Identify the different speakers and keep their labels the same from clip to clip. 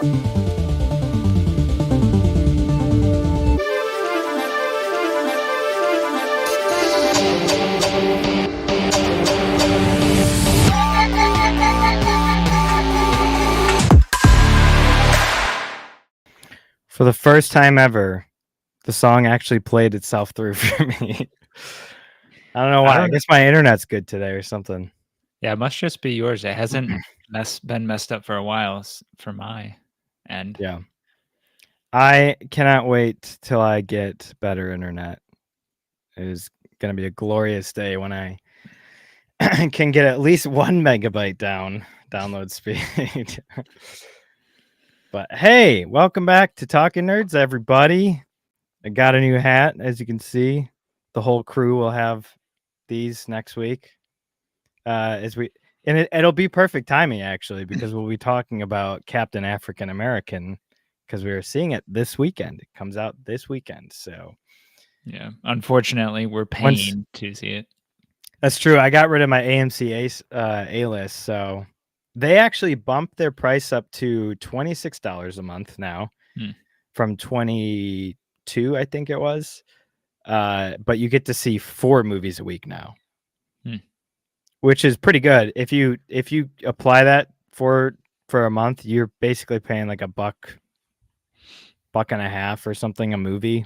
Speaker 1: For the first time ever, the song actually played itself through for me. I don't know why. I guess my internet's good today or something.
Speaker 2: Yeah, it must just be yours. It hasn't been messed up for a while for my end.
Speaker 1: Yeah. I cannot wait till I get better internet. It is going to be a glorious day when I can get at least 1 megabyte download speed. But hey, welcome back to Talking Nerds, everybody. I got a new hat, as you can see. The whole crew will have these next week. It'll be perfect timing actually, because we'll be talking about Captain African American, because we are seeing it this weekend. It comes out this weekend, so
Speaker 2: yeah. Unfortunately, we're paying to see it.
Speaker 1: That's true. I got rid of my AMC A list, so they actually bumped their price up to $26 a month now, from $22, I think it was. But you get to see 4 movies a week now, which is pretty good. If you apply that for a month, you're basically paying like $1.50 or something a movie.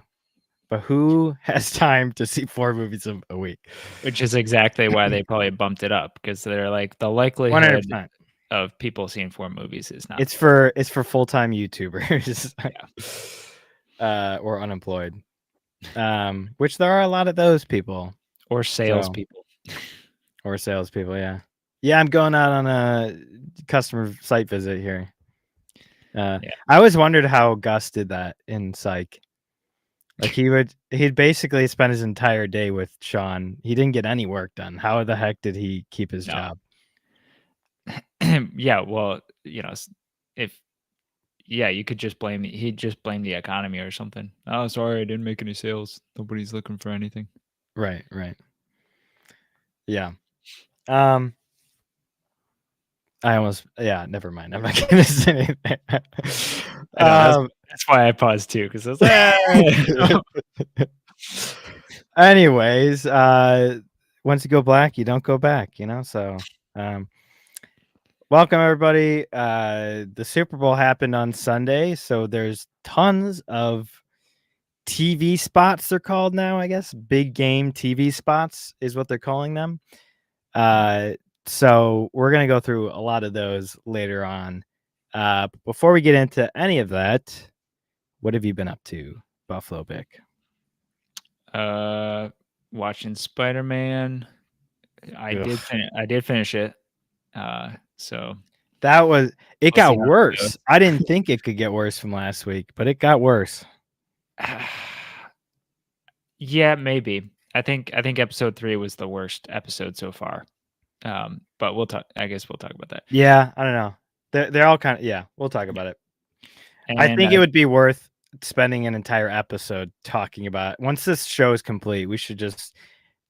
Speaker 1: But who has time to see 4 movies a week?
Speaker 2: Which is exactly why they probably bumped it up, because they're like, the likelihood
Speaker 1: 100%.
Speaker 2: of people seeing 4 movies is not.
Speaker 1: It's for full-time YouTubers, or unemployed, which there are a lot of those people,
Speaker 2: or salespeople,
Speaker 1: Yeah, I'm going out on a customer site visit here. I always wondered how Gus did that in Psych. Like he'd basically spend his entire day with Sean. He didn't get any work done. How the heck did he keep his job?
Speaker 2: Yeah, well, you could just blame. He'd just blame the economy or something. Oh, sorry, I didn't make any sales. Nobody's looking for anything.
Speaker 1: Right. Yeah. Never mind. I'm not gonna say anything.
Speaker 2: That's why I paused too, because I was
Speaker 1: anyways, once you go black, you don't go back, so welcome everybody. The Super Bowl happened on Sunday, so there's tons of TV spots, they're called now, I guess. Big game TV spots is what they're calling them. So we're going to go through a lot of those later on. Before we get into any of that, what have you been up to, Buffalo Bick?
Speaker 2: Watching Spider-Man. I did finish it. So
Speaker 1: it got worse. I didn't think it could get worse from last week, but it got worse.
Speaker 2: Yeah, maybe. I think episode 3 was the worst episode so far. But we'll talk. I guess we'll talk about that.
Speaker 1: Yeah, I don't know. They're all kind of, yeah. We'll talk about it. And I think it would be worth spending an entire episode talking about it. Once this show is complete, we should just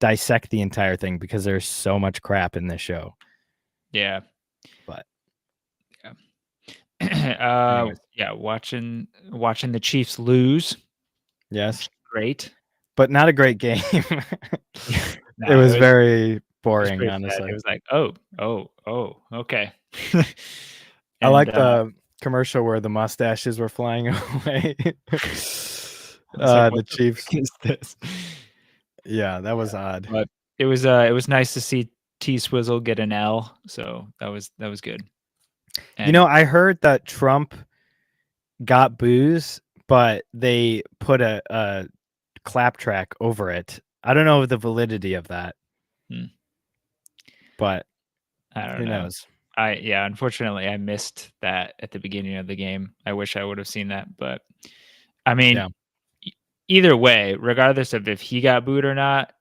Speaker 1: dissect the entire thing, because there's so much crap in this show.
Speaker 2: Yeah,
Speaker 1: but
Speaker 2: watching the Chiefs lose.
Speaker 1: Yes,
Speaker 2: great, but
Speaker 1: not a great game. It was very boring, honestly.
Speaker 2: It was like, oh, okay.
Speaker 1: I like the commercial where the mustaches were flying away. The Chiefs.
Speaker 2: Is this?
Speaker 1: Yeah, that was odd.
Speaker 2: But it was nice to see T Swizzle get an L, so that was good.
Speaker 1: And I heard that Trump got boos, but they put a clap track over it. I don't know the validity of that. But
Speaker 2: I don't
Speaker 1: know. Who knows?
Speaker 2: Unfortunately, I missed that at the beginning of the game. I wish I would have seen that, but I mean, either way, regardless of if he got booed or not,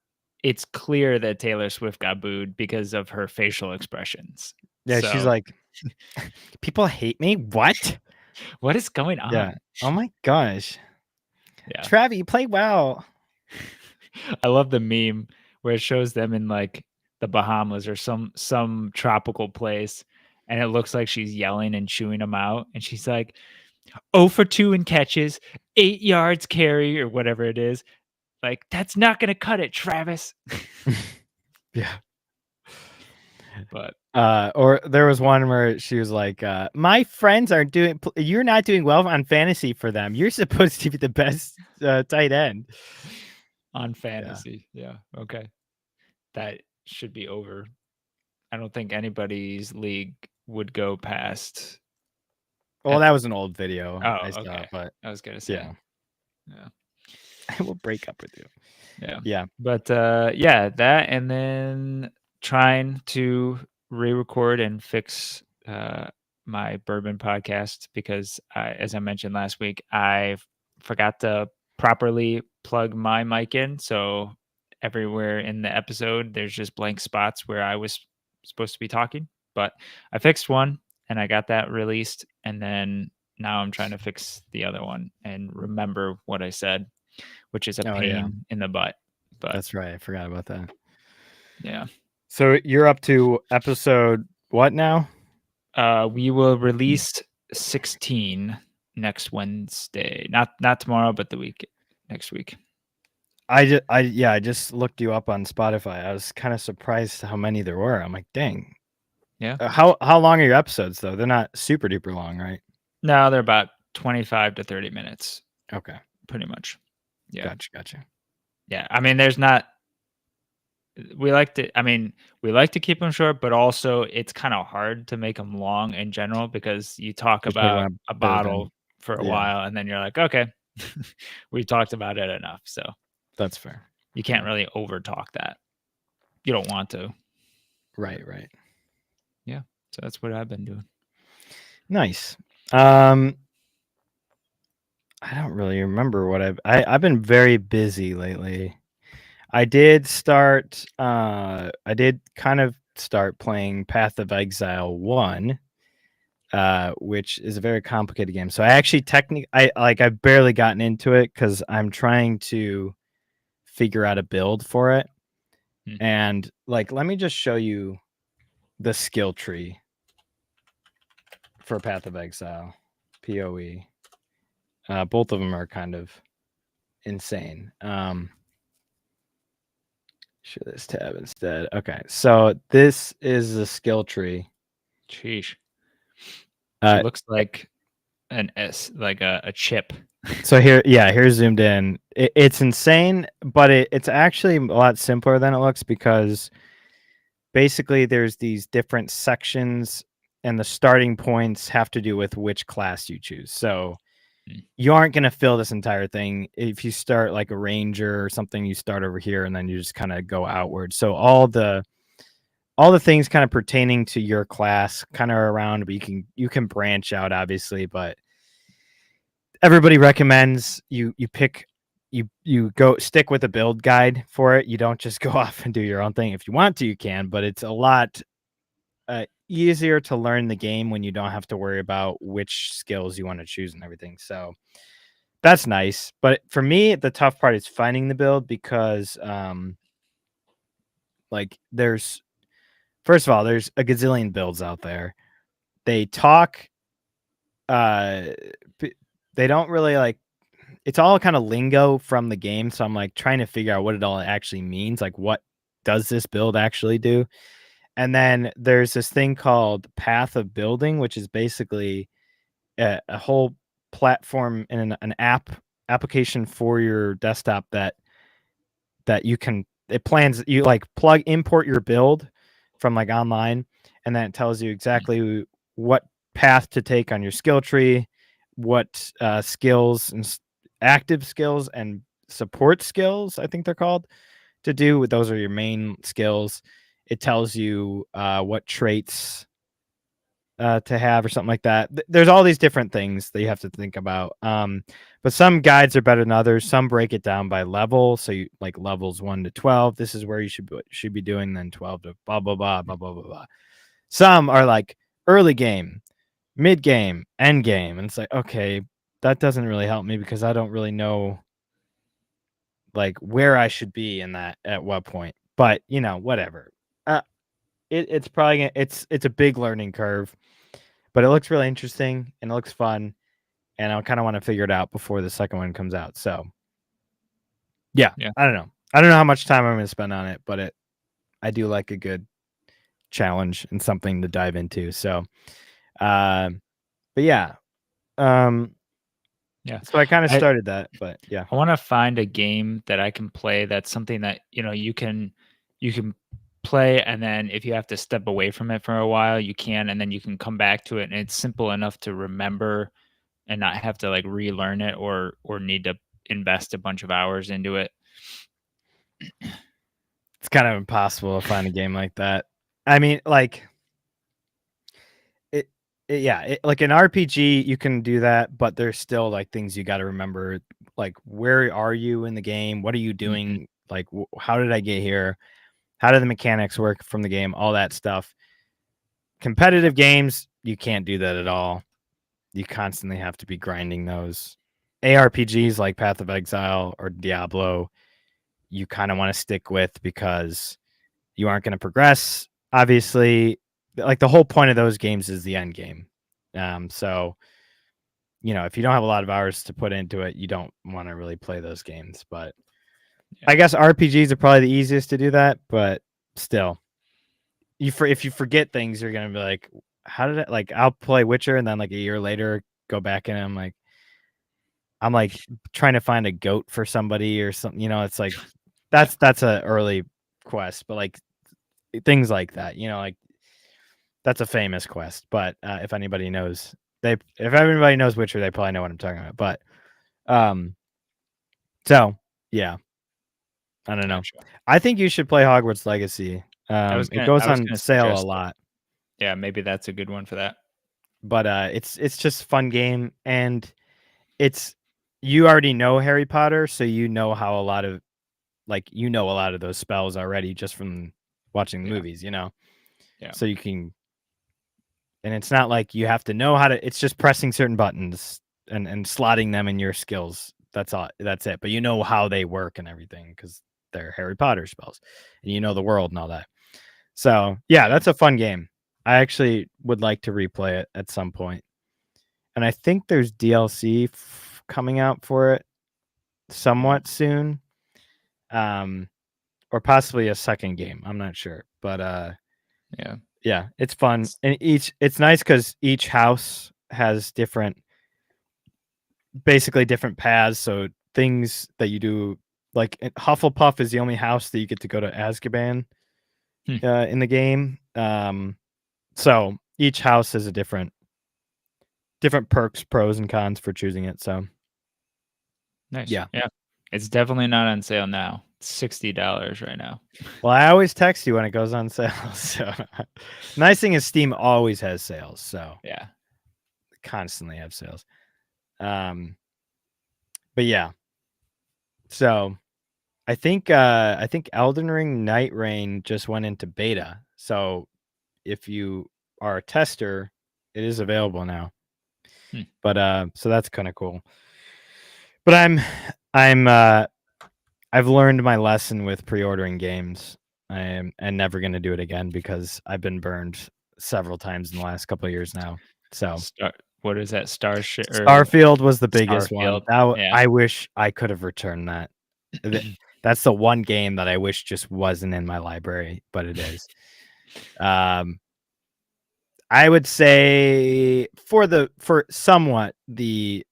Speaker 2: it's clear that Taylor Swift got booed because of her facial expressions.
Speaker 1: Yeah, so, she's like, people hate me? What?
Speaker 2: What is going on?
Speaker 1: Yeah. Oh my gosh.
Speaker 2: Yeah.
Speaker 1: Travis, you play well.
Speaker 2: I love the meme where it shows them in like the Bahamas or some tropical place, and it looks like she's yelling and chewing them out, and she's like, 0 for 2 in catches, 8 yards carry, or whatever it is. Like, that's not gonna cut it, Travis.
Speaker 1: Yeah.
Speaker 2: But
Speaker 1: Or there was one where she was like, "My friends are doing. You're not doing well on fantasy for them. You're supposed to be the best tight end
Speaker 2: on fantasy, yeah, okay, that should be over. I don't think anybody's league would go past.
Speaker 1: Well, that was an old video I saw,
Speaker 2: Okay.
Speaker 1: but
Speaker 2: I was gonna say, yeah.
Speaker 1: I will break up with you. Yeah.
Speaker 2: But yeah, that, and then trying to re-record and fix my bourbon podcast, because as I mentioned last week, I forgot to properly plug my mic in. So everywhere in the episode, there's just blank spots where I was supposed to be talking. But I fixed one and I got that released. And then now I'm trying to fix the other one and remember what I said, which is a pain in the butt. But
Speaker 1: that's right. I forgot about that.
Speaker 2: Yeah.
Speaker 1: So you're up to episode what now?
Speaker 2: We will release 16 next Wednesday. Not tomorrow, but the week next week.
Speaker 1: I just looked you up on Spotify. I was kind of surprised how many there were. I'm like, dang.
Speaker 2: Yeah.
Speaker 1: How long are your episodes though? They're not super duper long, right?
Speaker 2: No, they're about 25 to 30 minutes.
Speaker 1: Okay.
Speaker 2: Pretty much. Yeah.
Speaker 1: Gotcha.
Speaker 2: Yeah. I mean, there's not. We like to keep them short, but also it's kind of hard to make them long in general, because you talk about a bottle for a while and then you're like, okay, we talked about it enough. So
Speaker 1: that's fair.
Speaker 2: You can't really over talk that. You don't want to.
Speaker 1: Right.
Speaker 2: Yeah. So that's what I've been doing.
Speaker 1: Nice. I don't really remember what I've been very busy lately. I did kind of start playing Path of Exile 1, which is a very complicated game. So I actually I've barely gotten into it because I'm trying to figure out a build for it. And let me just show you the skill tree for Path of Exile, PoE. Both of them are kind of insane. Show this tab instead. Okay, so this is the skill tree.
Speaker 2: Sheesh. It looks like a chip.
Speaker 1: So here's zoomed in. It's insane, but it's actually a lot simpler than it looks, because basically there's these different sections and the starting points have to do with which class you choose. So you aren't going to fill this entire thing. If you start like a ranger or something, you start over here and then you just kind of go outward. So all the things kind of pertaining to your class kind of around, but you can branch out obviously, but everybody recommends you go stick with a build guide for it. You don't just go off and do your own thing. If you want to, you can, but it's a lot easier to learn the game when you don't have to worry about which skills you want to choose and everything. So that's nice. But for me, the tough part is finding the build, because first of all, there's a gazillion builds out there. They talk, they don't really it's all kind of lingo from the game. So I'm trying to figure out what it all actually means. What does this build actually do? And then there's this thing called Path of Building, which is basically a whole platform and an application for your desktop that you import your build from online, and then it tells you exactly what path to take on your skill tree, what skills and active skills and support skills, I think they're called, to do. Those are your main skills. It tells you what traits to have or something like that. There's all these different things that you have to think about. But some guides are better than others. Some break it down by level. So you levels 1 to 12. This is where you should be doing. Then 12 to blah blah blah blah blah blah blah. Some are early game, mid game, end game, and it's okay, that doesn't really help me because I don't really know where I should be in that at what point. But whatever. it's probably it's a big learning curve, but it looks really interesting and it looks fun, and I kind of want to figure it out before the second one comes out. So yeah,
Speaker 2: Yeah.
Speaker 1: I don't know. I don't know how much time I'm going to spend on it, but I do like a good challenge and something to dive into. So, but yeah,
Speaker 2: Yeah.
Speaker 1: so I kind of
Speaker 2: I
Speaker 1: started that, but yeah.
Speaker 2: I want to find a game that I can play that's something that, you can play, and then if you have to step away from it for a while, you can, and then you can come back to it, and it's simple enough to remember and not have to like relearn it or need to invest a bunch of hours into it.
Speaker 1: It's kind of impossible to find a game like that. I mean, like like an RPG, you can do that, but there's still like things you got to remember. Like, where are you in the game? What are you
Speaker 2: Mhm.
Speaker 1: doing? Like, how did I get here? How do the mechanics work from the game? All that stuff. Competitive games, you can't do that at all. You constantly have to be grinding those. ARPGs like Path of Exile or Diablo, you kind of want to stick with because you aren't going to progress. Obviously, like the whole point of those games is the end game. So if you don't have a lot of hours to put into it, you don't want to really play those games. But
Speaker 2: Yeah.
Speaker 1: I guess RPGs are probably the easiest to do that. But still, if you forget things, you're gonna be like, how did it? Like, I'll play Witcher and then like a year later go back and I'm like trying to find a goat for somebody or something. It's like
Speaker 2: Yeah.
Speaker 1: that's a early quest, but like things like that. Like that's a famous quest. But if anybody knows, if everybody knows Witcher, they probably know what I'm talking about. But um, so yeah, I don't know.
Speaker 2: Gotcha.
Speaker 1: I think you should play Hogwarts Legacy. It goes
Speaker 2: I was
Speaker 1: on
Speaker 2: gonna
Speaker 1: sale a
Speaker 2: suggest that.
Speaker 1: lot,
Speaker 2: Yeah, maybe that's a good one for that.
Speaker 1: but it's just a fun game, and it's you already know Harry Potter, so you know how a lot of a lot of those spells already just from watching the
Speaker 2: Yeah.
Speaker 1: movies,
Speaker 2: Yeah.
Speaker 1: so you can, and it's not like you have to know how to. It's just pressing certain buttons and slotting them in your skills. That's all. That's it. But you know how they work and everything because they're Harry Potter spells, and you know the world and all that. So yeah,
Speaker 2: Yeah.
Speaker 1: that's a fun game. I actually would like to replay it at some point, and I think there's DLC coming out for it
Speaker 2: Mm.
Speaker 1: somewhat soon, or possibly a second game. I'm not sure, but
Speaker 2: Yeah.
Speaker 1: yeah, it's fun,
Speaker 2: It's
Speaker 1: and it's nice because each house has basically different paths. So things that you do, like Hufflepuff is the only house that you get to go to Azkaban
Speaker 2: hmm,
Speaker 1: in the game. So each house has a different perks, pros and cons for choosing it. So
Speaker 2: nice.
Speaker 1: yeah.
Speaker 2: Yeah. It's definitely not on sale now. It's $60 right now.
Speaker 1: Well, I always text you when it goes on sale. So nice thing is Steam always has sales. So
Speaker 2: Yeah.
Speaker 1: constantly have sales. Um, but yeah. So I think Elden Ring Night Rain just went into beta. So if you are a tester, it is available now.
Speaker 2: Hmm.
Speaker 1: But so that's kind of cool. But I've learned my lesson with pre-ordering games. I am and never going to do it again because I've been burned several times in the last couple of years now. So
Speaker 2: What is that? Starship or
Speaker 1: Starfield was the biggest one.
Speaker 2: Starfield? Yeah.
Speaker 1: I wish I could have returned that. That's the one game that I wish just wasn't in my library, but it is. Um, I would say for somewhat the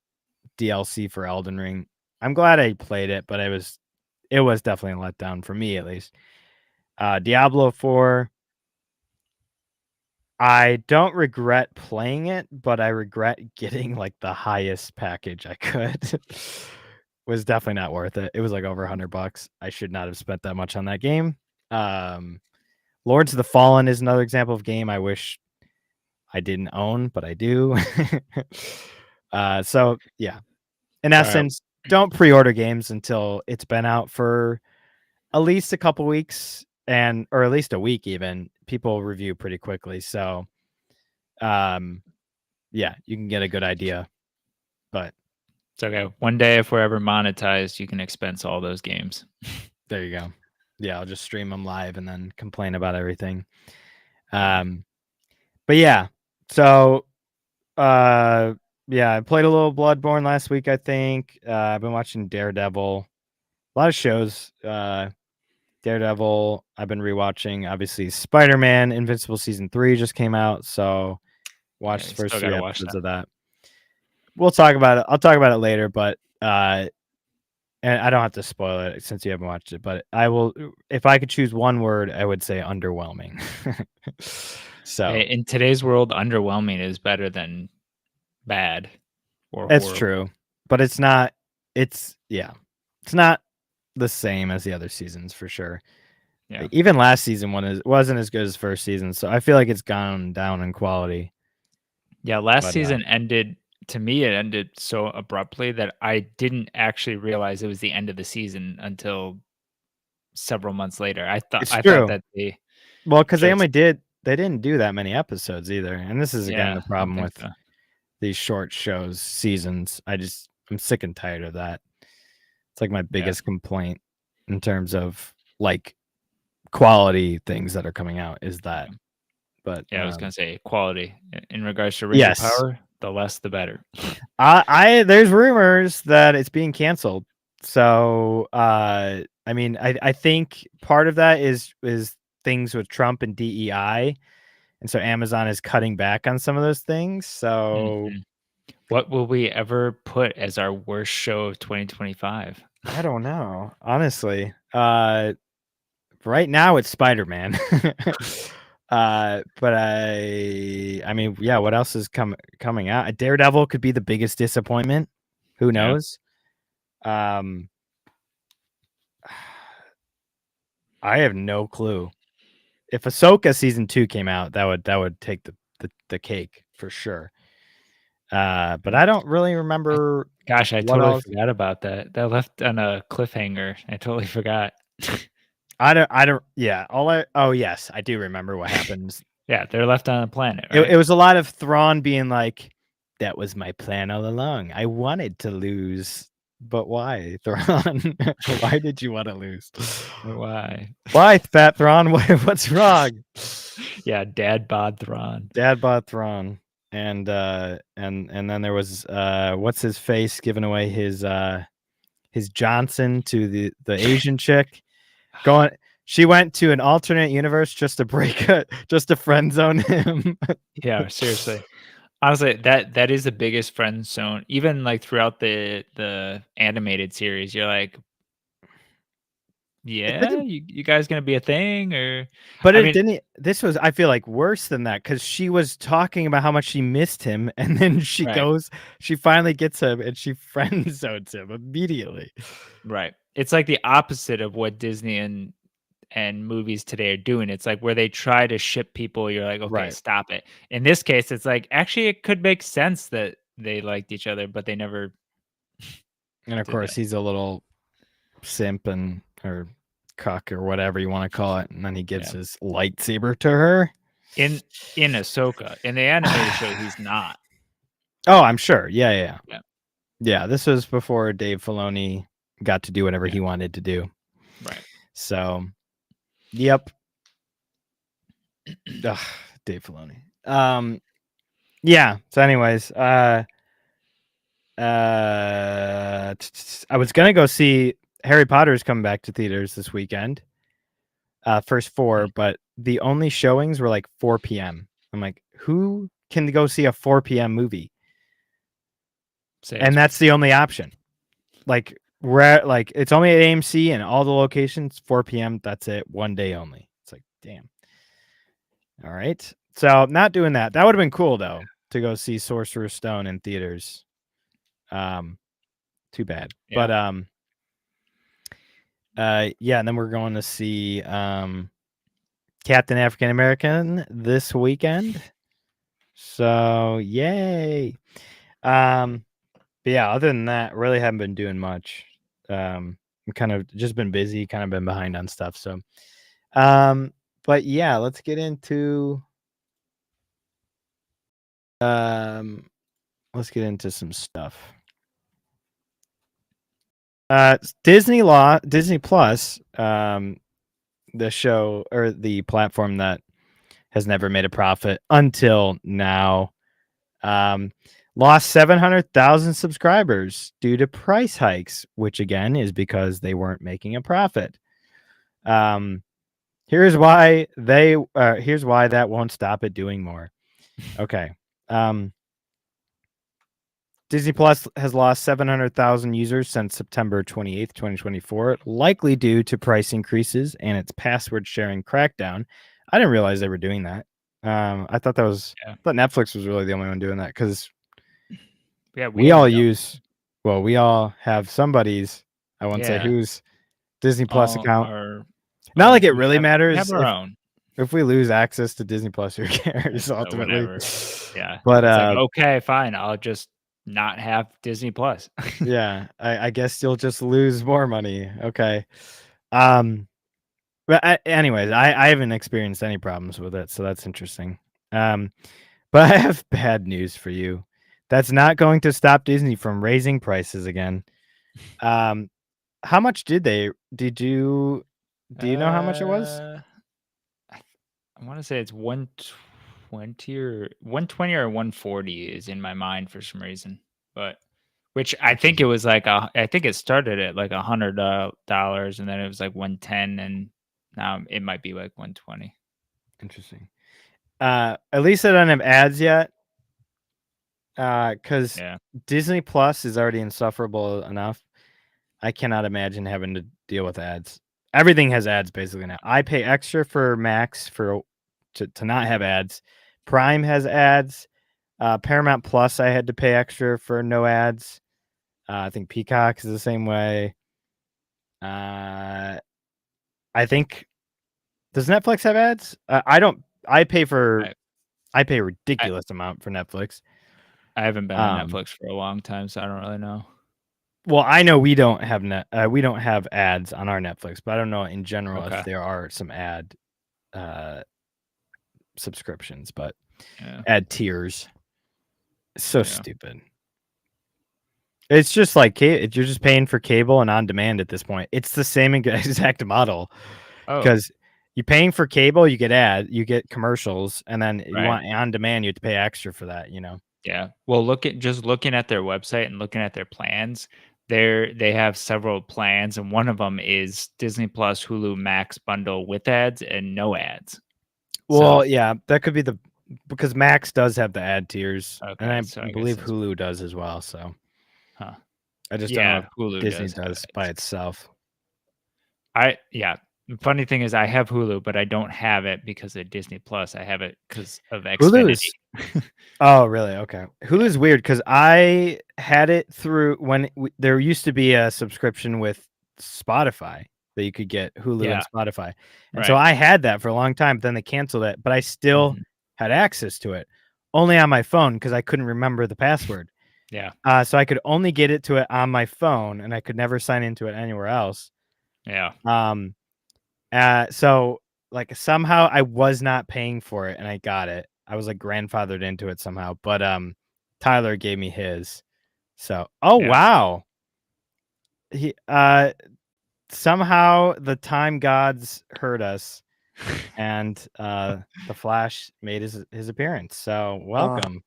Speaker 1: DLC for Elden Ring. I'm glad I played it, but it was definitely a letdown for me at least. Diablo 4, I don't regret playing it, but I regret getting like the highest package I could. Was definitely not worth it. It was like over $100. I should not have spent that much on that game. Um, Lords of the Fallen is another example of game I wish I didn't own, but I do. So yeah, in
Speaker 2: All right.
Speaker 1: essence, don't pre-order games until it's been out for at least a couple weeks or at least a week even. People review pretty quickly. So yeah, you can get a good idea. But
Speaker 2: It's okay. One day, if we're ever monetized, you can expense all those games.
Speaker 1: there you go. Yeah, I'll just stream them live and then complain about everything. But yeah, so yeah, I played a little Bloodborne last week, I think. I've been watching Daredevil. A lot of shows. Daredevil, I've been rewatching. Obviously, Spider-Man, Invincible season 3 just came out, so watched the
Speaker 2: you
Speaker 1: first
Speaker 2: still
Speaker 1: 3
Speaker 2: gotta watch
Speaker 1: episodes
Speaker 2: that.
Speaker 1: of that. We'll talk about it. I'll talk about it later, but and I don't have to spoil it since you haven't watched it, but I will. If I could choose one word, I would say underwhelming. So
Speaker 2: Hey, in today's world, underwhelming is better than bad or
Speaker 1: it's
Speaker 2: horrible.
Speaker 1: true, but it's not. It's not the same as the other seasons for sure.
Speaker 2: Yeah.
Speaker 1: Even last season wasn't as good as first season, so I feel like it's gone down in quality.
Speaker 2: Yeah, last
Speaker 1: But
Speaker 2: season ended to me, it ended so abruptly that I didn't actually realize it was the end of the season until several months later.
Speaker 1: it's
Speaker 2: I thought
Speaker 1: true.
Speaker 2: that they
Speaker 1: Well, because
Speaker 2: just
Speaker 1: they didn't do that many episodes either, and this is again
Speaker 2: yeah,
Speaker 1: the
Speaker 2: I don't
Speaker 1: problem
Speaker 2: think
Speaker 1: with
Speaker 2: so.
Speaker 1: these short shows seasons. I'm sick and tired of that. It's like my
Speaker 2: Yeah.
Speaker 1: biggest complaint in terms of like quality things that are coming out is that.
Speaker 2: Yeah.
Speaker 1: But
Speaker 2: Yeah, I was gonna say quality. In regards to Rings of
Speaker 1: yes,
Speaker 2: Power, the less the better.
Speaker 1: I there's rumors that it's being canceled. So I mean I think part of that is things with Trump and DEI, and so Amazon is cutting back on some of those things. So
Speaker 2: Mhm. What will we ever put as our worst show of 2025?
Speaker 1: I don't know, honestly. Right now it's Spider-Man. But I mean, yeah, what else is coming out? Daredevil could be the biggest disappointment. Who
Speaker 2: Yeah.
Speaker 1: knows? Um, I have no clue. If Ahsoka season 2 came out, that would take the cake for sure. But I don't really
Speaker 2: I
Speaker 1: remember
Speaker 2: gosh, I
Speaker 1: what
Speaker 2: totally
Speaker 1: else.
Speaker 2: forgot about that. That left on a cliffhanger. I totally forgot.
Speaker 1: I don't. Yeah. Oh yes, I do remember what happens.
Speaker 2: Yeah, they're left on a planet,
Speaker 1: It
Speaker 2: right?
Speaker 1: was a lot of Thrawn being like, "That was my plan all along. I wanted to lose, but why, Thrawn? Why did you want to lose?
Speaker 2: Why?
Speaker 1: Why, Fat Thrawn? What's wrong?"
Speaker 2: Yeah, Dad bod Thrawn.
Speaker 1: Dad bod Thrawn, and then there was what's his face giving away his Johnson to the Asian chick. Going, she went to an alternate universe just to just to friend zone him.
Speaker 2: Yeah, seriously. Honestly, that is the biggest friend zone. Even like throughout the animated series, you're like,
Speaker 1: It
Speaker 2: yeah,
Speaker 1: didn't,
Speaker 2: you guys gonna be a thing or
Speaker 1: but
Speaker 2: I
Speaker 1: it
Speaker 2: mean,
Speaker 1: didn't. This was, I feel like, worse than that because she was talking about how much she missed him, and then
Speaker 2: right,
Speaker 1: she finally gets him, and she friend zones him immediately.
Speaker 2: right. It's like the opposite of what Disney and movies today are doing. It's like where they try to ship people, you're like, okay,
Speaker 1: Right,
Speaker 2: stop it. In this case, it's like actually it could make sense that they liked each other, but they never
Speaker 1: and of
Speaker 2: did
Speaker 1: course
Speaker 2: that.
Speaker 1: he's a little simp and or cuck or whatever you want to call it, and then he gives
Speaker 2: Yeah.
Speaker 1: his lightsaber to her.
Speaker 2: In Ahsoka. In the animated show, he's not.
Speaker 1: Oh, I'm sure. Yeah, yeah, yeah.
Speaker 2: Yeah.
Speaker 1: Yeah, this was before Dave Filoni got to do whatever
Speaker 2: Yeah.
Speaker 1: he wanted to do.
Speaker 2: Right.
Speaker 1: So, yep. Ugh, Dave Filoni. Yeah. So, anyways, I was gonna go see Harry Potter's coming back to theaters this weekend. First four, but the only showings were like 4 p.m. I'm like, who can go see a 4 p.m. movie? And
Speaker 2: Sales.
Speaker 1: that's the only option. Like we're like it's only at AMC and all the locations 4 p.m. That's it, one day only. It's like, damn. All right. So not doing that. That would have been cool though to go see Sorcerer's Stone in theaters. Too bad.
Speaker 2: Yeah.
Speaker 1: But yeah, and then we're going to see Captain African American this weekend. So yay. But yeah, other than that, really haven't been doing much. I'm kind of just been busy, kind of been behind on stuff. So but yeah, let's get into some stuff. Disney Plus, the show or the platform that has never made a profit until now. Lost 700,000 subscribers due to price hikes, which again is because they weren't making a profit. Here's why that won't stop it doing more. Okay. Disney Plus has lost 700,000 users since September 28th, 2024, likely due to price increases and its password sharing crackdown. I didn't realize they were doing that. I thought Netflix was really the only one doing that because we all have somebody's, I won't say whose, Disney Plus account. Not like it really matters.
Speaker 2: We have our own.
Speaker 1: If we lose access to Disney Plus, who cares ultimately?
Speaker 2: Whatever. Yeah.
Speaker 1: But
Speaker 2: it's like, okay, fine. I'll just not have Disney Plus.
Speaker 1: Yeah, I guess you'll just lose more money. Okay. But anyways, I haven't experienced any problems with it, so that's interesting. But I have bad news for you. That's not going to stop Disney from raising prices again. How much do you know how much it was?
Speaker 2: I want to say it's 120 or 140 is in my mind for some reason, but which I think it was like I think it started at like $100 and then it was like 110 and now it might be like 120.
Speaker 1: Interesting. At least I don't have ads yet. Because Disney Plus is already insufferable enough. I cannot imagine having to deal with ads. Everything has ads basically now. I pay extra for Max to not have ads. Prime has ads. Paramount Plus, I had to pay extra for no ads. I think Peacock is the same way. I think, does Netflix have ads? I don't. I pay a ridiculous amount for Netflix.
Speaker 2: I haven't been on Netflix for a long time, so I don't really know.
Speaker 1: Well, I know we don't have ads on our Netflix, but I don't know in general if there are some ad subscriptions, but ad tiers. So stupid. It's just like you're just paying for cable and on demand at this point. It's the same exact model because you're paying for cable, you get commercials, and then you want on demand, you have to pay extra for that.
Speaker 2: Yeah. Well, looking at their website and looking at their plans, they have several plans, and one of them is Disney Plus Hulu Max bundle with ads and no ads.
Speaker 1: Well, yeah, that could be because Max does have the ad tiers, and I believe Hulu does as well. So, I just don't know if
Speaker 2: Hulu
Speaker 1: Disney does by itself.
Speaker 2: Funny thing is, I have Hulu, but I don't have it because of Disney Plus. I have it because of Xfinity.
Speaker 1: Oh, really? Okay. Hulu's weird because I had it through when there used to be a subscription with Spotify that you could get Hulu and Spotify. And so I had that for a long time, but then they canceled it, but I still had access to it only on my phone because I couldn't remember the password.
Speaker 2: Yeah.
Speaker 1: So I could only get it to it on my phone and I could never sign into it anywhere else.
Speaker 2: Yeah.
Speaker 1: So like somehow I was not paying for it and I got it. I was like grandfathered into it somehow, but Tyler gave me his. So wow. He somehow the time gods heard us and the Flash made his appearance. So welcome.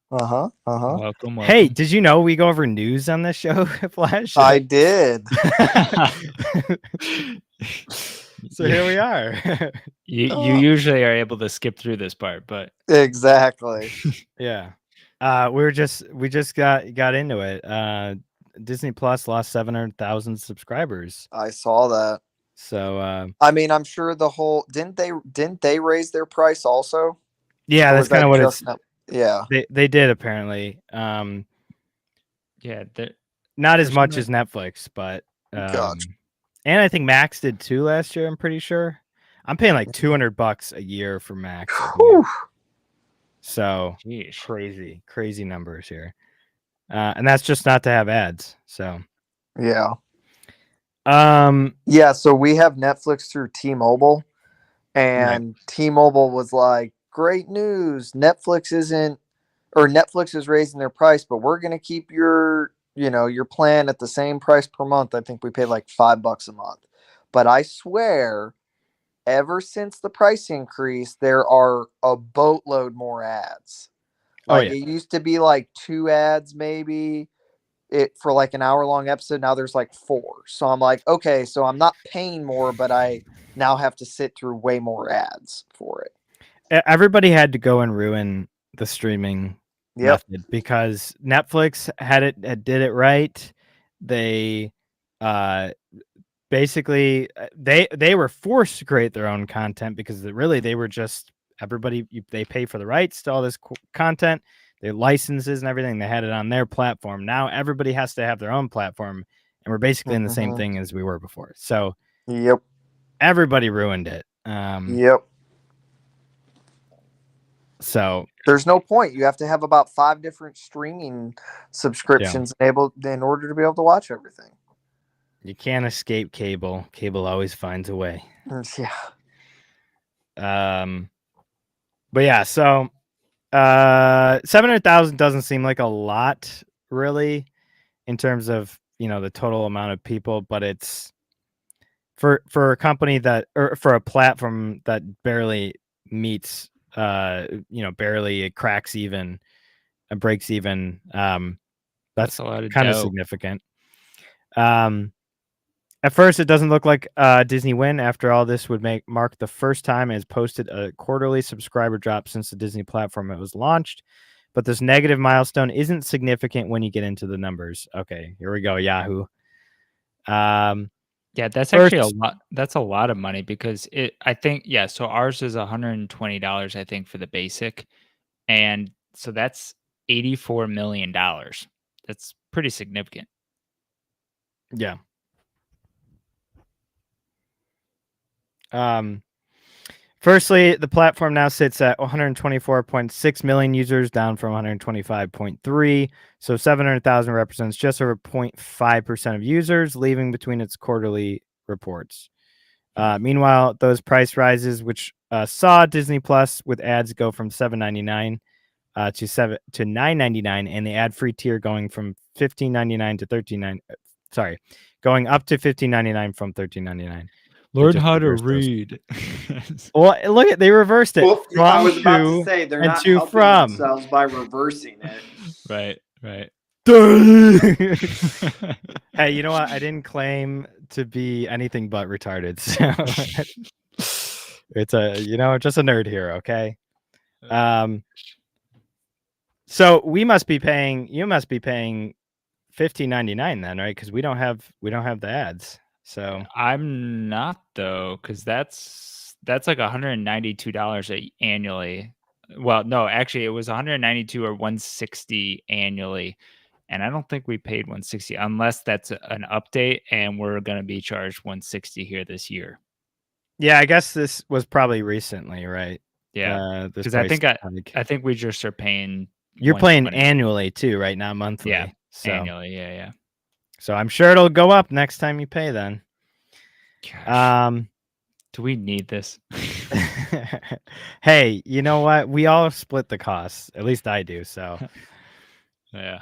Speaker 2: Welcome.
Speaker 1: Hey, did you know we go over news on this show, Flash?
Speaker 3: I did.
Speaker 1: So here we are.
Speaker 2: You usually are able to skip through this part, but
Speaker 3: exactly.
Speaker 1: Yeah. We just got into it. Disney Plus lost 700,000 subscribers.
Speaker 3: I saw that.
Speaker 1: So
Speaker 3: I mean, I'm sure didn't they raise their price also?
Speaker 1: Yeah, that's kind of what it's.
Speaker 3: Yeah,
Speaker 1: they did apparently.
Speaker 2: Yeah,
Speaker 1: not as much as Netflix, but
Speaker 3: gotcha.
Speaker 1: And I think Max did too last year. I'm pretty sure. I'm paying like $200 a year for Max. So crazy numbers here, and that's just not to have ads. So
Speaker 3: yeah. So we have Netflix through T-Mobile, and T-Mobile was like, "Great news! Netflix is raising their price, but we're going to keep your plan at the same price per month." I think we paid like $5 a month, but I swear ever since the price increase, there are a boatload more ads. Like it used to be like 2 ads maybe for like an hour-long episode. Now there's like 4. So I'm like, okay, so I'm not paying more, but I now have to sit through way more ads for it.
Speaker 1: Everybody had to go and ruin the streaming method because Netflix did it right. They basically they were forced to create their own content because they were just they pay for the rights to all this content, their licenses and everything. They had it on their platform. Now everybody has to have their own platform, and we're basically in the same thing as we were before. So everybody ruined it. So
Speaker 3: there's no point. You have to have about 5 different streaming subscriptions enabled in order to be able to watch everything.
Speaker 1: You can't escape cable. Cable always finds a way.
Speaker 3: Yeah.
Speaker 1: But yeah, so 700,000 doesn't seem like a lot, really, in terms of the total amount of people, but it's for a company or for a platform that barely meets, barely it cracks even, and breaks even. That's
Speaker 2: a lot of
Speaker 1: kind of significant. At first, it doesn't look like Disney win. After all, this would mark the first time it has posted a quarterly subscriber drop since the Disney platform it was launched. But this negative milestone isn't significant when you get into the numbers. Okay, here we go, Yahoo.
Speaker 2: Yeah, that's actually a lot. That's a lot of money because I think, so ours is $120, I think, for the basic. And so that's $84 million. That's pretty significant.
Speaker 1: Yeah. Firstly, the platform now sits at 124.6 million users, down from 125.3. So 700,000 represents just over 0.5% of users leaving between its quarterly reports. Meanwhile, those price rises, which saw Disney Plus with ads go from $7.99 to $9.99, and the ad-free tier going from $15.99 to $13.99. Sorry, going up to $15.99 from $13.99.
Speaker 2: Learn how to read.
Speaker 1: Well, look at they reversed it.
Speaker 3: Well, I was about to say they're not helping themselves by reversing it.
Speaker 2: Right.
Speaker 1: Hey, you know what? I didn't claim to be anything but retarded. So it's just a nerd here, okay? So you must be paying $15.99 then, right? Because we don't have the ads. So
Speaker 2: I'm not, though, because that's like $192 annually. Well, no, actually, it was 192 or 160 annually, and I don't think we paid 160 unless that's an update, and we're going to be charged 160 here this year.
Speaker 1: Yeah, I guess this was probably recently, right?
Speaker 2: Yeah, because I think we just are paying.
Speaker 1: You're paying annually too, right? Not monthly.
Speaker 2: Yeah,
Speaker 1: so
Speaker 2: annually. Yeah.
Speaker 1: So I'm sure it'll go up next time you pay. Then.
Speaker 2: Gosh. Do we need this?
Speaker 1: Hey, you know what? We all split the costs. At least I do. So,
Speaker 2: yeah.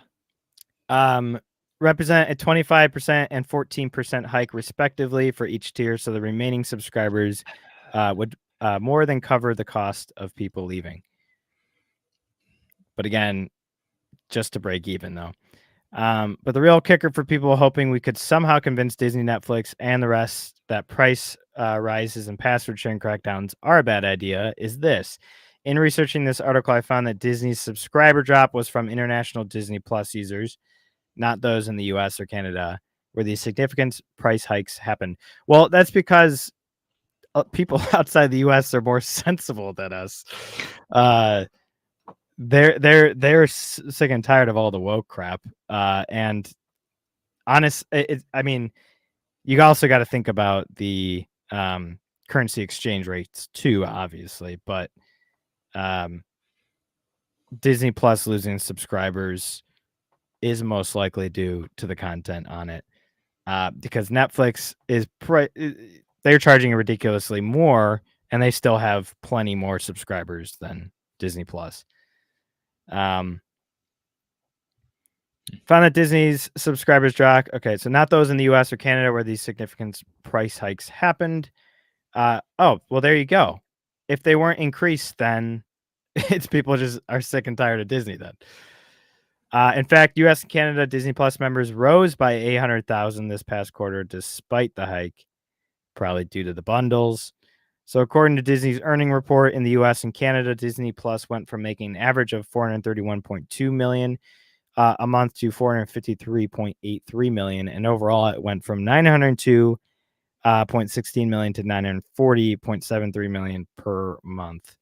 Speaker 1: Represent a 25% and 14% hike respectively for each tier. So the remaining subscribers would more than cover the cost of people leaving. But again, just to break even though. But the real kicker for people hoping we could somehow convince Disney, Netflix, and the rest that price rises and password sharing crackdowns are a bad idea is this. In researching this article, I found that Disney's subscriber drop was from international Disney Plus users, not those in the US or Canada, where these significant price hikes happened. Well, that's because people outside the US are more sensible than us. They're sick and tired of all the woke crap. And I mean, you also got to think about the currency exchange rates too, obviously. But Disney Plus losing subscribers is most likely due to the content on it, because Netflix they're charging ridiculously more, and they still have plenty more subscribers than Disney Plus. Found that Disney's subscribers drop. Okay, so not those in the US or Canada where these significant price hikes happened. Oh, well, there you go. If they weren't increased, then it's people just are sick and tired of Disney then. In fact, U.S. and Canada Disney Plus members rose by 800,000 this past quarter despite the hike, probably due to the bundles. So according to Disney's earning report, in the U.S. and Canada, Disney Plus went from making an average of $431.2 million a month to $453.83 million, and overall it went from $902.16 million to $940.73 million per month.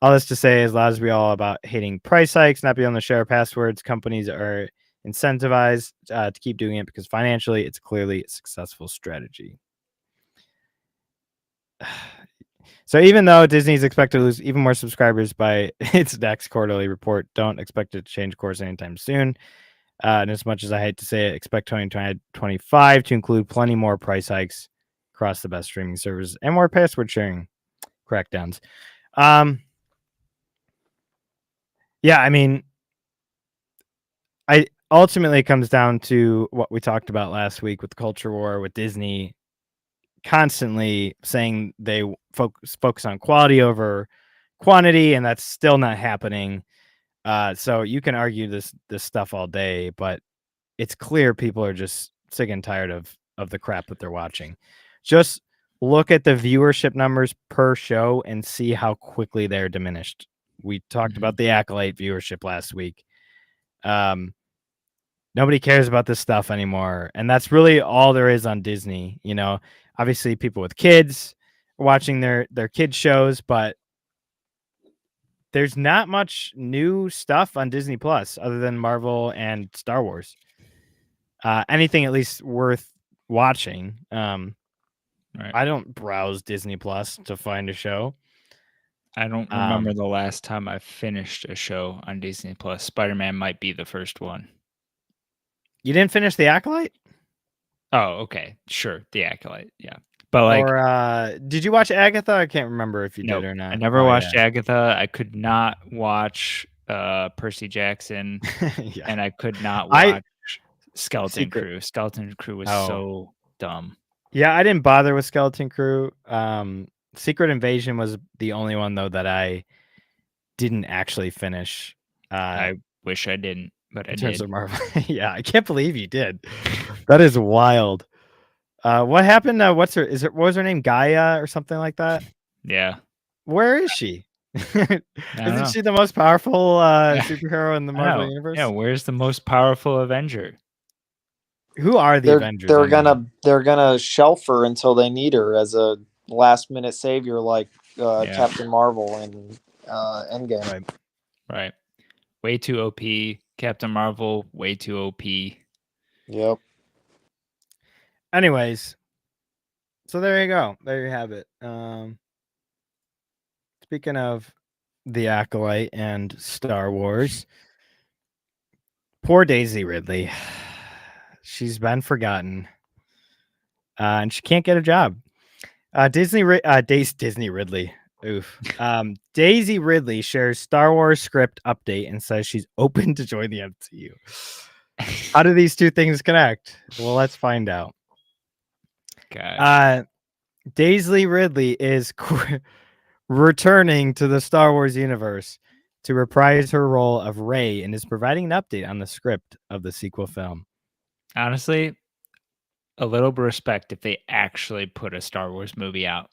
Speaker 1: All this to say, as loud as we all about hating price hikes, not being able to share passwords, companies are incentivized to keep doing it because financially it's clearly a successful strategy. So even though Disney's expected to lose even more subscribers by its next quarterly report, don't expect it to change course anytime soon. And as much as I hate to say it, expect 2025 to include plenty more price hikes across the best streaming services and more password sharing crackdowns. Yeah, I mean, I ultimately it comes down to what we talked about last week with the culture war, with Disney constantly saying they focus on quality over quantity, and that's still not happening. So you can argue this stuff all day, but it's clear people are just sick and tired of the crap that they're watching. Just look at the viewership numbers per show and see how quickly they're diminished. We talked about the Acolyte viewership last week. Nobody cares about this stuff anymore, and that's really all there is on Disney. You know, obviously people with kids are watching their kids shows, but there's not much new stuff on Disney Plus other than Marvel and Star Wars. Anything at least worth watching.
Speaker 2: Right.
Speaker 1: I don't browse Disney Plus to find a show.
Speaker 2: I don't remember the last time I finished a show on Disney Plus. Spider-Man might be the first one.
Speaker 1: You didn't finish The Acolyte?
Speaker 2: Oh, okay. Sure. The Acolyte. Yeah. But like,
Speaker 1: or did you watch Agatha? I can't remember if you
Speaker 2: nope,
Speaker 1: did or not.
Speaker 2: I never watched Agatha. I could not watch Percy Jackson,
Speaker 1: Yeah.
Speaker 2: and I could not watch Skeleton Crew. Skeleton Crew was so dumb.
Speaker 1: Yeah, I didn't bother with Skeleton Crew. Secret Invasion was the only one though that I didn't actually finish.
Speaker 2: I wish I didn't, but I
Speaker 1: in terms
Speaker 2: did.
Speaker 1: of Marvel. Yeah, I can't believe you did. That is wild. What happened? What was her name? Gaia or something like that?
Speaker 2: Yeah.
Speaker 1: Where is she? Isn't she the most powerful superhero in the Marvel universe?
Speaker 2: Yeah, where's the most powerful Avenger?
Speaker 1: Who are the Avengers?
Speaker 3: They're gonna shelf her until they need her as a last minute savior, like Captain Marvel and Endgame.
Speaker 2: Right. Way too OP. Captain Marvel, way too OP.
Speaker 3: Yep.
Speaker 1: Anyways, so there you go. There you have it. Speaking of the Acolyte and Star Wars, poor Daisy Ridley. She's been forgotten, and she can't get a job. Disney Ridley. Oof. Daisy Ridley shares Star Wars script update and says she's open to join the MCU. How do these two things connect? Well, let's find out. Daisy Ridley is returning to the Star Wars universe to reprise her role of Rey and is providing an update on the script of the sequel film.
Speaker 2: Honestly, a little respect if they actually put a Star Wars movie out.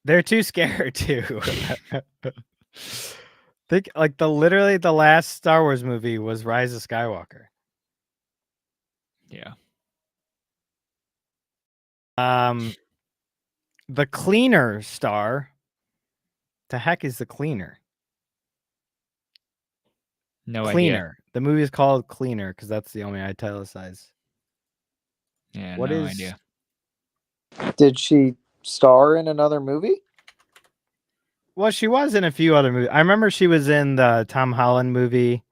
Speaker 1: They're too scared to. Think like literally the last Star Wars movie was Rise of Skywalker.
Speaker 2: Yeah.
Speaker 1: The Cleaner star. The heck is the Cleaner?
Speaker 2: No
Speaker 1: Cleaner.
Speaker 2: idea.
Speaker 1: The movie is called Cleaner because that's the only italicized.
Speaker 2: Yeah,
Speaker 1: what
Speaker 2: no
Speaker 1: is?
Speaker 2: idea.
Speaker 3: Did she star in another movie?
Speaker 1: Well, she was in a few other movies. I remember she was in the Tom Holland movie.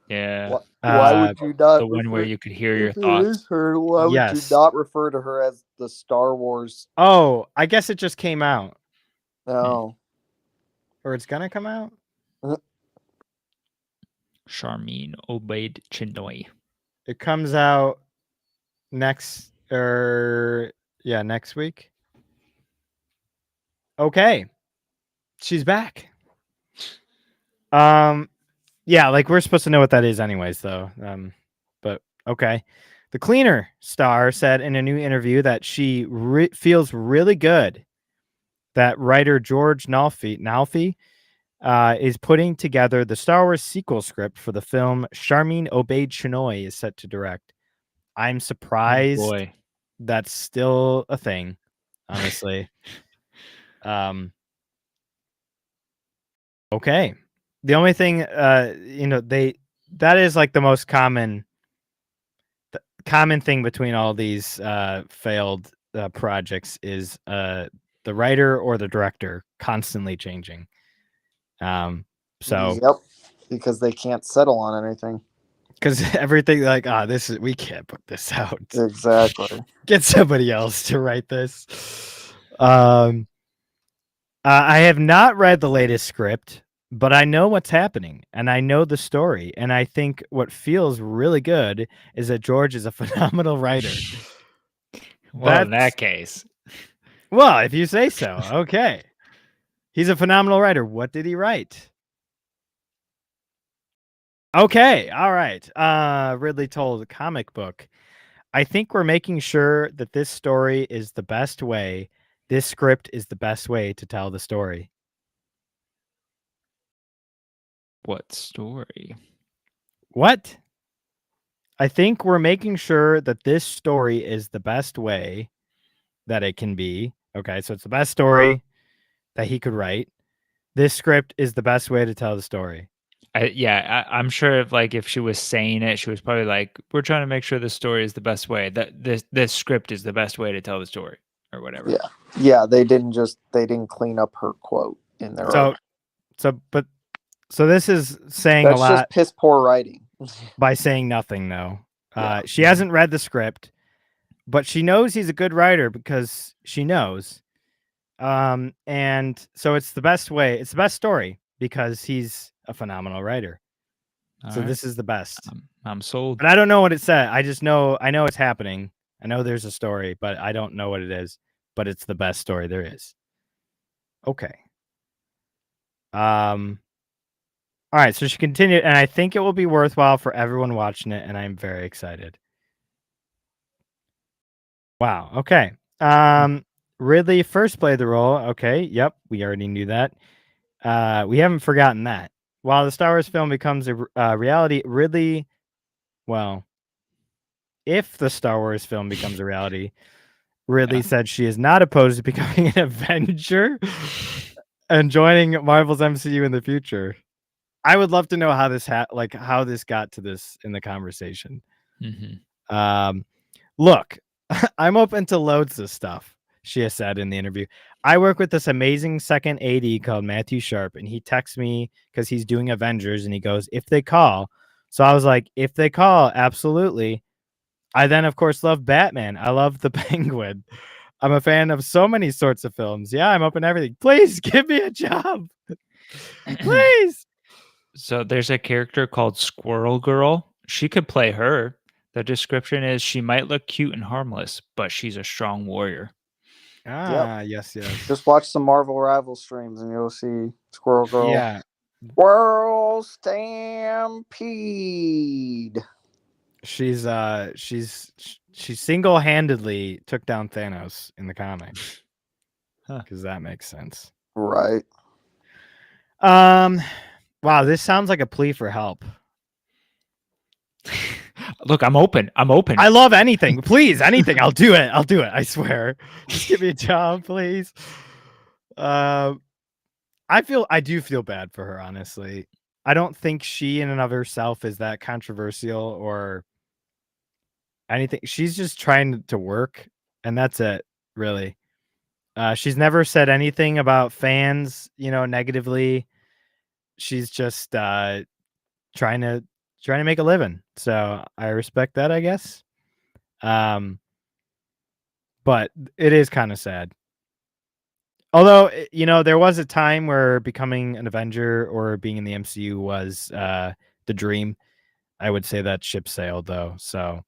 Speaker 2: Yeah.
Speaker 3: Why would you not?
Speaker 2: The one where you could hear your
Speaker 3: if
Speaker 2: thoughts.
Speaker 3: It is her. Why would you not refer to her as the Star Wars?
Speaker 1: Oh, I guess it just came out.
Speaker 3: Oh.
Speaker 1: Or it's gonna come out?
Speaker 2: Charmin Obaid Chinoy.
Speaker 1: It comes out next week. Okay. She's back. Yeah, like we're supposed to know what that is anyways, though. But okay. The Cleaner star said in a new interview that she feels really good that writer George Nalfi is putting together the Star Wars sequel script for the film Charmin Obaid-Chinoy is set to direct. I'm surprised that's still a thing, honestly. Okay. The only thing, that is like the most common thing between all these failed projects is the writer or the director constantly changing. So
Speaker 3: yep, because they can't settle on anything.
Speaker 1: Because everything like, we can't put this out.
Speaker 3: Exactly.
Speaker 1: Get somebody else to write this. I have not read the latest script, but I know what's happening and I know the story. And I think what feels really good is that George is a phenomenal writer.
Speaker 2: Well, in that case.
Speaker 1: Well, if you say so. Okay. He's a phenomenal writer. What did he write? Okay. All right. Ridley told a comic book. I think we're making sure that this story is the best way. This script is the best way to tell the story.
Speaker 2: What story?
Speaker 1: What? I think we're making sure that this story is the best way that it can be. Okay, so it's the best story that he could write. This script is the best way to tell the story.
Speaker 2: I'm sure if she was saying it, she was probably like, we're trying to make sure the story is the best way, that this script is the best way to tell the story or whatever.
Speaker 3: Yeah, they didn't clean up her quote in there.
Speaker 1: So this is saying
Speaker 3: that's
Speaker 1: a lot.
Speaker 3: Just piss poor writing.
Speaker 1: By saying nothing, though. She hasn't read the script, but she knows he's a good writer because she knows. And so it's the best way. It's the best story because he's a phenomenal writer. This is the best.
Speaker 2: I'm sold.
Speaker 1: But I don't know what it said. I know it's happening. I know there's a story, but I don't know what it is. But it's the best story there is. Okay. All right, so she continued, and I think it will be worthwhile for everyone watching it, and I'm very excited. Wow. Okay. Ridley first played the role. Okay. Yep. We already knew that. We haven't forgotten that. While the Star Wars film becomes a reality, if the Star Wars film becomes a reality, Ridley said she is not opposed to becoming an Avenger and joining Marvel's MCU in the future. I would love to know how this how this got to this in the conversation.
Speaker 2: Mm-hmm.
Speaker 1: Look, I'm open to loads of stuff, she has said in the interview. I work with this amazing second AD called Matthew Sharp, and he texts me because he's doing Avengers, and he goes, if they call. So I was like, if they call, absolutely. I then, of course, love Batman. I love the Penguin. I'm a fan of so many sorts of films. Yeah, I'm open to everything. Please give me a job. Please.
Speaker 2: So there's a character called Squirrel Girl. She could play her. The description is she might look cute and harmless, but she's a strong warrior.
Speaker 1: Yes.
Speaker 3: Just watch some Marvel Rival streams and you'll see Squirrel Girl.
Speaker 1: Yeah.
Speaker 3: World Stampede.
Speaker 1: She single-handedly took down Thanos in the comics. Because that makes sense.
Speaker 3: Right.
Speaker 1: Wow, this sounds like a plea for help.
Speaker 2: Look, I'm open. I
Speaker 1: love anything. Please, anything. I'll do it. I swear. Just give me a job, please. I do feel bad for her, honestly. I don't think she in and of herself is that controversial or anything. She's just trying to work, and that's it, really. She's never said anything about fans, negatively. She's just trying to make a living. So I respect that, I guess. But it is kind of sad. Although, there was a time where becoming an Avenger or being in the MCU was the dream. I would say that ship sailed, though. So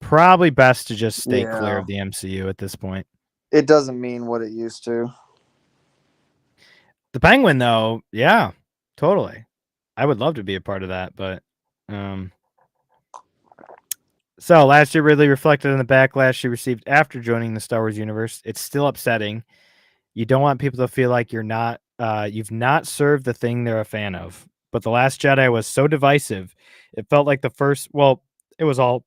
Speaker 1: probably best to just stay clear of the MCU at this point.
Speaker 3: It doesn't mean what it used to.
Speaker 1: The Penguin, though, yeah, totally. I would love to be a part of that, but so last year really reflected on the backlash she received after joining the Star Wars universe. It's still upsetting. You don't want people to feel like you've not served the thing they're a fan of. But The Last Jedi was so divisive. It felt like it was all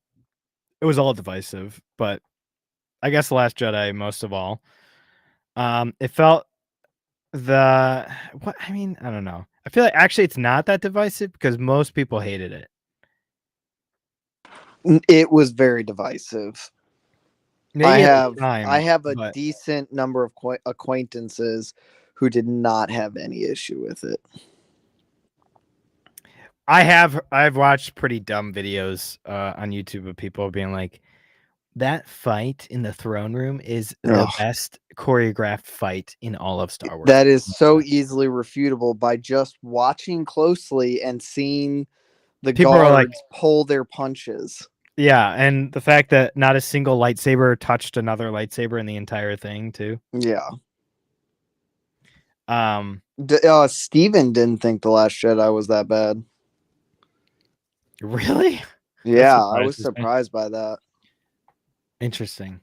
Speaker 1: divisive, but I guess The Last Jedi most of all. It felt I don't know. I feel like actually it's not that divisive because most people hated it.
Speaker 3: It was very divisive.
Speaker 1: Maybe
Speaker 3: I
Speaker 1: at the time,
Speaker 3: have a
Speaker 1: but
Speaker 3: decent number of acquaintances who did not have any issue with it.
Speaker 1: I've watched pretty dumb videos on YouTube of people being like, that fight in the throne room is the best choreographed fight in all of Star Wars.
Speaker 3: That is so easily refutable by just watching closely and seeing the
Speaker 1: People are like,
Speaker 3: guards pull their punches.
Speaker 1: Yeah, and the fact that not a single lightsaber touched another lightsaber in the entire thing too.
Speaker 3: Yeah.
Speaker 1: Steven
Speaker 3: didn't think The Last Jedi was that bad.
Speaker 1: Really?
Speaker 3: Yeah, I was surprised by that.
Speaker 1: Interesting.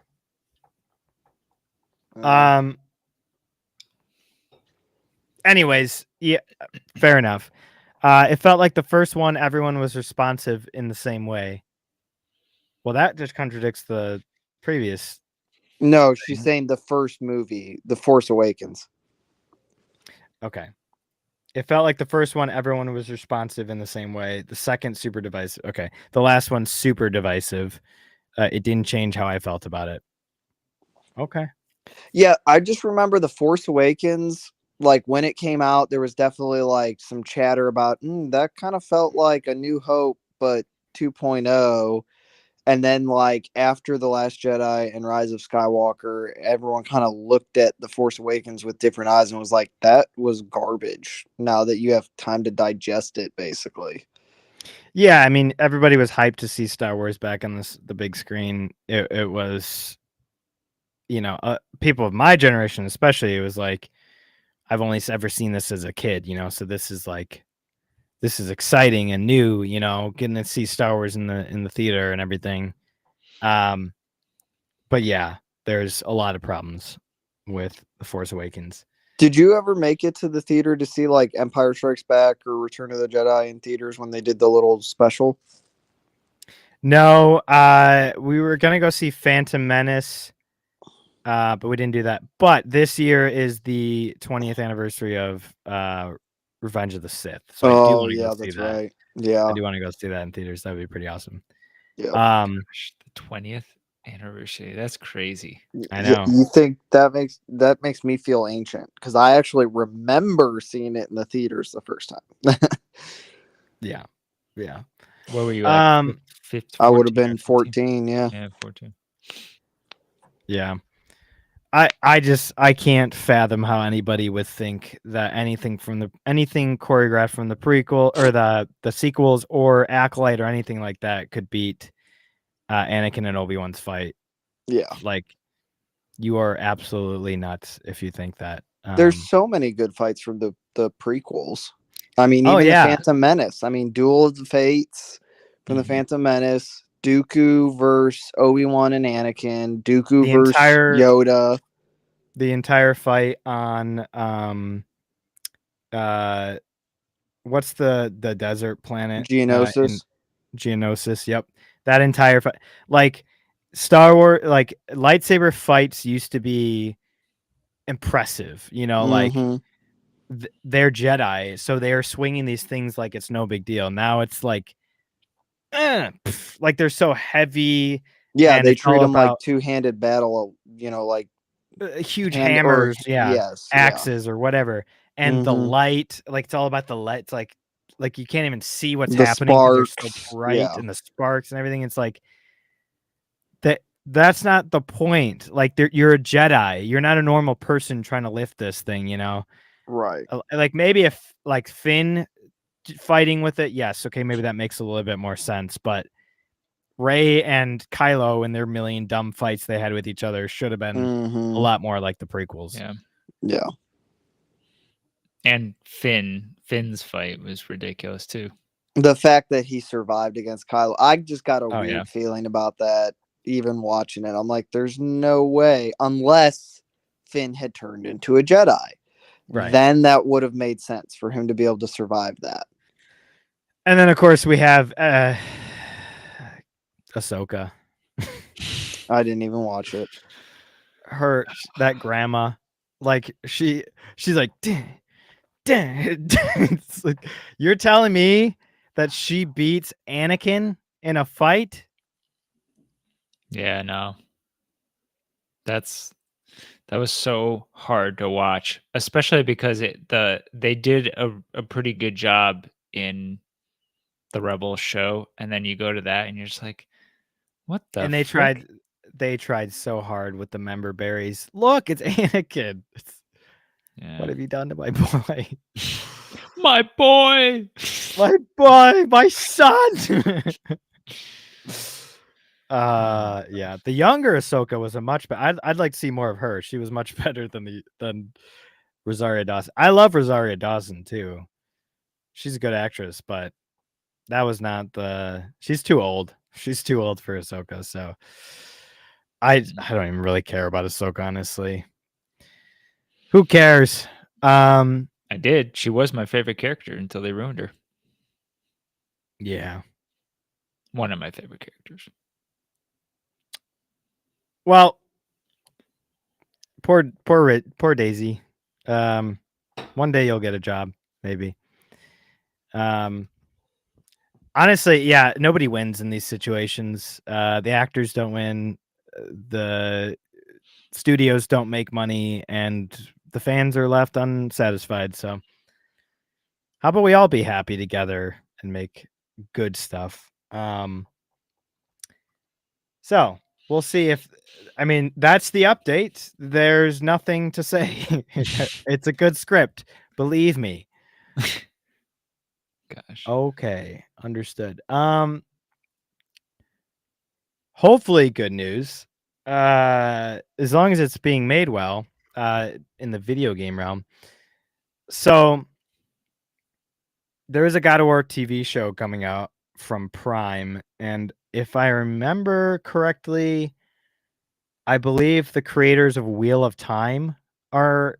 Speaker 1: Anyways, yeah, fair enough. It felt like the first one, everyone was responsive in the same way. Well, that just contradicts the previous.
Speaker 3: No, she's saying the first movie, The Force Awakens.
Speaker 1: Okay. It felt like the first one, everyone was responsive in the same way. The second, super divisive. Okay. The last one, super divisive. It didn't change how I felt about it. Okay.
Speaker 3: Yeah, I just remember The Force Awakens, like when it came out, there was definitely like some chatter about that kind of felt like A New Hope, but 2.0. And then like after The Last Jedi and Rise of Skywalker, everyone kind of looked at The Force Awakens with different eyes and was like, that was garbage. Now that you have time to digest it, basically.
Speaker 1: Yeah, I mean, everybody was hyped to see Star Wars back on the big screen. It was, people of my generation especially, it was like, I've only ever seen this as a kid, so this is exciting and new, getting to see Star Wars in the theater and everything. But yeah, there's a lot of problems with The Force Awakens.
Speaker 3: Did you ever make it to the theater to see like Empire Strikes Back or Return of the Jedi in theaters when they did the little special?
Speaker 1: No, we were gonna go see Phantom Menace, but we didn't do that. But this year is the 20th anniversary of Revenge of the Sith. So I do want to go see
Speaker 3: that's
Speaker 1: that.
Speaker 3: right. Yeah,
Speaker 1: I do want to go see that in theaters. That would be pretty awesome.
Speaker 3: Yeah.
Speaker 2: Gosh, the 20th anniversary. That's crazy.
Speaker 1: I know.
Speaker 3: You think that makes me feel ancient because I actually remember seeing it in the theaters the first time.
Speaker 1: Yeah.
Speaker 2: What were you like? 15,
Speaker 3: I would have been 14. Yeah.
Speaker 2: Yeah, 14.
Speaker 1: Yeah. I can't fathom how anybody would think that anything choreographed from the prequel or the sequels or Acolyte or anything like that could beat Anakin and Obi-Wan's fight.
Speaker 3: Yeah.
Speaker 1: Like, you are absolutely nuts if you think that.
Speaker 3: There's so many good fights from the prequels. I mean, even the Phantom Menace. I mean, Duel of the Fates from the Phantom Menace. Dooku versus Obi-Wan and Anakin. Dooku versus Yoda.
Speaker 1: The entire fight on what's the desert planet?
Speaker 3: Geonosis.
Speaker 1: Geonosis, yep. That entire fight, like Star Wars, like lightsaber fights used to be impressive, like they're Jedi, so they are swinging these things like it's no big deal. Now it's like like they're so heavy.
Speaker 3: Yeah, they treat them like two-handed battle, like
Speaker 1: huge hammers, axes or whatever. And the
Speaker 3: Mm-hmm.
Speaker 1: light, like it's all about the light. It's like you can't even see what's
Speaker 3: The
Speaker 1: happening.
Speaker 3: sparks,
Speaker 1: they're so bright and the sparks and everything. It's like that's not the point. Like you're a Jedi. You're not a normal person trying to lift this thing,
Speaker 3: Right.
Speaker 1: Like maybe if like Finn fighting with it, yes, okay, maybe that makes a little bit more sense. But Rey and Kylo and their million dumb fights they had with each other should have been a lot more like the prequels.
Speaker 3: Yeah.
Speaker 2: And Finn's fight was ridiculous too.
Speaker 3: The fact that he survived against Kylo, I just got a
Speaker 2: Oh,
Speaker 3: weird
Speaker 2: yeah.
Speaker 3: feeling about that. Even watching it, I'm like, there's no way, unless Finn had turned into a Jedi.
Speaker 1: Right.
Speaker 3: Then that would have made sense for him to be able to survive that.
Speaker 1: And then, of course, we have Ahsoka.
Speaker 3: I didn't even watch it.
Speaker 1: That grandma, like she's like, dang. It's like, you're telling me that she beats Anakin in a fight?
Speaker 2: Yeah, no. That was so hard to watch, especially because they did a pretty good job in the Rebels show, and then you go to that and you're just like, what the
Speaker 1: And
Speaker 2: frick?
Speaker 1: they tried so hard with the member berries. Look, it's Anakin.
Speaker 2: Yeah.
Speaker 1: What have you done to my boy?
Speaker 2: My boy!
Speaker 1: My boy, my son. Yeah, the younger Ahsoka was a much better. I'd like to see more of her. She was much better than Rosario Dawson. I love Rosario Dawson too. She's a good actress, but that was not the. She's too old. She's too old for Ahsoka. So I don't even really care about Ahsoka, honestly. Who cares?
Speaker 2: I did. She was my favorite character until they ruined her.
Speaker 1: Yeah.
Speaker 2: One of my favorite characters.
Speaker 1: Well, poor Daisy. One day you'll get a job, maybe. Honestly, yeah, nobody wins in these situations. The actors don't win, the studios don't make money, and the fans are left unsatisfied. So, how about we all be happy together and make good stuff? So we'll see if. I mean, that's the update. There's nothing to say. It's a good script, believe me.
Speaker 2: Gosh.
Speaker 1: Okay, understood. Hopefully good news. As long as it's being made well, in the video game realm. So there is a God of War TV show coming out from Prime, and if I remember correctly, I believe the creators of Wheel of Time are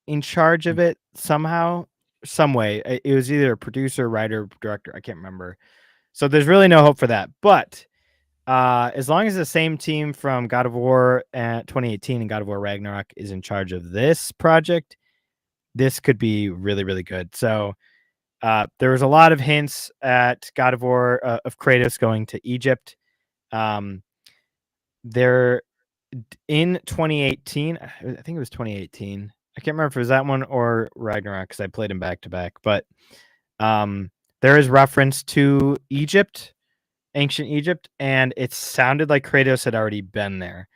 Speaker 1: in charge of it somehow, some way. It was either a producer, writer, director. I can't remember. So there's really no hope for that. But as long as the same team from God of War 2018 and God of War Ragnarok is in charge of this project, this could be really, really good. So there was a lot of hints at God of War of Kratos going to Egypt. There in 2018, I think it was 2018. I can't remember if it was that one or Ragnarok because I played them back to back. But there is reference to Egypt, ancient Egypt, and it sounded like Kratos had already been there.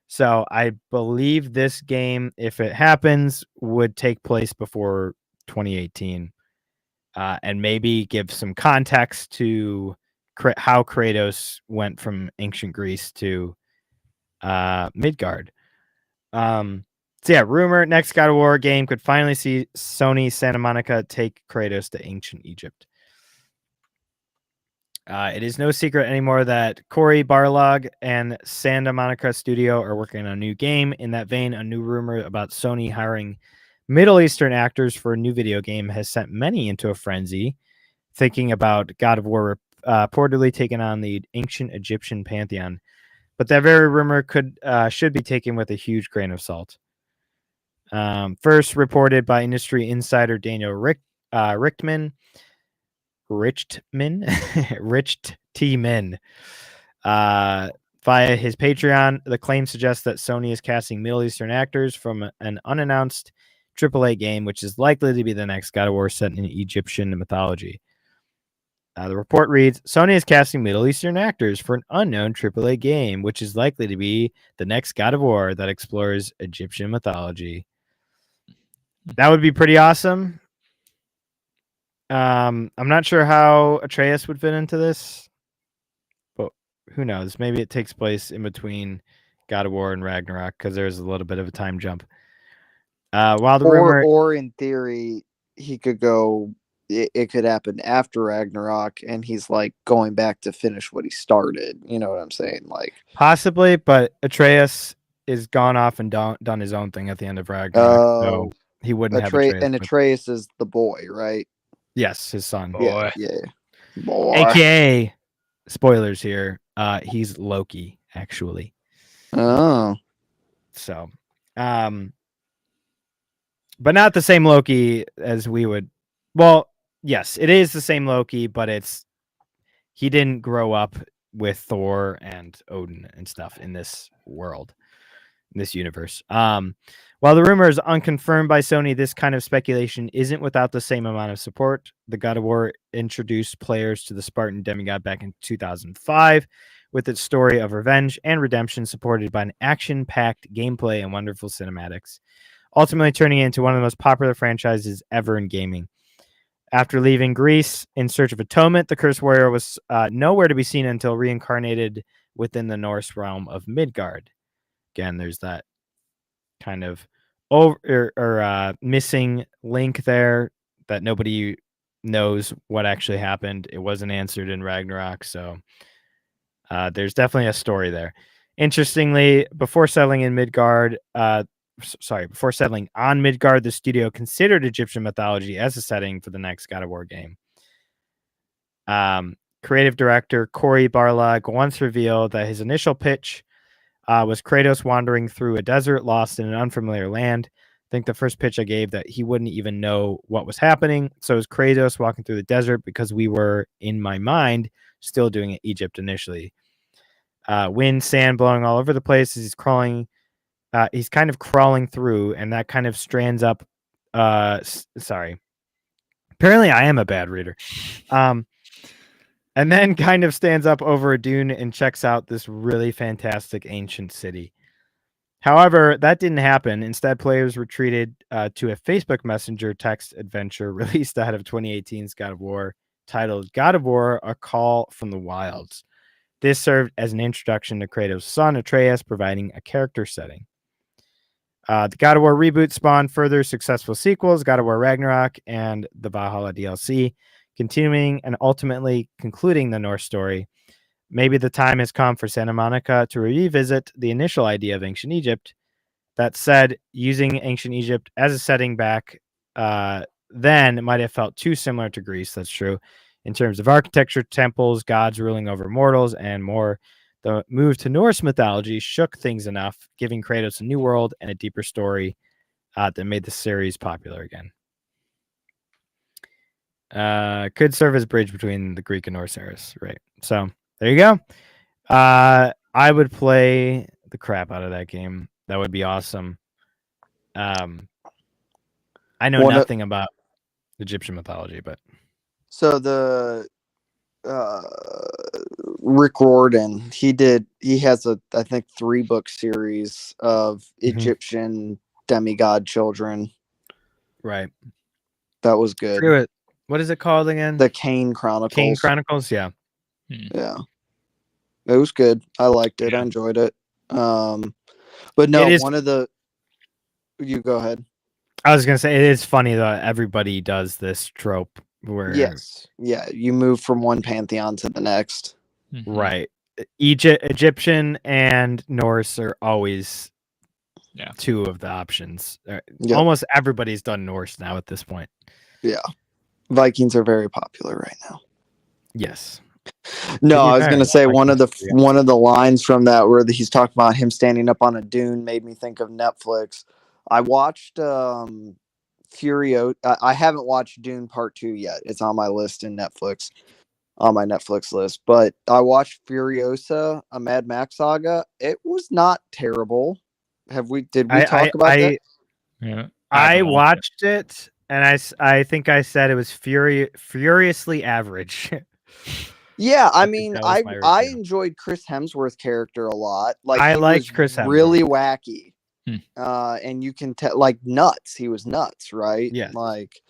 Speaker 1: So I believe this game, if it happens, would take place before 2018, and maybe give some context to how Kratos went from ancient Greece to Midgard. So yeah, rumor next God of War game could finally see Sony Santa Monica take Kratos to ancient Egypt. It is no secret anymore that Cory Barlog and Santa Monica Studio are working on a new game. In that vein, a new rumor about Sony hiring Middle Eastern actors for a new video game has sent many into a frenzy, thinking about God of War reportedly taking on the ancient Egyptian pantheon. But that very rumor should be taken with a huge grain of salt. First reported by industry insider Daniel Richtman, via his Patreon. The claim suggests that Sony is casting Middle Eastern actors from an unannounced AAA game, which is likely to be the next God of War set in Egyptian mythology. The report reads, Sony is casting Middle Eastern actors for an unknown AAA game, which is likely to be the next God of War that explores Egyptian mythology. That would be pretty awesome. I'm not sure how Atreus would fit into this, but who knows? Maybe it takes place in between God of War and Ragnarok because there's a little bit of a time jump. While the rumor,
Speaker 3: or in theory, he could go. It could happen after Ragnarok, and he's like going back to finish what he started. You know what I'm saying? Like
Speaker 1: possibly, but Atreus is gone off and done his own thing at the end of Ragnarok, so he wouldn't have Atreus.
Speaker 3: And Atreus is the boy, right?
Speaker 1: Yes, his son.
Speaker 2: Boy.
Speaker 3: Yeah. Boy.
Speaker 1: AKA, spoilers here. He's Loki, actually.
Speaker 3: Oh.
Speaker 1: So, but not the same Loki as we would. Well, yes, it is the same Loki, but he didn't grow up with Thor and Odin and stuff in this world, in this universe. While the rumor is unconfirmed by Sony, this kind of speculation isn't without the same amount of support. The God of War introduced players to the Spartan demigod back in 2005 with its story of revenge and redemption supported by an action-packed gameplay and wonderful cinematics, ultimately turning it into one of the most popular franchises ever in gaming. After leaving Greece in search of atonement, the Cursed Warrior was nowhere to be seen until reincarnated within the Norse realm of Midgard. Again, there's that kind of missing link there that nobody knows what actually happened. It wasn't answered in Ragnarok, so there's definitely a story there. Interestingly, before settling on Midgard, the studio considered Egyptian mythology as a setting for the next God of War game. Creative director Cory Barlog once revealed that his initial pitch was Kratos wandering through a desert lost in an unfamiliar land. I think the first pitch I gave that he wouldn't even know what was happening. So it was Kratos walking through the desert because we were, in my mind, still doing Egypt initially. Wind, sand blowing all over the place as he's crawling. He's kind of crawling through, and that kind of strands up. Sorry. Apparently, I am a bad reader. And then kind of stands up over a dune and checks out this really fantastic ancient city. However, that didn't happen. Instead, players retreated to a Facebook Messenger text adventure released ahead of 2018's God of War, titled God of War: A Call from the Wilds. This served as an introduction to Kratos' son, Atreus, providing a character setting. The God of War reboot spawned further successful sequels, God of War Ragnarok and the Valhalla DLC, continuing and ultimately concluding the Norse story. Maybe the time has come for Santa Monica to revisit the initial idea of ancient Egypt. That said, using ancient Egypt as a setting back then, it might have felt too similar to Greece. That's true. In terms of architecture, temples, gods ruling over mortals, and more. The move to Norse mythology shook things enough, giving Kratos a new world and a deeper story that made the series popular again. Could serve as a bridge between the Greek and Norse eras, right? So there you go. I would play the crap out of that game. That would be awesome. I know nothing about Egyptian mythology, but
Speaker 3: so the Rick Riordan, he has I think 3-book series of Egyptian demigod children.
Speaker 1: Right.
Speaker 3: That was good.
Speaker 1: What is it called again?
Speaker 3: The Kane Chronicles.
Speaker 1: Kane Chronicles, yeah.
Speaker 3: Yeah. It was good. I liked it. Yeah. I enjoyed it. But no, you go ahead.
Speaker 1: I was gonna say it is funny that everybody does this trope where
Speaker 3: you move from one pantheon to the next.
Speaker 1: Right. Egyptian and Norse are always two of the options. Almost everybody's done Norse now at this point.
Speaker 3: Yeah. Vikings are very popular right now.
Speaker 1: Yes.
Speaker 3: No, I was going to say one of the lines from that where he's talking about him standing up on a dune made me think of Netflix. I watched Furio. I haven't watched Dune Part 2 yet. It's on my list on my Netflix list. But I watched Furiosa, a Mad Max saga. It was not terrible. Did we talk about that?
Speaker 2: Yeah.
Speaker 1: I watched it, and I think I said it was furiously average.
Speaker 3: Yeah, I mean, I enjoyed Chris Hemsworth's character a lot. Like
Speaker 1: I liked Chris Hemsworth.
Speaker 3: Really wacky. And you can tell, like, nuts. He was nuts, right?
Speaker 1: Yeah.
Speaker 3: Like,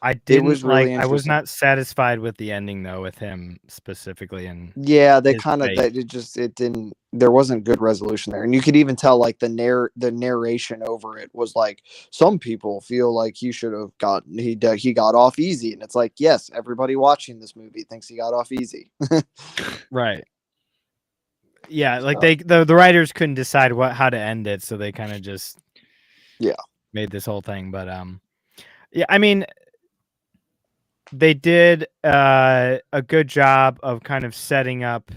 Speaker 1: I
Speaker 3: It
Speaker 1: didn't
Speaker 3: was really
Speaker 1: I was
Speaker 3: interesting.
Speaker 1: not satisfied with the ending though, with him specifically, and
Speaker 3: Yeah, they
Speaker 1: his
Speaker 3: kind of
Speaker 1: fate.
Speaker 3: that it didn't. There wasn't good resolution there, and you could even tell like the narration over it was like some people feel like he should have gotten he got off easy, and it's like yes, everybody watching this movie thinks he got off easy.
Speaker 1: Right. Yeah, like
Speaker 3: So,
Speaker 1: the writers couldn't decide how to end it, so they kind of just
Speaker 3: yeah,
Speaker 1: made this whole thing. But yeah, I mean, they did a good job of kind of setting up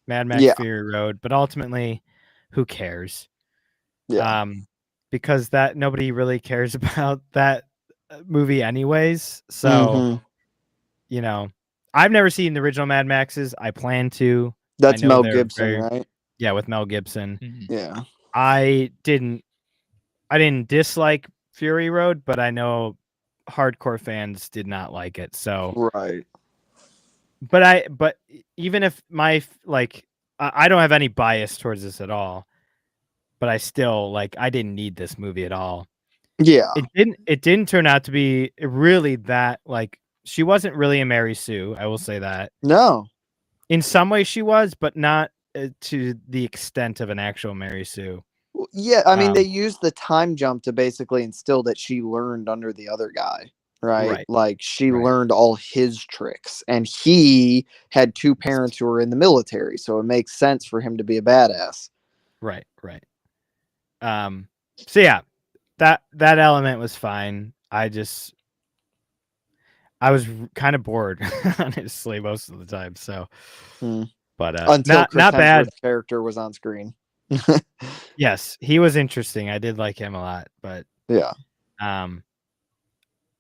Speaker 1: Mad Max
Speaker 3: yeah,
Speaker 1: Fury Road, but ultimately, who cares?
Speaker 3: yeah.
Speaker 1: Because that nobody really cares about that movie anyways. So,
Speaker 3: hmm
Speaker 1: you know, I've never seen the original Mad Maxes. I plan to. I
Speaker 3: That's
Speaker 1: know
Speaker 3: Mel
Speaker 1: they're
Speaker 3: Gibson,
Speaker 1: very,
Speaker 3: right?
Speaker 1: yeah, with Mel Gibson.
Speaker 2: Mhm.
Speaker 3: Yeah,
Speaker 1: I didn't dislike Fury Road, but I know hardcore fans did not like it. So,
Speaker 3: right.
Speaker 1: but even if I don't have any bias towards this at all, but I still I didn't need this movie at all.
Speaker 3: Yeah,
Speaker 1: It didn't turn out to be really that she wasn't really a Mary Sue, I will say that.
Speaker 3: no,
Speaker 1: In some ways she was, but not to the extent of an actual Mary Sue.
Speaker 3: yeah. I mean, they
Speaker 1: Um,
Speaker 3: used the time jump to basically instill that she learned under the other guy, right?
Speaker 1: right,
Speaker 3: Like she
Speaker 1: right,
Speaker 3: learned all his tricks, and he had two parents who were in the military, so it makes sense for him to be a badass.
Speaker 1: right, right. So yeah, that element was fine. I was kind of bored, honestly, most of the time. So,
Speaker 3: Hmm.
Speaker 1: but
Speaker 3: Until Chris
Speaker 1: not bad.
Speaker 3: Hemsworth's character was on screen.
Speaker 1: Yes, he was interesting. I did like him a lot, but
Speaker 3: Yeah,
Speaker 1: um,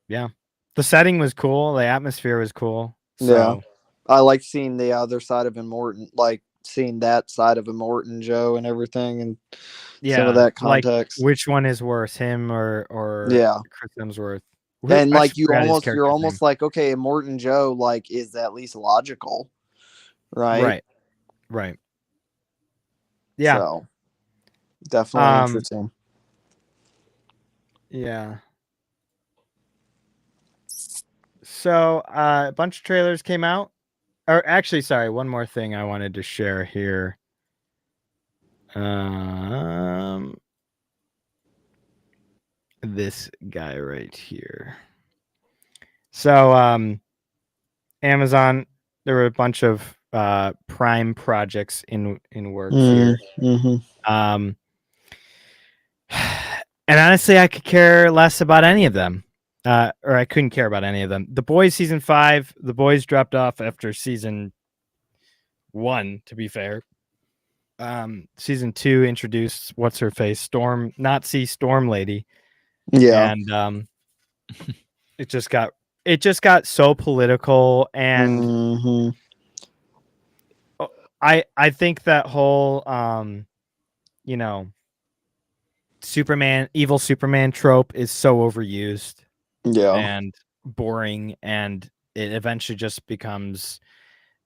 Speaker 1: yeah, the setting was cool. The atmosphere was cool.
Speaker 3: yeah.
Speaker 1: So
Speaker 3: I like seeing the other side of Immortan, like seeing that side of Immortan Joe and everything, and some of
Speaker 1: yeah,
Speaker 3: that
Speaker 1: like
Speaker 3: context.
Speaker 1: which one is worse, him or
Speaker 3: Yeah.
Speaker 1: Chris Hemsworth?
Speaker 3: And
Speaker 1: I
Speaker 3: like
Speaker 1: forgot his
Speaker 3: you're
Speaker 1: character's name.
Speaker 3: almost like, okay, Morton Joe like is at least logical, right?
Speaker 1: Right, right. Yeah.
Speaker 3: So definitely
Speaker 1: Um.
Speaker 3: interesting.
Speaker 1: Yeah. So a bunch of trailers came out. Or actually, sorry, one more thing I wanted to share here. Um, this guy right here. So, Amazon, there were a bunch of Prime projects in works here.
Speaker 3: Mm-hmm.
Speaker 1: Um, and honestly, I could care less about any of them. Or I couldn't care about any of them. The Boys season 5, The Boys dropped off after season 1, to be fair. Season 2 introduced what's her face, Nazi Storm Lady,
Speaker 3: Yeah.
Speaker 1: and it just got so political, and
Speaker 3: Mm-hmm.
Speaker 1: I think that whole you know, evil Superman trope is so overused
Speaker 3: Yeah.
Speaker 1: and boring, and it eventually just becomes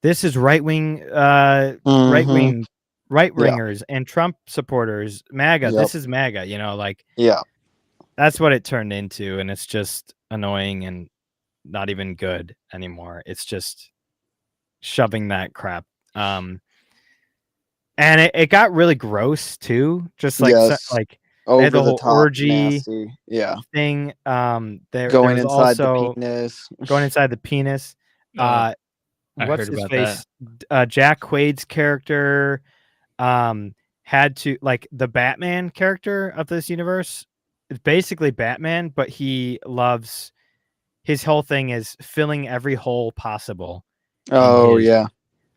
Speaker 1: this is right wing
Speaker 3: Mm-hmm.
Speaker 1: right
Speaker 3: Yeah.
Speaker 1: wingers and Trump supporters, MAGA.
Speaker 3: Yep.
Speaker 1: This is MAGA,
Speaker 3: Yeah.
Speaker 1: that's what it turned into, and it's just annoying and not even good anymore. It's just shoving that crap. And it got really gross too. Just
Speaker 3: Yes.
Speaker 1: they had
Speaker 3: Over
Speaker 1: the
Speaker 3: the
Speaker 1: whole
Speaker 3: top,
Speaker 1: orgy
Speaker 3: nasty. Yeah.
Speaker 1: thing. There
Speaker 3: Going
Speaker 1: was
Speaker 3: inside the
Speaker 1: also
Speaker 3: penis.
Speaker 1: going inside the penis.
Speaker 2: I
Speaker 1: What's
Speaker 2: heard
Speaker 1: his
Speaker 2: about
Speaker 1: face?
Speaker 2: that.
Speaker 1: Jack Quaid's character had to the Batman character of this universe. It's basically Batman, but his whole thing is filling every hole possible in
Speaker 3: Oh
Speaker 1: his
Speaker 3: yeah.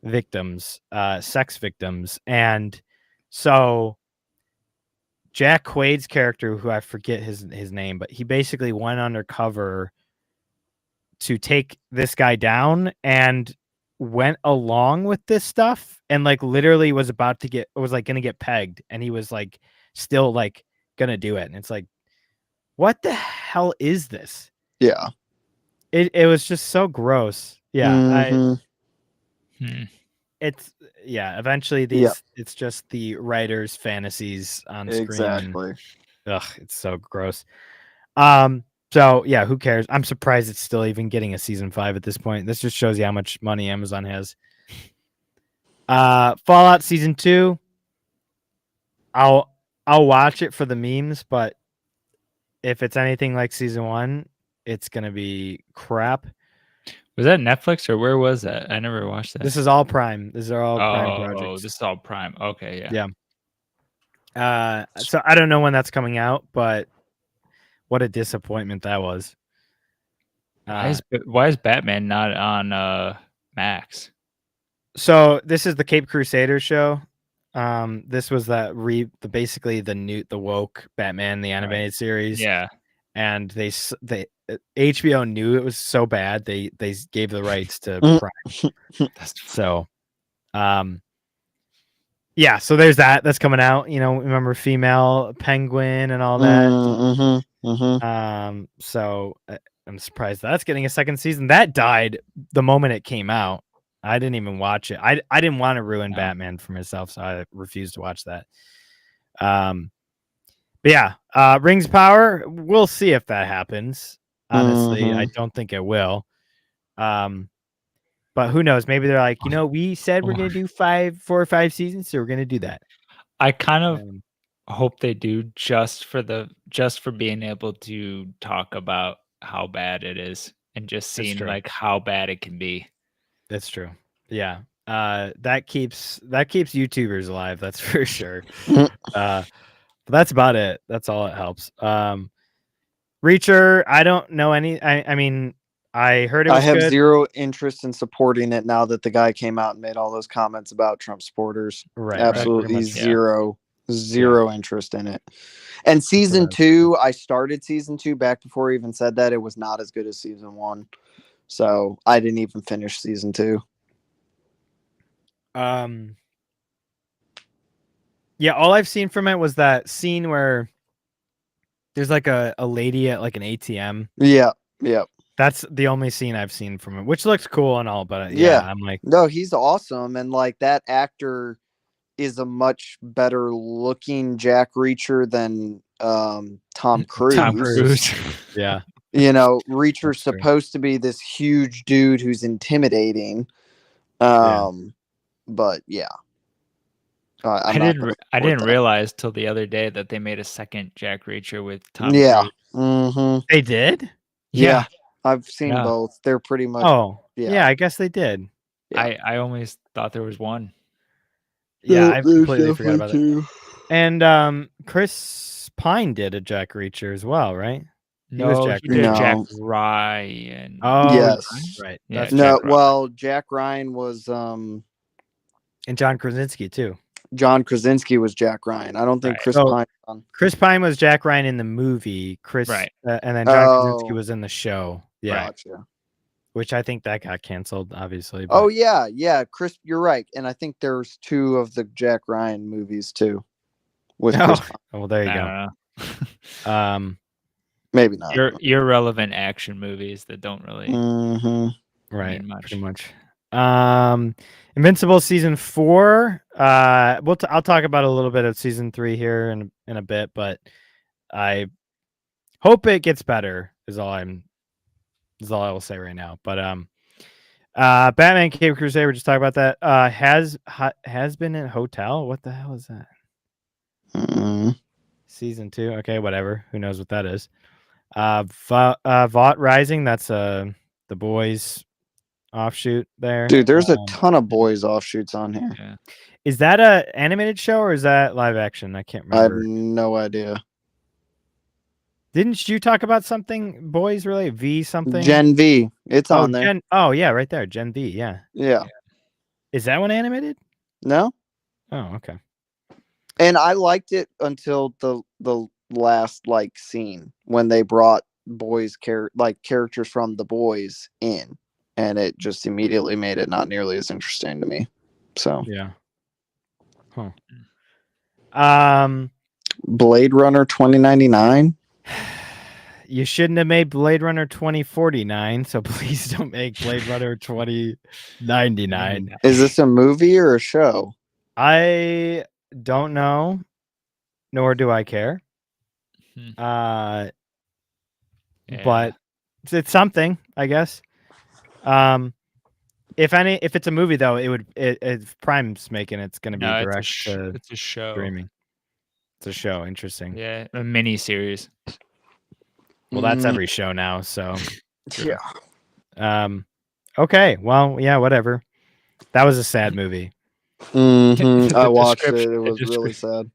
Speaker 1: victims, sex victims. And so Jack Quaid's character, who I forget his name, but he basically went undercover to take this guy down and went along with this stuff, and literally was gonna get pegged, and he was still gonna do it. And it's like, what the hell is this?
Speaker 3: Yeah.
Speaker 1: It was just so gross. Yeah.
Speaker 3: Mm-hmm.
Speaker 1: It's eventually
Speaker 3: Yeah.
Speaker 1: it's just the writer's fantasies on screen, and
Speaker 3: Exactly.
Speaker 1: ugh, it's so gross. Um So yeah, who cares? I'm surprised it's still even getting a season 5 at this point. This just shows you how much money Amazon has. Fallout season 2. I'll watch it for the memes, but if it's anything like season 1, it's gonna be crap.
Speaker 2: Was that Netflix or where was that? I never watched that.
Speaker 1: This is all Prime. These are all Prime
Speaker 2: Oh,
Speaker 1: projects.
Speaker 2: this is all Prime. Okay, yeah.
Speaker 1: So I don't know when that's coming out, but what a disappointment that was.
Speaker 2: Why is Batman not on Max?
Speaker 1: So this is the Cape Crusaders show. This was basically the woke Batman the animated series.
Speaker 2: Yeah,
Speaker 1: and they HBO knew it was so bad they gave the rights to Prime. So, yeah. So there's that's coming out. Remember female Penguin and all that. So I'm surprised that's getting a second season. That died the moment it came out. I didn't even watch it. I didn't want to ruin Batman for myself, so I refused to watch that. But yeah, Rings Power, we'll see if that happens. Honestly, I don't think it will. But who knows? Maybe they're like, we said we're going to do 4 or 5 seasons, so we're going to do that.
Speaker 2: I kind of hope they do just for being able to talk about how bad it is and just seeing like how bad it can be. That's true. Yeah. That keeps YouTubers alive. That's for sure. But that's about it. That's all it helps. Reacher, I don't know any. I mean, I heard it was
Speaker 3: I have
Speaker 1: good.
Speaker 3: zero interest in supporting it now that the guy came out and made all those comments about Trump supporters.
Speaker 1: Right.
Speaker 3: Absolutely
Speaker 1: much,
Speaker 3: zero interest in it. And season 2, I started season 2 back before he even said that. It was not as good as season 1. So I didn't even finish season 2.
Speaker 1: Yeah, all I've seen from it was that scene where there's like a lady at like an ATM.
Speaker 3: Yeah.
Speaker 1: That's the only scene I've seen from it, which looks cool and all, but I'm like,
Speaker 3: no, he's awesome. And like that actor is a much better looking Jack Reacher than Tom Cruise.
Speaker 1: Yeah.
Speaker 3: Reacher's supposed to be this huge dude who's intimidating. But yeah.
Speaker 2: I didn't realize till the other day that they made a second Jack Reacher with Tom Cruise.
Speaker 3: Mm-hmm.
Speaker 1: They did?
Speaker 3: Yeah. I've seen both. They're pretty much.
Speaker 1: Oh, yeah. I guess they did.
Speaker 2: Yeah. I always thought there was one.
Speaker 1: Yeah, I completely forgot about it. And Chris Pine did a Jack Reacher as well, right?
Speaker 2: He was Jack Jack Ryan.
Speaker 3: Oh, yes.
Speaker 1: Right.
Speaker 3: Yeah, Jack Ryan was
Speaker 1: and John Krasinski too.
Speaker 3: John Krasinski was Jack Ryan. I don't think Chris Pine.
Speaker 1: Chris Pine was Jack Ryan in the movie. And then John Krasinski was in the show. Yeah.
Speaker 3: Gotcha.
Speaker 1: Which I think that got canceled, obviously.
Speaker 3: But... Oh yeah, Chris, you're right. And I think there's 2 of the Jack Ryan movies too. With Chris Pine.
Speaker 1: Well, there you go.
Speaker 3: Maybe not.
Speaker 2: Irrelevant action movies that don't really
Speaker 1: right
Speaker 2: much.
Speaker 1: Pretty much. Invincible season 4. I'll talk about a little bit of season 3 here in a bit, but I hope it gets better. Is all I will say right now. But Batman Cape Crusade, we're just talking about that. Has been in Hotel. What the hell is that? Season 2. Okay, whatever. Who knows what that is? Vought Rising. That's the Boys offshoot there.
Speaker 3: Dude, there's a ton of Boys offshoots on here.
Speaker 2: Yeah.
Speaker 1: Is that a animated show or is that live action? I can't remember.
Speaker 3: I have no idea.
Speaker 1: Didn't you talk about something Boys related? V something?
Speaker 3: Gen V. It's on there.
Speaker 1: Yeah, right there. Gen V. Yeah.
Speaker 3: Yeah.
Speaker 1: Is that one animated?
Speaker 3: No.
Speaker 1: Oh, okay.
Speaker 3: And I liked it until the last scene when they brought Boys characters from the Boys in, and it just immediately made it not nearly as interesting to me. So
Speaker 1: yeah. Huh.
Speaker 3: Blade Runner 2099.
Speaker 1: You shouldn't have made Blade Runner 2049, so please don't make Blade Runner 2099.
Speaker 3: Is this a movie or a show?
Speaker 1: I don't know, nor do I care. but it's something, I guess. If it's a movie though, if Prime's making it's going to be direct to
Speaker 2: it's a show.
Speaker 1: streaming. It's a show. Interesting.
Speaker 2: Yeah, a mini series.
Speaker 1: Well, that's every show now. So
Speaker 3: yeah.
Speaker 1: Okay. Well, yeah. Whatever. That was a sad movie.
Speaker 3: I watched it. It was really sad.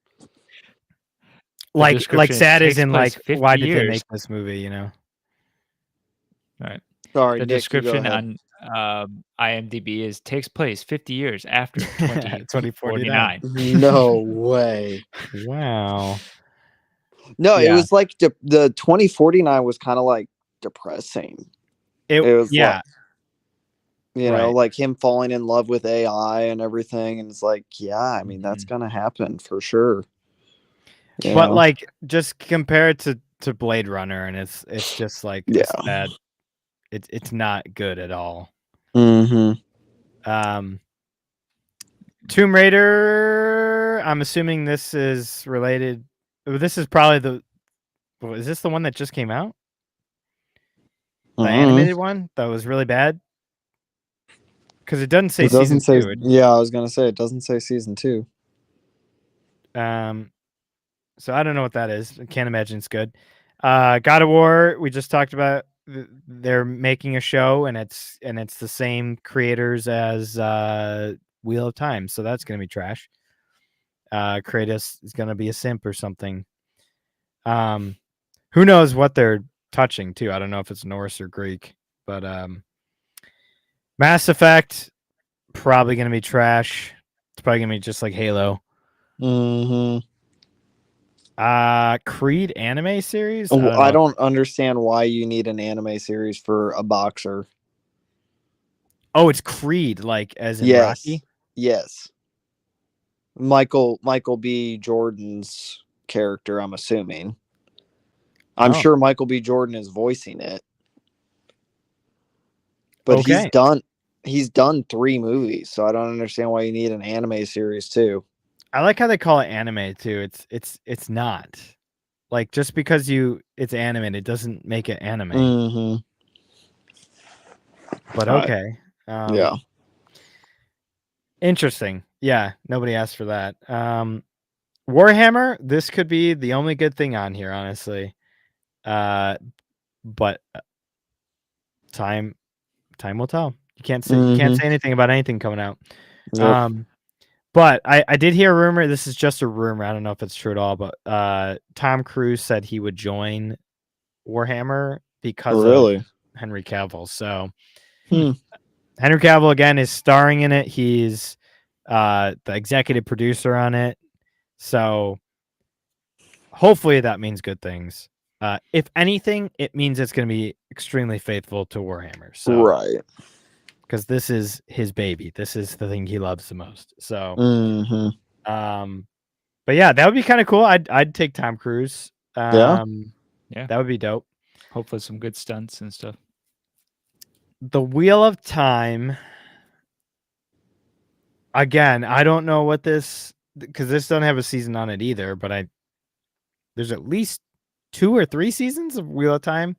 Speaker 1: Like sad as in like, why did
Speaker 2: years.
Speaker 1: they make this movie? You know.
Speaker 2: Right.
Speaker 3: Sorry.
Speaker 2: The
Speaker 3: Nick,
Speaker 2: description on IMDb takes place 50 years after 2049.
Speaker 3: No way.
Speaker 1: Wow.
Speaker 3: No, it was like the 2049 was kind of like depressing. It was like, you know, like him falling in love with AI and everything, and it's like, yeah, I mean that's gonna happen for sure.
Speaker 1: But like, just compare it to Blade Runner, and it's just like it's bad. It's not good at all. Tomb Raider. I'm assuming this is related. This is probably is this the one that just came out? The animated one that was really bad? Because it doesn't say season 2.
Speaker 3: Yeah, I was gonna say it doesn't say season 2.
Speaker 1: So I don't know what that is. I can't imagine it's good. God of War. We just talked about. They're making a show, and it's the same creators as Wheel of Time, so that's gonna be trash. Kratos is gonna be a simp or something. Who knows what they're touching too? I don't know if it's Norse or Greek, but Mass Effect probably gonna be trash. It's probably gonna be just like Halo. Creed anime series.
Speaker 3: I don't understand why you need an anime series for a boxer.
Speaker 1: Oh, it's Creed, like as in Rocky.
Speaker 3: Yes. Michael B. Jordan's character, I'm assuming. I'm sure Michael B. Jordan is voicing it. But he's done 3 movies, so I don't understand why you need an anime series too.
Speaker 1: I like how they call it anime too. It's not. Like just because it's animated, it doesn't make it anime. But okay.
Speaker 3: Yeah.
Speaker 1: Interesting. Yeah, nobody asked for that. Warhammer, this could be the only good thing on here, honestly. But time will tell. You can't say anything about anything coming out. Yep. But I did hear a rumor. This is just a rumor. I don't know if it's true at all. But Tom Cruise said he would join Warhammer because of Henry Cavill. So Henry Cavill again is starring in it. He's the executive producer on it. So hopefully that means good things. If anything, it means it's going to be extremely faithful to Warhammer. So,
Speaker 3: right.
Speaker 1: Because this is his baby. This is the thing he loves the most. So, but yeah, that would be kind of cool. I'd take Tom Cruise.
Speaker 2: Yeah,
Speaker 1: that would be dope.
Speaker 2: Hopefully some good stunts and stuff.
Speaker 1: The Wheel of Time. Again, I don't know what this, because this doesn't have a season on it either, but there's at least 2 or 3 seasons of Wheel of Time.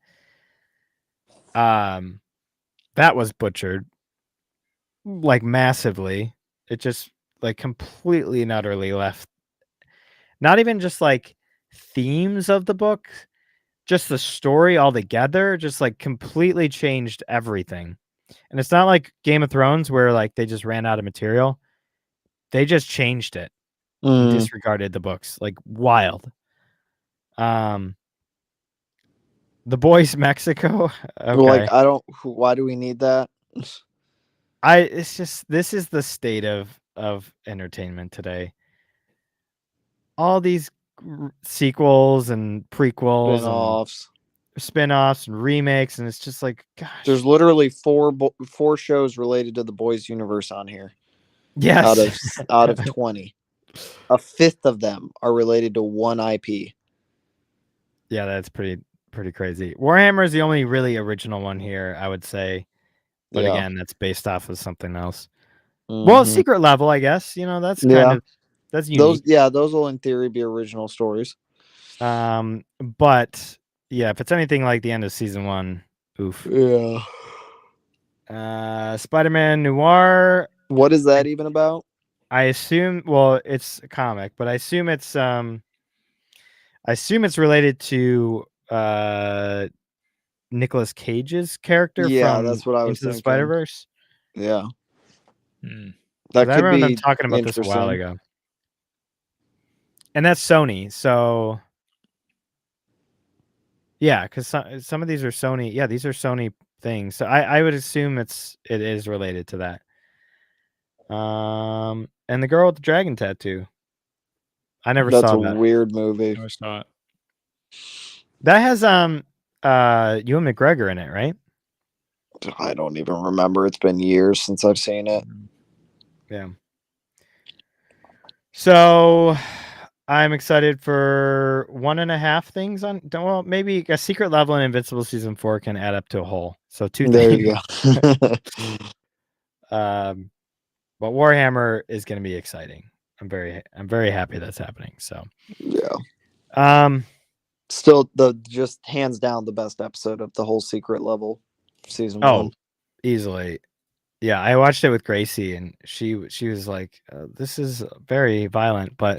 Speaker 1: That was butchered like massively. It just like completely and utterly left, not even just like themes of the book, just the story altogether, just like completely changed everything. And it's not like Game of Thrones where like they just ran out of material. They just changed it and disregarded the books. Like wild. The Boys Mexico. Okay.
Speaker 3: Like why do we need that?
Speaker 1: It's just, this is the state of entertainment today. All these sequels and prequels, spin-offs and remakes, and it's just like, gosh.
Speaker 3: There's literally 4 shows related to the Boys universe on here.
Speaker 1: Yes.
Speaker 3: Out of 20. A fifth of them are related to one IP.
Speaker 1: Yeah, that's pretty crazy. Warhammer is the only really original one here, I would say. But again, that's based off of something else. Well, Secret Level, I guess. You know, that's kind of, that's unique.
Speaker 3: Those will in theory be original stories.
Speaker 1: But Yeah, if it's anything like the end of season 1, oof.
Speaker 3: Yeah.
Speaker 1: Spider-Man Noir.
Speaker 3: What is that even about?
Speaker 1: I assume. Well, it's a comic, but I assume it's related to Nicolas Cage's character
Speaker 3: Yeah,
Speaker 1: from
Speaker 3: that's what I was
Speaker 1: Into the
Speaker 3: thinking.
Speaker 1: Spider-Verse.
Speaker 3: Yeah.
Speaker 2: Hmm.
Speaker 3: That
Speaker 1: I
Speaker 3: could
Speaker 1: remember
Speaker 3: be
Speaker 1: them talking about this a while
Speaker 3: interesting.
Speaker 1: ago. And that's Sony, so yeah, because some of these are Sony. Yeah, these are Sony things. So I would assume it is related to that. And the girl with the dragon tattoo. I never
Speaker 3: That's
Speaker 1: saw
Speaker 3: a
Speaker 1: that.
Speaker 3: weird movie.
Speaker 2: Never saw it.
Speaker 1: That has Ewan McGregor in it, right?
Speaker 3: I don't even remember. It's been years since I've seen it.
Speaker 1: Yeah. So I'm excited for 1.5 things on. Well, maybe a secret level in Invincible season 4 can add up to a whole. So 2
Speaker 3: There
Speaker 1: things.
Speaker 3: you go.
Speaker 1: But Warhammer is going to be exciting. I'm very happy that's happening. So
Speaker 3: yeah. Still just hands down the best episode of the whole secret level season 1.
Speaker 1: Easily. Yeah, I watched it with Gracie, and she was like, "This is very violent, but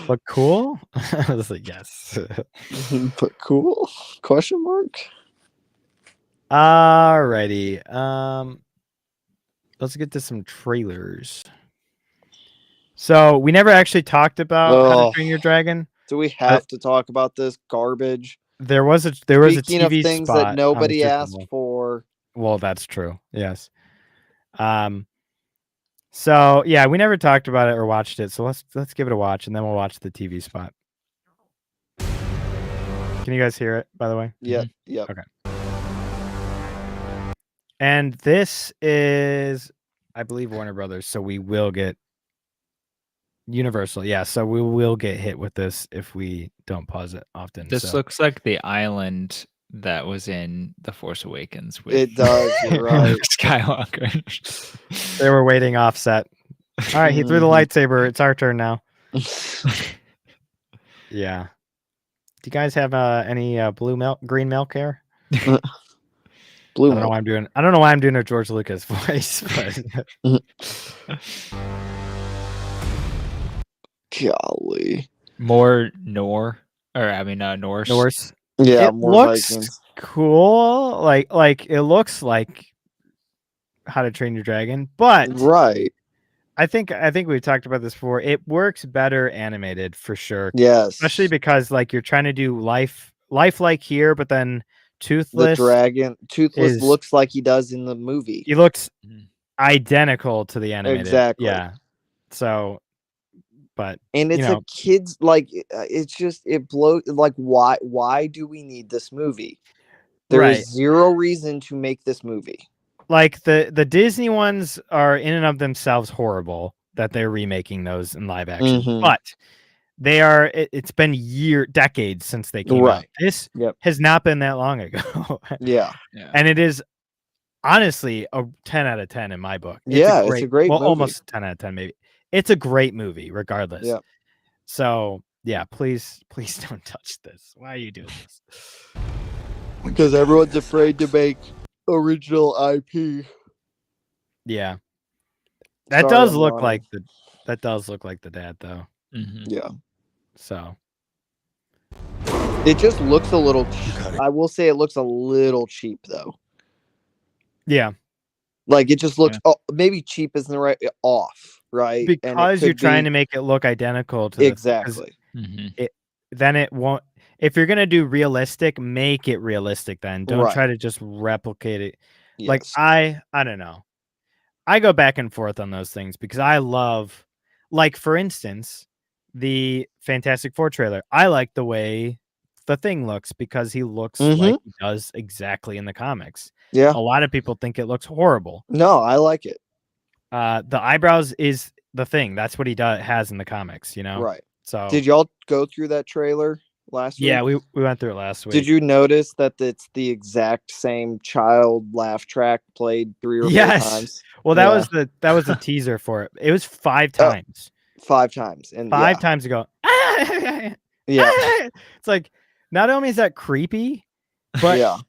Speaker 1: but cool." I was like, "Yes."
Speaker 3: But cool? Question mark.
Speaker 1: Alrighty. Let's get to some trailers. So we never actually talked about How to Train Your Dragon.
Speaker 3: Do we have to talk about this garbage?
Speaker 1: There was a
Speaker 3: Speaking
Speaker 1: TV
Speaker 3: of things
Speaker 1: spot
Speaker 3: that nobody
Speaker 1: on the
Speaker 3: asked for.
Speaker 1: Well, that's true. Yes. So yeah, we never talked about it or watched it. So let's give it a watch, and then we'll watch the TV spot. Can you guys hear it, by the way?
Speaker 3: Yep. Yep.
Speaker 1: Okay. And this is, I believe, Warner Brothers. So we will get Universal. Yeah. So we will get hit with this if we don't pause it often.
Speaker 2: This looks like the island that was in The Force Awakens. With
Speaker 3: it does. You're right.
Speaker 2: Skywalker.
Speaker 1: They were waiting offset. All right, he threw the lightsaber. It's our turn now. Yeah. Do you guys have any green milk here?
Speaker 3: Blue
Speaker 1: I don't know why I'm doing a George Lucas voice. But...
Speaker 3: Golly.
Speaker 2: More Norse.
Speaker 1: Norse.
Speaker 3: Yeah,
Speaker 1: it
Speaker 3: more
Speaker 1: looks
Speaker 3: Vikings.
Speaker 1: Cool. Like it looks like How to Train Your Dragon, but
Speaker 3: right.
Speaker 1: I think we've talked about this before. It works better animated for sure.
Speaker 3: Yes.
Speaker 1: Especially because like you're trying to do life like here, but then Toothless.
Speaker 3: Toothless looks like he does in the movie.
Speaker 1: He looks identical to the animated.
Speaker 3: Exactly.
Speaker 1: Yeah. So, but
Speaker 3: and it's a kid's like it's just it blows. Like why do we need this movie? There is zero reason to make this movie.
Speaker 1: Like the Disney ones are in and of themselves horrible that they're remaking those in live action, but they are. It's been decades since they came out. This has not been that long ago.
Speaker 3: yeah,
Speaker 1: and it is honestly a 10 out of 10 in my book.
Speaker 3: It's a great movie.
Speaker 1: Almost 10 out of 10 maybe. It's a great movie regardless.
Speaker 3: Yeah.
Speaker 1: So yeah, please don't touch this. Why are you doing this?
Speaker 3: Because everyone's afraid to make original IP.
Speaker 1: Yeah. That does look like the dad though.
Speaker 3: Yeah.
Speaker 1: So
Speaker 3: it just looks a little I will say it looks a little cheap though.
Speaker 1: Yeah.
Speaker 3: Like it just looks maybe cheap isn't the right off, right?
Speaker 1: Because you're trying to make it look identical to
Speaker 3: exactly.
Speaker 1: Then it won't. If you're gonna do realistic, make it realistic. Then don't try to just replicate it. Yes. Like I don't know. I go back and forth on those things because I love, like for instance, the Fantastic Four trailer. I like the way the Thing looks because he looks like he does exactly in the comics.
Speaker 3: Yeah,
Speaker 1: a lot of people think it looks horrible.
Speaker 3: No, I like it.
Speaker 1: The eyebrows is the Thing. That's what he has in the comics.
Speaker 3: Right.
Speaker 1: So
Speaker 3: did y'all go through that trailer last week?
Speaker 1: Yeah, we went through it last week.
Speaker 3: Did you notice that it's the exact same child laugh track played 3 or 4 times?
Speaker 1: Well, that was the teaser for it. It was 5 times.
Speaker 3: 5 times. And
Speaker 1: 5 times ago.
Speaker 3: Yeah.
Speaker 1: It's like, not only is that creepy, but
Speaker 3: Yeah.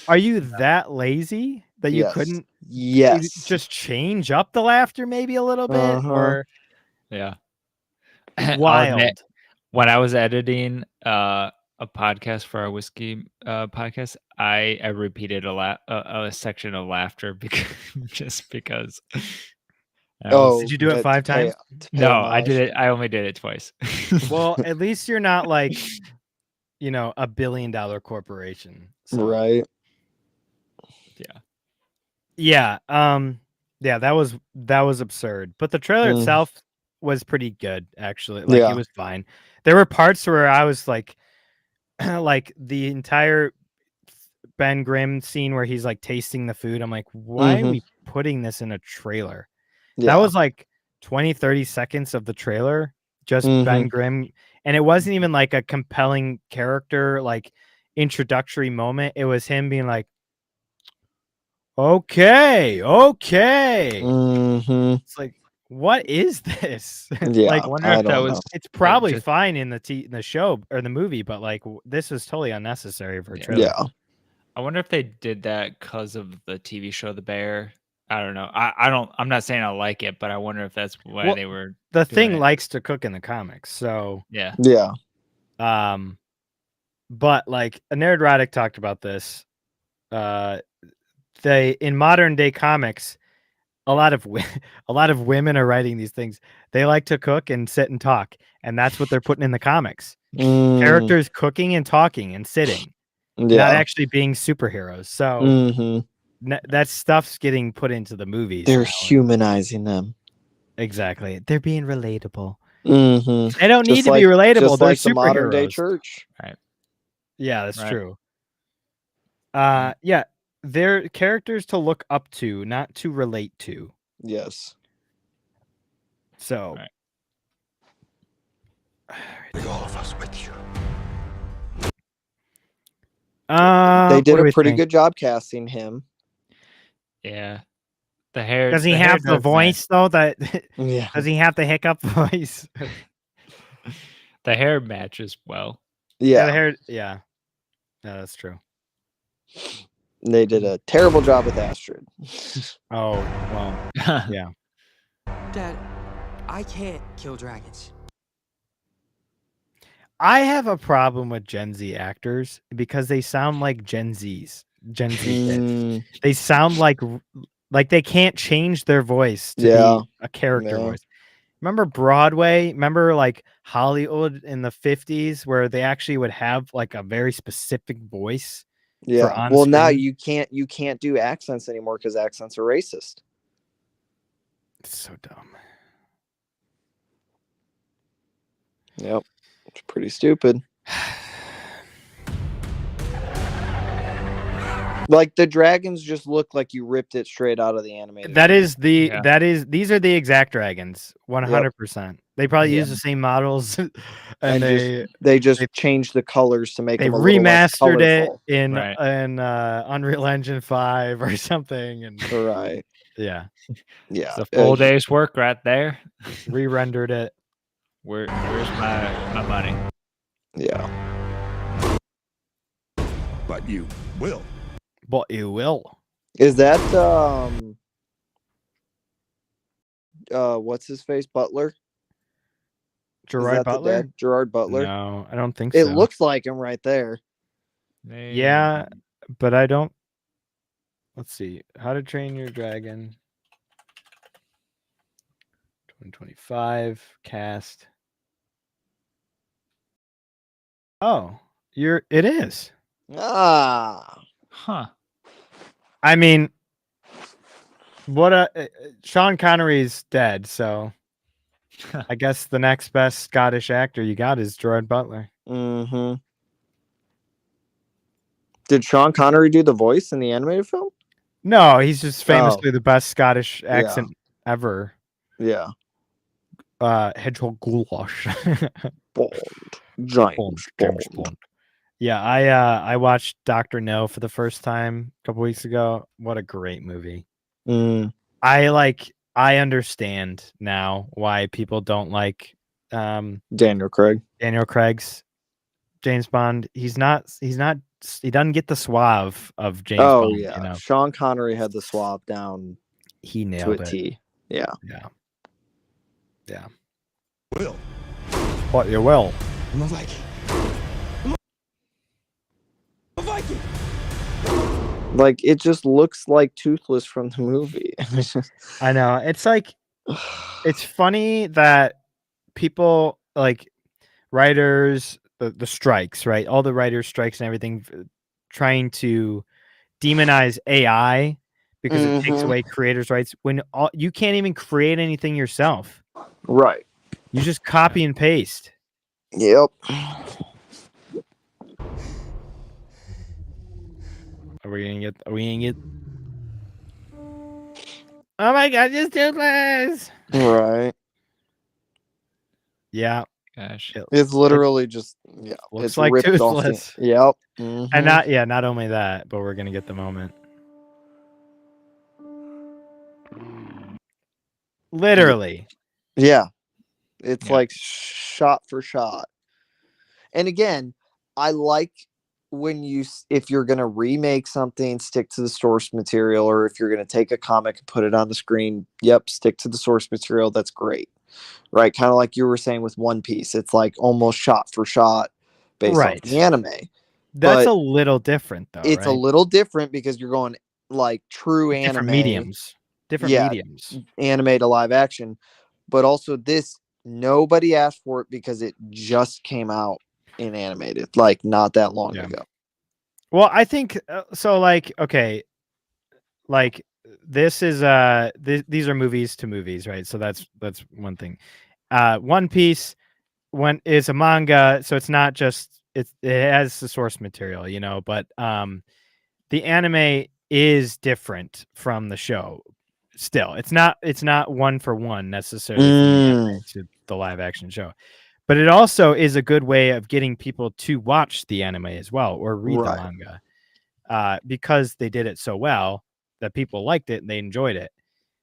Speaker 1: are you that lazy that you
Speaker 3: Yes.
Speaker 1: couldn't
Speaker 3: Yes.
Speaker 1: just change up the laughter maybe a little bit?
Speaker 3: Uh-huh.
Speaker 1: Or
Speaker 2: Yeah. I'll admit,
Speaker 1: wild.
Speaker 2: when I was editing a podcast for our whiskey podcast, I repeated a section of laughter because just because.
Speaker 1: Did you do it 5 times?
Speaker 2: No, I did it. I only did it twice.
Speaker 1: Well, at least you're not like, you know, $1 billion corporation. So.
Speaker 3: Right.
Speaker 1: Yeah. Yeah, that was absurd. But the trailer itself was pretty good, actually. Like it was fine. There were parts where I was like like the entire Ben Grimm scene where he's like tasting the food. I'm like, why are we putting this in a trailer? That was like 20-30 seconds of the trailer, just Ben Grimm. And it wasn't even like a compelling character, like introductory moment. It was him being like, okay. It's like, what is this?
Speaker 3: Yeah,
Speaker 1: like,
Speaker 2: I wonder if that was.
Speaker 1: It's probably fine in the show or the movie, but like this was totally unnecessary for a trailer.
Speaker 3: Yeah.
Speaker 2: I wonder if they did that because of the TV show The Bear. I don't know. I'm not saying I like it, but I wonder if that's why they were.
Speaker 1: The Thing likes to cook in the comics, so
Speaker 2: yeah.
Speaker 1: But like a Nerd Roddick talked about this. They in modern day comics, a lot of women are writing these things. They like to cook and sit and talk, and that's what they're putting in the comics. Characters cooking and talking and sitting, not actually being superheroes. So that stuff's getting put into the movies.
Speaker 3: They're humanizing them.
Speaker 1: Exactly. They're being relatable. They don't need to be relatable.
Speaker 3: Just
Speaker 1: They're
Speaker 3: like
Speaker 1: superheroes.
Speaker 3: the modern day church.
Speaker 2: Right.
Speaker 1: Yeah, that's true. Yeah, they're characters to look up to, not to relate to.
Speaker 3: Yes.
Speaker 1: So,
Speaker 4: with all of us with you.
Speaker 3: They did a pretty good job casting him.
Speaker 2: Yeah. The hair.
Speaker 1: Does he have the voice though? That
Speaker 3: yeah.
Speaker 1: Does he have the hiccup voice?
Speaker 2: The hair matches well.
Speaker 3: Yeah.
Speaker 1: The hair. Yeah. Yeah, that's true.
Speaker 3: They did a terrible job with Astrid.
Speaker 1: Oh well. Yeah.
Speaker 4: Dad, I can't kill dragons.
Speaker 1: I have a problem with Gen Z actors because they sound like Gen Z kids. They sound like they can't change their voice to be a character voice. Remember Broadway? Remember like Hollywood in the 50s where they actually would have like a very specific voice?
Speaker 3: Yeah. Well, now you can't do accents anymore because accents are racist.
Speaker 1: It's so dumb.
Speaker 3: Yep. It's pretty stupid. Like the dragons just look like you ripped it straight out of the animated.
Speaker 1: These are the exact dragons, 100%. They probably use the same models, and
Speaker 3: they just changed the colors to make them a little less
Speaker 1: remastered it
Speaker 3: colorful.
Speaker 1: in Unreal Engine 5 or something, and
Speaker 3: yeah,
Speaker 2: it's a full day's work right there.
Speaker 1: Re-rendered it.
Speaker 2: Where's my money?
Speaker 3: Yeah,
Speaker 4: but you will.
Speaker 1: But you will.
Speaker 3: Is that what's his face? Butler?
Speaker 1: Gerard Butler?
Speaker 3: Gerard Butler?
Speaker 1: No, I don't think so.
Speaker 3: It looks like him right there.
Speaker 1: Yeah, but I don't. Let's see. How to Train Your Dragon 2025 cast. Oh, it is.
Speaker 2: Huh.
Speaker 1: I mean, Sean Connery's dead, so I guess the next best Scottish actor you got is Gerard Butler.
Speaker 3: Did Sean Connery do the voice in the animated film?
Speaker 1: No, he's just famously the best Scottish accent ever.
Speaker 3: Yeah.
Speaker 1: Hedgehog Goulash.
Speaker 3: James Bond.
Speaker 1: Yeah, I watched Dr. No for the first time a couple weeks ago. What a great movie. I understand now why people don't like
Speaker 3: Daniel Craig.
Speaker 1: Daniel Craig's James Bond. He doesn't get the suave of James Bond.
Speaker 3: Yeah.
Speaker 1: You know,
Speaker 3: Sean Connery had the swap down
Speaker 1: he
Speaker 3: to a
Speaker 1: nailed it.
Speaker 3: T. Yeah.
Speaker 1: Yeah.
Speaker 4: Will.
Speaker 1: What you will.
Speaker 4: I'm a Viking. I'm a Viking.
Speaker 3: Like, it just looks like Toothless from the movie.
Speaker 1: I know. It's like, it's funny that people like writers, the strikes, right? All the writers' strikes and everything, trying to demonize AI because it takes away creators' rights when you can't even create anything yourself.
Speaker 3: Right.
Speaker 1: You just copy and paste.
Speaker 3: Yep.
Speaker 1: Are we gonna get? Oh my God, just Toothless.
Speaker 3: Right.
Speaker 1: Yeah.
Speaker 2: Gosh.
Speaker 3: It's literally just
Speaker 1: looks
Speaker 3: it's
Speaker 1: like
Speaker 3: ripped off
Speaker 1: Toothless.
Speaker 3: Yep.
Speaker 1: And not only that, but we're gonna get the moment. Literally.
Speaker 3: Yeah. It's
Speaker 2: Yeah.
Speaker 3: like shot for shot. And again, I like when if you're going to remake something, stick to the source material, or if you're going to take a comic and put it on the screen, stick to the source material. That's great. Right? Kind of like you were saying with One Piece. It's like almost shot for shot based off the anime.
Speaker 1: That's a little different though,
Speaker 3: It's a little different because you're going like true anime.
Speaker 1: Different mediums. Mediums.
Speaker 3: Anime to live action. But also this, nobody asked for it because it just came out in animated, like not that long ago.
Speaker 1: Well, I think so. Like, okay, like this is these are movies to movies, right? So that's one thing. One Piece is a manga, so it's not just it has the source material, you know, but the anime is different from the show. Still, it's not one for one necessarily from the anime to the live action show. But it also is a good way of getting people to watch the anime as well or read the manga because they did it so well that people liked it and they enjoyed it.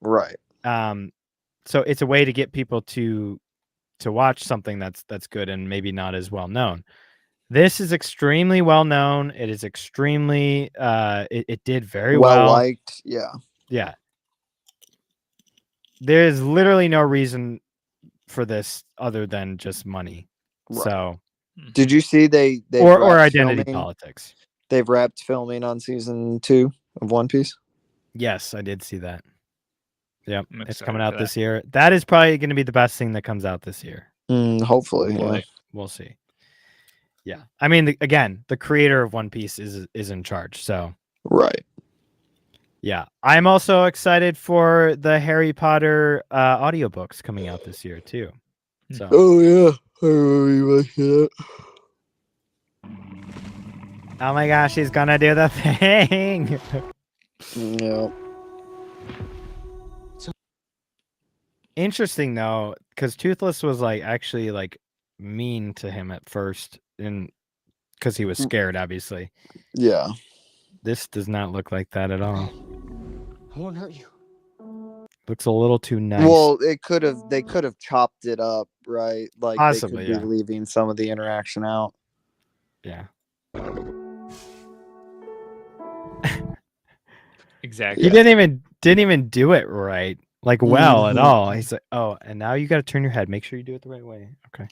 Speaker 3: Right.
Speaker 1: So it's a way to get people to watch something that's good and maybe not as well known. This is extremely well known. It is extremely it did very well
Speaker 3: liked. Yeah.
Speaker 1: Yeah. There's literally no reason for this other than just money. Right. So
Speaker 3: did you see they
Speaker 1: or identity politics?
Speaker 3: They've wrapped filming on season 2 of One Piece.
Speaker 1: Yes, I did see that. Yep, it's coming out this year. That is probably going to be the best thing that comes out this year.
Speaker 3: Hopefully,
Speaker 1: we'll see. Yeah, I mean, again, the creator of One Piece is in charge. So
Speaker 3: right.
Speaker 1: Yeah, I'm also excited for the Harry Potter audiobooks coming out this year too. So.
Speaker 3: Oh yeah, I remember you mentioned it.
Speaker 1: Oh my gosh, he's gonna do the thing.
Speaker 3: Yeah.
Speaker 1: Interesting though, because Toothless was like actually like mean to him at first, and because he was scared, obviously.
Speaker 3: Yeah.
Speaker 1: This does not look like that at all.
Speaker 4: I won't hurt you.
Speaker 1: Looks a little too nice.
Speaker 3: Well, they could have chopped it up, right? Like
Speaker 1: possibly,
Speaker 3: they could be leaving some of the interaction out.
Speaker 1: Yeah.
Speaker 2: Exactly.
Speaker 1: He didn't even do it right, like well at all. He's like, oh, and now you got to turn your head. Make sure you do it the right way. Okay.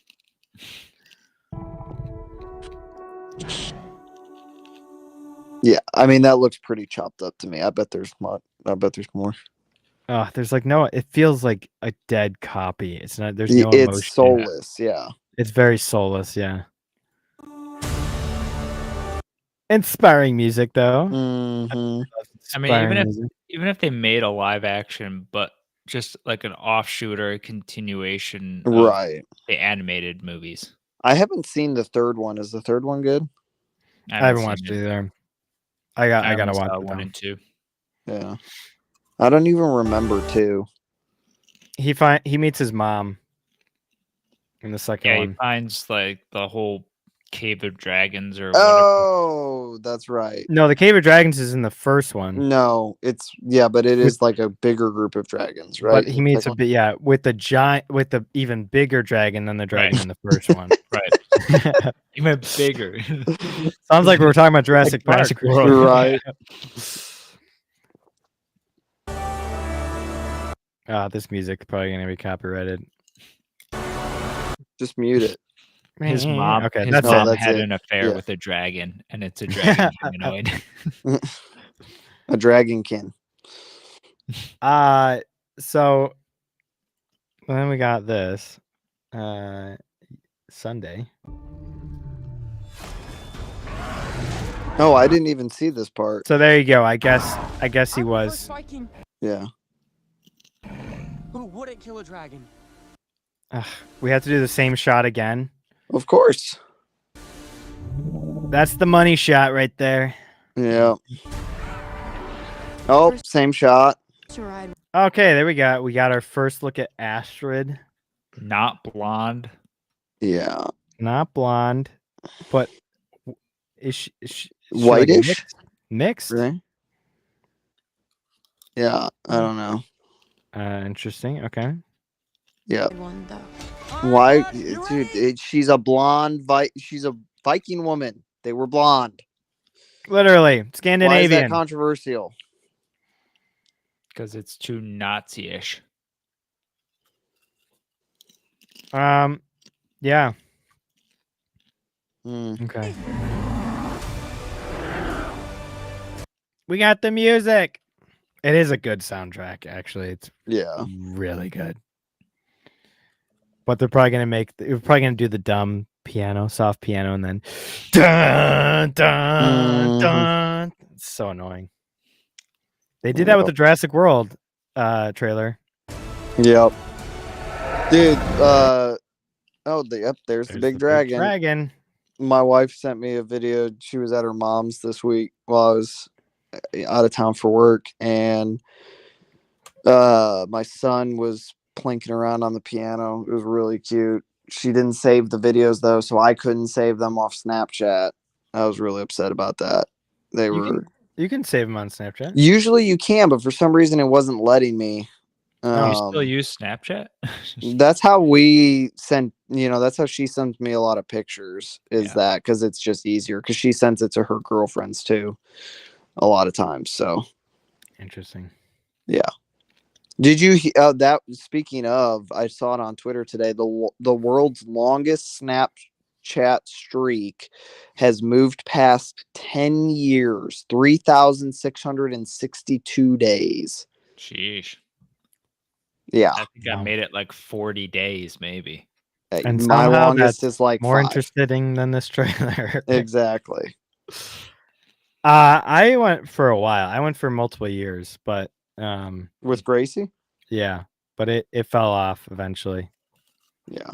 Speaker 3: Yeah, I mean that looks pretty chopped up to me. I bet there's more.
Speaker 1: Oh, there's like no. It feels like a dead copy. It's not. There's no emotion.
Speaker 3: It's soulless. Yeah.
Speaker 1: It's very soulless. Yeah. Inspiring music though.
Speaker 2: I mean, even if they made a live action, but just like an offshoot or a continuation of the animated movies.
Speaker 3: I haven't seen the third one. Is the third one good?
Speaker 1: I haven't watched it either. I gotta watch it,
Speaker 2: 1 and 2.
Speaker 3: Yeah. I don't even remember 2.
Speaker 1: He meets his mom in the second one.
Speaker 2: He finds like the whole Cave of Dragons or whatever.
Speaker 3: Oh, that's right.
Speaker 1: No, the Cave of Dragons is in the first one.
Speaker 3: No, it's but it is like a bigger group of dragons, right?
Speaker 1: But he meets with the even bigger dragon than the dragon in the first one.
Speaker 2: Right. Even bigger.
Speaker 1: Sounds like we were talking about Jurassic Park.
Speaker 2: Jurassic World.
Speaker 3: You're right.
Speaker 1: This music is probably gonna be copyrighted.
Speaker 3: Just mute it.
Speaker 2: His mom,
Speaker 1: Okay,
Speaker 2: his
Speaker 1: that's
Speaker 2: mom
Speaker 3: it.
Speaker 2: had
Speaker 3: That's
Speaker 2: an affair
Speaker 3: Yeah.
Speaker 2: with a dragon, and it's a dragon humanoid.
Speaker 3: A dragonkin.
Speaker 1: So then we got this Sunday.
Speaker 3: Oh, I didn't even see this part.
Speaker 1: So there you go. I guess he was.
Speaker 3: Yeah.
Speaker 4: Who wouldn't kill a dragon?
Speaker 1: We have to do the same shot again.
Speaker 3: Of course.
Speaker 1: That's the money shot right there.
Speaker 3: Yeah. Oh, same shot.
Speaker 1: Okay, there we go. We got our first look at Astrid.
Speaker 2: Not blonde.
Speaker 3: Yeah.
Speaker 1: Not blonde, but is she like
Speaker 3: Whitish?
Speaker 1: mixed?
Speaker 3: Really? Yeah, I don't know.
Speaker 1: Interesting. Okay.
Speaker 3: Yeah. Why, dude? She's a blonde. She's a Viking woman. They were blonde.
Speaker 1: Literally
Speaker 3: Why is that
Speaker 1: Scandinavian.
Speaker 3: controversial?
Speaker 2: Because it's too Nazi-ish.
Speaker 1: Yeah.
Speaker 3: Okay.
Speaker 1: We got the music. It is a good soundtrack, actually. It's
Speaker 3: Yeah.
Speaker 1: really good. But they're probably gonna do the dumb piano, soft piano, and then dun dun dun. It's so annoying. They did that with the Jurassic World trailer.
Speaker 3: Yep. Dude, there's the big dragon.
Speaker 1: Dragon.
Speaker 3: My wife sent me a video. She was at her mom's this week while I was out of town for work, and my son was plinking around on the piano. It was really cute. She didn't save the videos though, so I couldn't save them off Snapchat. I was really upset about that.
Speaker 1: You can save them on Snapchat.
Speaker 3: Usually you can, but for some reason it wasn't letting me.
Speaker 2: You still use Snapchat?
Speaker 3: That's how we send. That's how she sends me a lot of pictures. That because it's just easier because she sends it to her girlfriends too, a lot of times. So
Speaker 1: interesting.
Speaker 3: Yeah. Did you that? Speaking of, I saw it on Twitter today. The world's longest Snapchat streak has moved past 10 years, 3,662 days.
Speaker 2: Sheesh.
Speaker 3: Yeah,
Speaker 2: I think I made it like 40 days, maybe.
Speaker 1: And
Speaker 3: my longest is like
Speaker 1: more
Speaker 3: 5.
Speaker 1: interesting than this trailer.
Speaker 3: Exactly.
Speaker 1: I went for a while. I went for multiple years, but
Speaker 3: with Gracie.
Speaker 1: Yeah, but it fell off eventually.
Speaker 3: Yeah,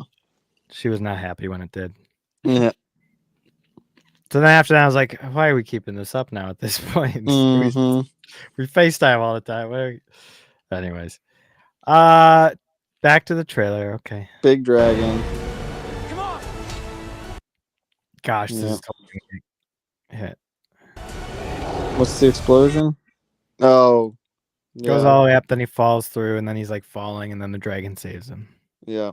Speaker 1: she was not happy when it did.
Speaker 3: Yeah.
Speaker 1: So then after that, I was like, why are we keeping this up now at this point?
Speaker 3: Mm-hmm.
Speaker 1: We FaceTime all the time. Anyways, back to the trailer. Okay.
Speaker 3: Big dragon.
Speaker 4: Come on.
Speaker 1: Gosh, this is totally hit.
Speaker 3: What's the explosion? Oh.
Speaker 1: Goes all the way up, then he falls through, and then he's like falling, and then the dragon saves him.
Speaker 3: Yeah.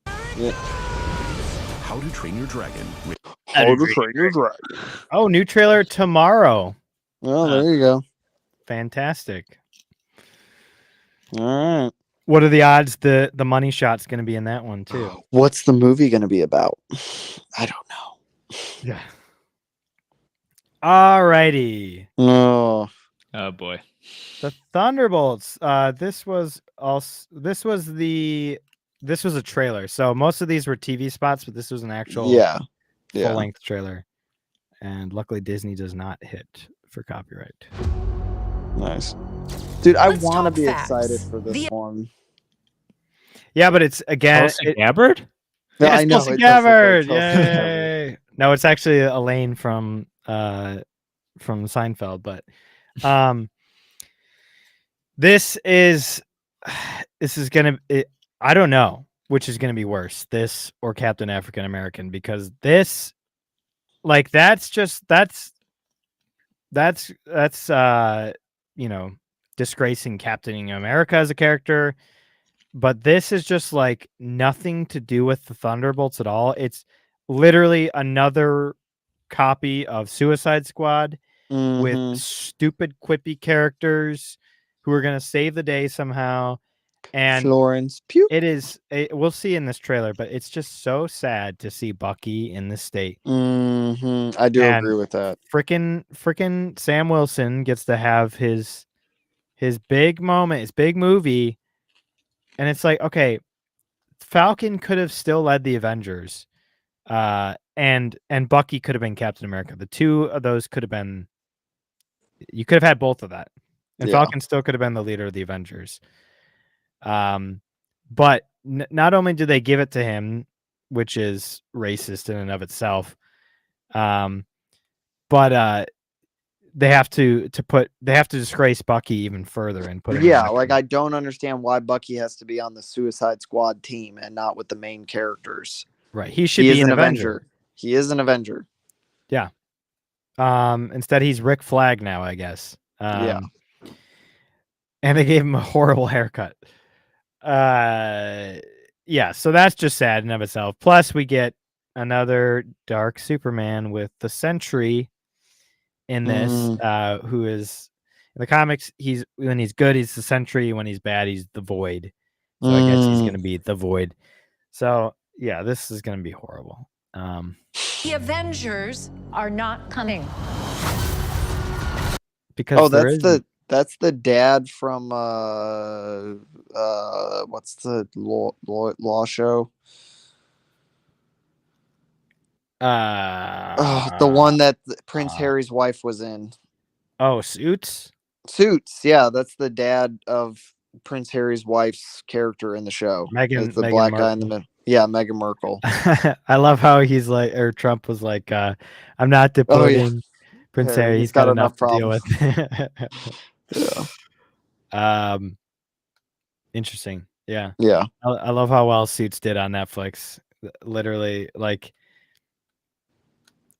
Speaker 5: How to Train Your Dragon.
Speaker 3: How to Train Your Dragon.
Speaker 1: Oh, new trailer tomorrow.
Speaker 3: Oh, there you go.
Speaker 1: Fantastic.
Speaker 3: All right.
Speaker 1: What are the odds the money shot's going to be in that one too?
Speaker 3: What's the movie going to be about? I don't know.
Speaker 1: Yeah. Alrighty.
Speaker 3: Oh.
Speaker 2: Oh boy.
Speaker 1: The Thunderbolts. This was a trailer. So most of these were TV spots, but this was an actual full-length trailer. And luckily Disney does not hit for copyright.
Speaker 3: Nice. Dude, I want to be excited for this one.
Speaker 1: Yeah, but it's again
Speaker 2: Gabbard?
Speaker 3: Yeah,
Speaker 1: I know. Gabbard.
Speaker 3: Yay.
Speaker 1: No, it's actually Elaine from Seinfeld, but this is gonna I don't know which is gonna be worse, this or Captain African American, because this like that's disgracing Captain America as a character. But this is just like nothing to do with the Thunderbolts at all. It's literally another copy of Suicide Squad with stupid quippy characters who are going to save the day somehow. And
Speaker 3: Florence Pugh.
Speaker 1: We'll see in this trailer, but it's just so sad to see Bucky in this state.
Speaker 3: I do agree with that.
Speaker 1: Freaking Sam Wilson gets to have his big moment, his big movie. And it's like, okay, Falcon could have still led the Avengers, and Bucky could have been Captain America. The two of those could have been. You could have had both of that, and Falcon still could have been the leader of the Avengers. But not only do they give it to him, which is racist in and of itself, but they have to disgrace Bucky even further and put him.
Speaker 3: Yeah, like I don't understand why Bucky has to be on the Suicide Squad team and not with the main characters.
Speaker 1: Right, he should be an Avenger.
Speaker 3: He is an Avenger.
Speaker 1: Yeah. Instead, he's Rick Flag now, I guess.
Speaker 3: Yeah.
Speaker 1: And they gave him a horrible haircut. Yeah. So that's just sad in of itself. Plus, we get another dark Superman with the Sentry in this, who is in the comics. When he's good, he's the Sentry. When he's bad, he's the Void. So I guess he's gonna be the Void. So yeah, this is gonna be horrible.
Speaker 6: The Avengers are not coming.
Speaker 1: Because
Speaker 3: that's the dad from what's the law show? The one that Prince Harry's wife was in.
Speaker 1: Oh, Suits?
Speaker 3: Suits, yeah, that's the dad of Prince Harry's wife's character in the show.
Speaker 1: Meghan,
Speaker 3: the
Speaker 1: Meghan
Speaker 3: black
Speaker 1: Markle.
Speaker 3: guy in the middle. Yeah, Meghan Markle.
Speaker 1: I love how he's like, or Trump was like, I'm not deporting Prince Harry. He's got enough to deal with.
Speaker 3: Yeah.
Speaker 1: Interesting. Yeah.
Speaker 3: Yeah.
Speaker 1: I love how well Suits did on Netflix. Literally, like,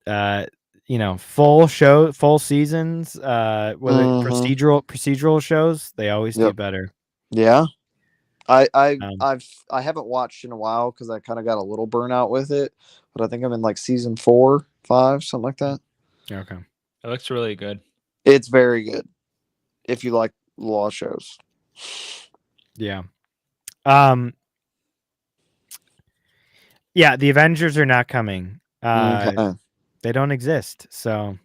Speaker 1: full seasons, whether procedural shows, they always do better.
Speaker 3: Yeah. I haven't watched in a while because I kind of got a little burnout with it, but I think I'm in like season 4, 5, something like that.
Speaker 1: Okay.
Speaker 2: It looks really good.
Speaker 3: It's very good if you like law shows.
Speaker 1: Yeah. Yeah, the Avengers are not coming. They don't exist. So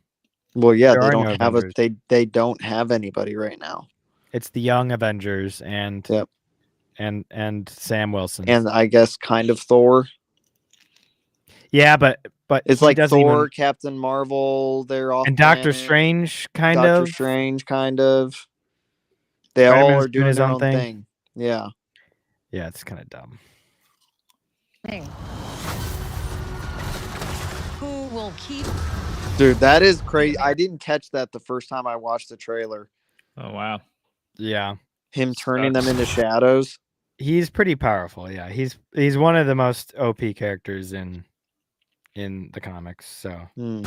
Speaker 3: well, yeah,
Speaker 1: there
Speaker 3: they
Speaker 1: are
Speaker 3: don't
Speaker 1: no
Speaker 3: have
Speaker 1: Avengers.
Speaker 3: they don't have anybody right now.
Speaker 1: It's the young Avengers and and Sam Wilson.
Speaker 3: And I guess kind of Thor.
Speaker 1: Yeah, but
Speaker 3: it's like Thor, Captain Marvel, they're off.
Speaker 1: And Doctor Strange kind of.
Speaker 3: Doctor Strange kind of. They all are doing their own thing. Yeah.
Speaker 1: Yeah, it's kind of dumb.
Speaker 6: Who will keep?
Speaker 3: Dude, that is crazy. I didn't catch that the first time I watched the trailer.
Speaker 2: Oh wow.
Speaker 1: Yeah.
Speaker 3: Him turning them into shadows.
Speaker 1: He's pretty powerful. Yeah, he's one of the most OP characters in the comics. So
Speaker 6: who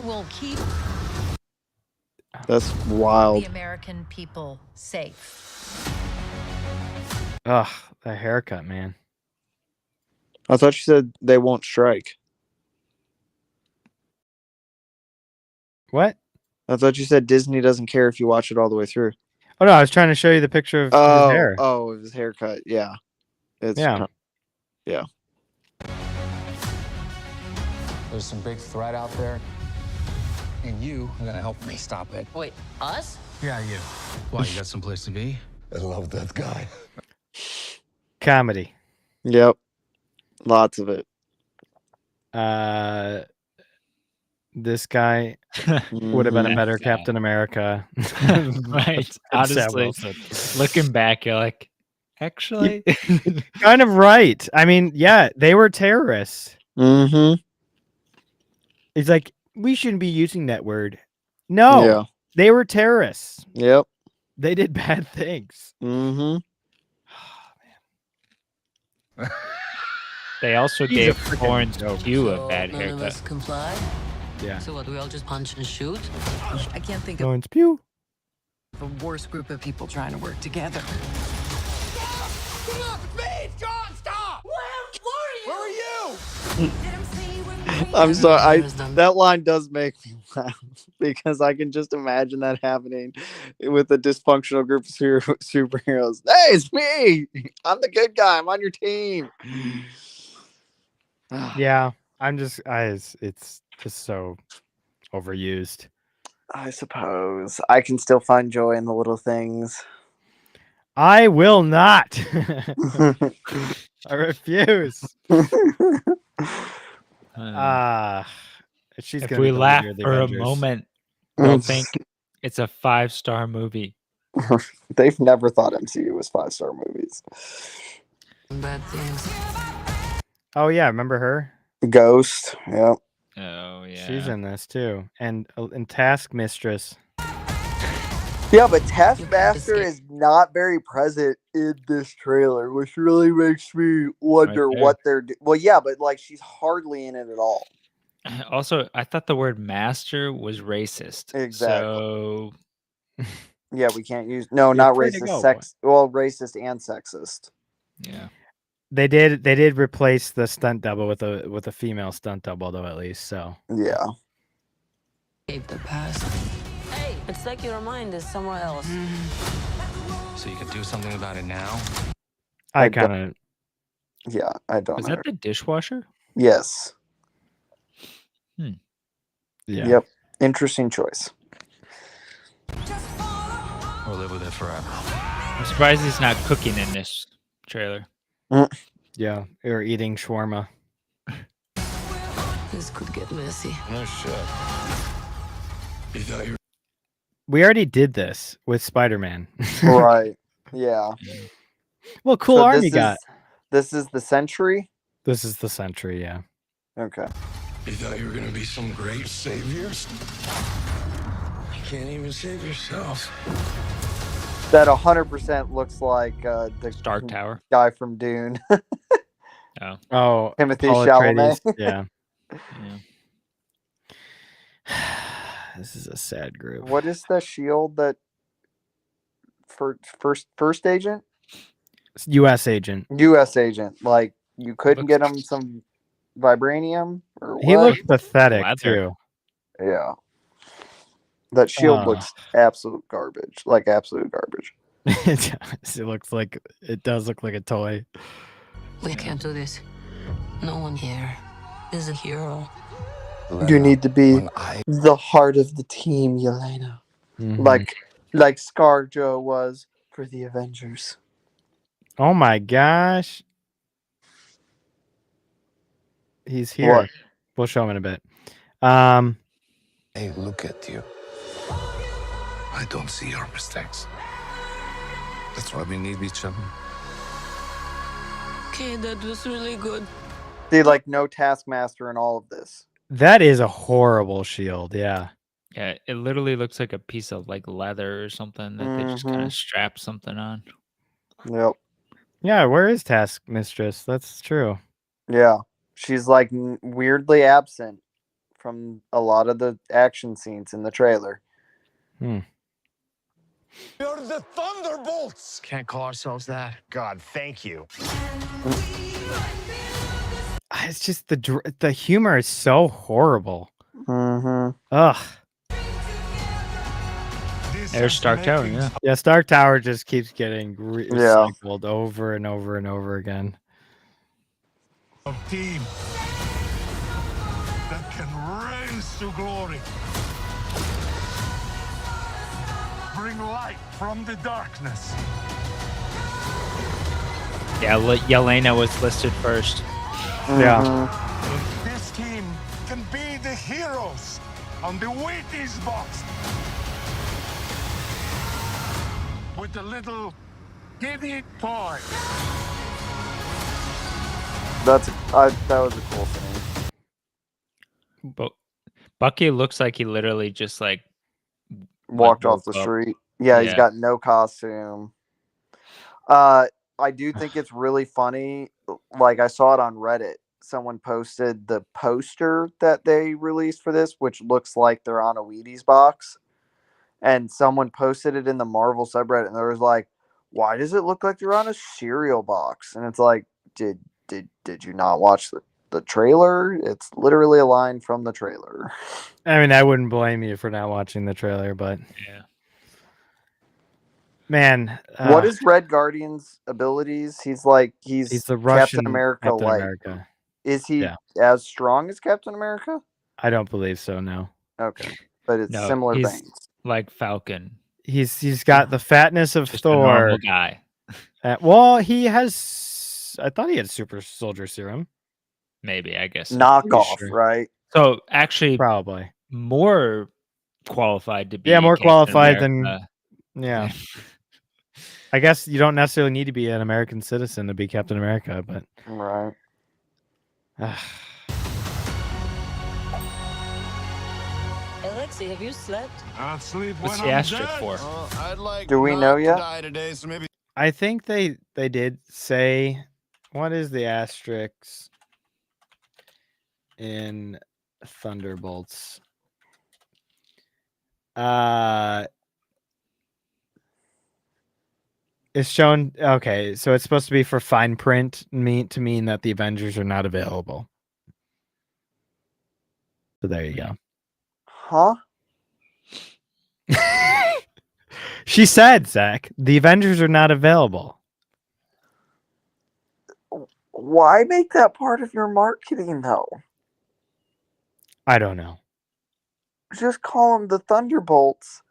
Speaker 6: will keep?
Speaker 3: That's wild.
Speaker 6: The American people safe.
Speaker 1: Ugh, the haircut, man.
Speaker 3: I thought you said they won't strike.
Speaker 1: What?
Speaker 3: I thought you said Disney doesn't care if you watch it all the way through.
Speaker 1: Oh no, I was trying to show you the picture of his hair.
Speaker 3: Oh, his haircut. Yeah.
Speaker 1: Yeah.
Speaker 7: There's some big threat out there, and you are gonna help me stop it.
Speaker 6: Wait, us?
Speaker 7: Yeah, you. Why, you got someplace to be?
Speaker 5: I love that guy.
Speaker 1: Comedy.
Speaker 3: Yep. Lots of it.
Speaker 1: This guy would have been a better Captain America.
Speaker 2: Right. Honestly, looking back, you're like, actually,
Speaker 1: kind of right. I mean, yeah, they were terrorists.
Speaker 3: Mm-hmm.
Speaker 1: It's like, we shouldn't be using that word. No, they were terrorists.
Speaker 3: Yep.
Speaker 1: They did bad things.
Speaker 3: Mm-hmm.
Speaker 1: Oh, man.
Speaker 2: They also gave Florence Pugh a bad
Speaker 6: none of
Speaker 2: haircut.
Speaker 6: us comply?
Speaker 1: Yeah.
Speaker 8: So what, we all just punch and shoot?
Speaker 9: I can't think
Speaker 1: No one's pew.
Speaker 9: of a worse group of people trying to work together.
Speaker 3: I'm sorry. That line does make me laugh because I can just imagine that happening with a dysfunctional group of superheroes. Hey, it's me. I'm the good guy. I'm on your team.
Speaker 1: Yeah, it's just so overused.
Speaker 3: I suppose I can still find joy in the little things.
Speaker 1: I will not. I refuse. She's
Speaker 2: If
Speaker 1: gonna
Speaker 2: we
Speaker 1: be the
Speaker 2: laugh
Speaker 1: leader of the
Speaker 2: for
Speaker 1: Avengers.
Speaker 2: a moment, they'll think it's a 5-star movie.
Speaker 3: They've never thought MCU was 5-star movies.
Speaker 8: Bad things.
Speaker 1: Oh yeah, remember her?
Speaker 3: Ghost. Yep.
Speaker 2: Oh yeah.
Speaker 1: She's in this too, and Task Mistress.
Speaker 3: Yeah, but Taskmaster is not very present in this trailer, which really makes me wonder what they're well, yeah, but like she's hardly in it at all.
Speaker 2: Also, I thought the word master was racist.
Speaker 3: Exactly.
Speaker 2: So
Speaker 3: yeah, we can't use not racist, racist and sexist.
Speaker 2: Yeah.
Speaker 1: They did replace the stunt double with a female stunt double though, at least, so.
Speaker 3: Yeah.
Speaker 8: Escape the past. Hey, it's like your mind is somewhere else.
Speaker 7: So you can do something about it now?
Speaker 1: I kind of.
Speaker 3: Yeah, I don't
Speaker 2: Was
Speaker 3: know.
Speaker 2: that the dishwasher?
Speaker 3: Yes.
Speaker 1: Yeah.
Speaker 3: Yep. Interesting choice.
Speaker 7: Or live with it forever.
Speaker 2: I'm surprised he's not cooking in this trailer.
Speaker 1: Yeah, or eating shawarma.
Speaker 8: This could get messy.
Speaker 7: No shit. You thought you
Speaker 1: We already did this with Spider-Man.
Speaker 3: Right. Yeah.
Speaker 1: Well, cool
Speaker 3: So
Speaker 1: army got.
Speaker 3: This is the Sentry?
Speaker 1: This is the Sentry, yeah.
Speaker 3: Okay.
Speaker 5: You thought you were going to be some great saviors? You can't even save yourself.
Speaker 3: That 100% looks like the
Speaker 2: Stark Tower
Speaker 3: guy from Dune.
Speaker 1: Oh,
Speaker 3: Timothy
Speaker 1: Paul
Speaker 3: Chalamet.
Speaker 1: Atreides, yeah.
Speaker 2: Yeah.
Speaker 1: This is a sad group.
Speaker 3: What is the shield that first agent?
Speaker 1: U.S. agent.
Speaker 3: U.S. agent. Like you couldn't get him some vibranium or what?
Speaker 1: He looks pathetic
Speaker 2: Leather.
Speaker 1: too.
Speaker 3: Yeah. That shield looks absolute garbage. Like absolute garbage.
Speaker 1: It does look like a toy.
Speaker 8: We can't do this. No one here is a hero.
Speaker 3: You need to be the heart of the team, Yelena.
Speaker 1: Mm-hmm.
Speaker 3: Like ScarJo was for the Avengers.
Speaker 1: Oh my gosh. He's here.
Speaker 3: What?
Speaker 1: We'll show him in a bit.
Speaker 5: Hey, look at you. I don't see your mistakes. That's why we need each other.
Speaker 8: Okay, that was really good.
Speaker 3: See, like no Taskmaster in all of this.
Speaker 1: That is a horrible shield, yeah.
Speaker 2: Yeah, it literally looks like a piece of like leather or something that they just kind of strap something on.
Speaker 3: Yep.
Speaker 1: Yeah, where is Task Mistress? That's true.
Speaker 3: Yeah. She's like weirdly absent from a lot of the action scenes in the trailer.
Speaker 5: You're the Thunderbolts!
Speaker 7: Can't call ourselves that.
Speaker 4: God, thank you.
Speaker 1: It's just the humor is so horrible.
Speaker 3: Mm-hmm.
Speaker 1: Ugh.
Speaker 2: There's Stark Tower, yeah.
Speaker 1: Yeah, Stark Tower just keeps getting recycled over and over and over again.
Speaker 5: A team that can raise to glory. Bring light from the darkness.
Speaker 2: Yeah, Yelena was listed first.
Speaker 1: Yeah.
Speaker 5: This team can be the heroes on the Wheaties box. With a little giddy toy.
Speaker 3: That was a cool thing.
Speaker 2: But Bucky looks like he literally just like
Speaker 3: Walked off the
Speaker 2: woke up.
Speaker 3: street. Yeah, he's
Speaker 2: Yeah.
Speaker 3: got no costume. I do think it's really funny. Like I saw it on Reddit. someone posted the poster that they released for this, which looks like they're on a Wheaties box. And someone posted it in the Marvel subreddit, and there was like, "Why does it look like they're on a cereal box?" And it's like, did you not watch the trailer? It's literally a line from the trailer.
Speaker 1: I mean, I wouldn't blame you for not watching the trailer, but
Speaker 2: Yeah.
Speaker 1: man,
Speaker 3: What is Red Guardian's abilities? He's
Speaker 1: the Russian
Speaker 3: Captain America
Speaker 1: Captain
Speaker 3: light.
Speaker 1: America.
Speaker 3: Is he
Speaker 1: Yeah.
Speaker 3: as strong as Captain America?
Speaker 1: I don't believe so. No.
Speaker 3: Okay, but it's
Speaker 2: No,
Speaker 3: similar
Speaker 2: he's
Speaker 3: veins.
Speaker 2: like Falcon.
Speaker 1: He's got the fatness of
Speaker 2: Just a normal
Speaker 1: Thor.
Speaker 2: guy.
Speaker 1: Well, he has. I thought he had super soldier serum.
Speaker 2: Maybe, I guess. So.
Speaker 3: Knockoff,
Speaker 1: sure.
Speaker 3: right?
Speaker 2: So actually,
Speaker 1: Probably
Speaker 2: more qualified to be.
Speaker 1: more
Speaker 2: Captain
Speaker 1: qualified
Speaker 2: America.
Speaker 1: than yeah. I guess you don't necessarily need to be an American citizen to be Captain America, but
Speaker 3: right.
Speaker 8: Alexei, have you slept?
Speaker 5: I'll sleep
Speaker 2: What's
Speaker 5: when
Speaker 2: the
Speaker 5: I'm
Speaker 2: asterisk
Speaker 5: dead.
Speaker 2: for?
Speaker 5: I'd like
Speaker 3: Do we
Speaker 5: not
Speaker 3: know
Speaker 5: to
Speaker 3: yet?
Speaker 5: die today, so maybe
Speaker 1: I think they did say, what is the asterisk in Thunderbolts? It's shown. Okay, so it's supposed to be for fine print, to mean that the Avengers are not available. So there you go.
Speaker 3: Huh?
Speaker 1: She said, Zach, the Avengers are not available.
Speaker 3: Why make that part of your marketing, though?
Speaker 1: I don't know.
Speaker 3: Just call them the Thunderbolts.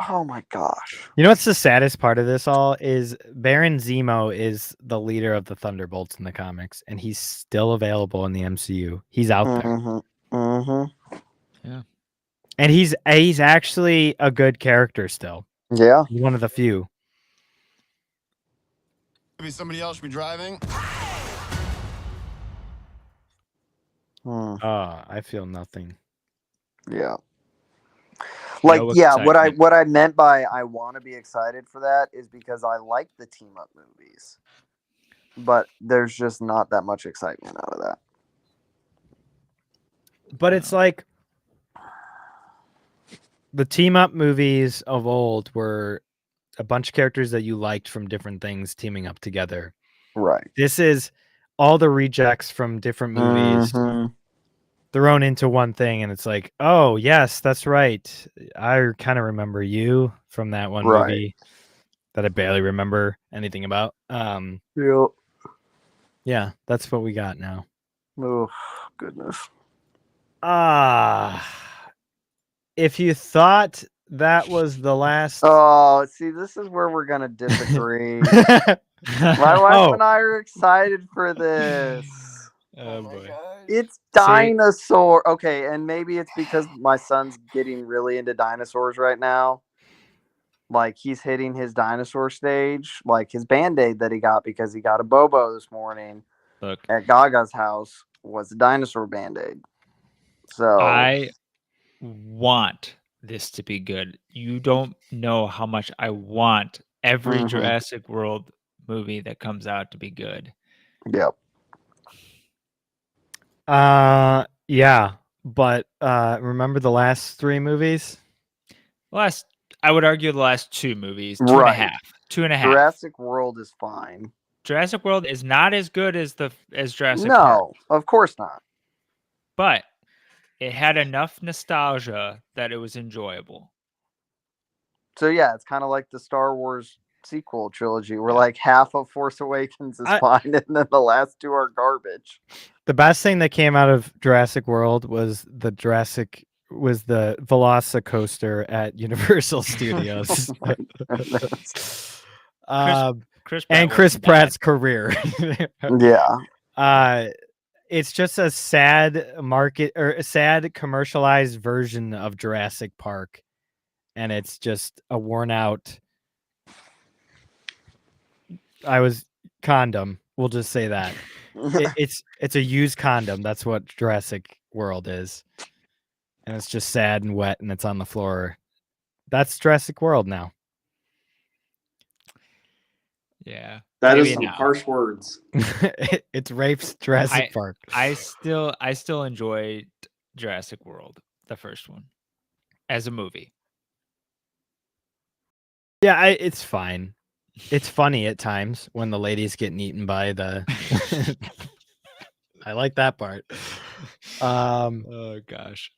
Speaker 3: Oh my gosh.
Speaker 1: You know what's the saddest part of this all is Baron Zemo is the leader of the Thunderbolts in the comics, and he's still available in the MCU. He's out there.
Speaker 3: Mm-hmm. Mm-hmm.
Speaker 2: Yeah.
Speaker 1: And he's actually a good character still.
Speaker 3: Yeah.
Speaker 1: He's one of the few.
Speaker 5: maybe somebody else should be driving.
Speaker 1: I feel nothing.
Speaker 3: Yeah. Like,
Speaker 2: No
Speaker 3: yeah,
Speaker 2: excitement.
Speaker 3: what I meant by I want to be excited for that is because I like the team up movies. But there's just not that much excitement out of that.
Speaker 1: But it's like the team up movies of old were a bunch of characters that you liked from different things teaming up together.
Speaker 3: Right.
Speaker 1: This is all the rejects from different movies thrown into one thing, and it's like, oh yes, that's right. I kind of remember you from that one movie that I barely remember anything about. Yeah, that's what we got now.
Speaker 3: Oh goodness.
Speaker 1: If you thought that was the last,
Speaker 3: Oh, see, this is where we're gonna disagree. My wife and I are excited for this.
Speaker 1: Oh boy.
Speaker 3: It's dinosaur. Okay, and maybe it's because my son's getting really into dinosaurs right now. Like he's hitting his dinosaur stage, like his Band-Aid that he got because he got a Bobo this morning at Gaga's house was a dinosaur Band-Aid. So
Speaker 2: I want this to be good. You don't know how much I want every Jurassic World movie that comes out to be good.
Speaker 3: Yep.
Speaker 1: Yeah, but remember the last 3 movies?
Speaker 2: I would argue the last 2 movies, 2.5. 2.5.
Speaker 3: Jurassic World is fine.
Speaker 2: Jurassic World is not as good as Jurassic Park.
Speaker 3: No, of course not.
Speaker 2: But it had enough nostalgia that it was enjoyable.
Speaker 3: So yeah, it's kind of like the Star Wars sequel trilogy, where like half of Force Awakens is fine, and then the last 2 are garbage.
Speaker 1: The best thing that came out of Jurassic World was the Velocicoaster at Universal Studios. Chris Pratt's career.
Speaker 3: Yeah.
Speaker 1: It's just a sad commercialized version of Jurassic Park, and it's just a worn out. Condom. We'll just say that. It's a used condom. That's what Jurassic World is. And it's just sad and wet and it's on the floor. That's Jurassic World now.
Speaker 2: Yeah.
Speaker 3: That is
Speaker 2: Maybe
Speaker 3: some
Speaker 2: not.
Speaker 3: harsh words.
Speaker 1: It's Rafe's Jurassic Park.
Speaker 2: I still enjoyed Jurassic World, the first one, as a movie.
Speaker 1: Yeah, it's fine. It's funny at times when the lady's getting eaten by the. I like that part.
Speaker 2: Oh gosh.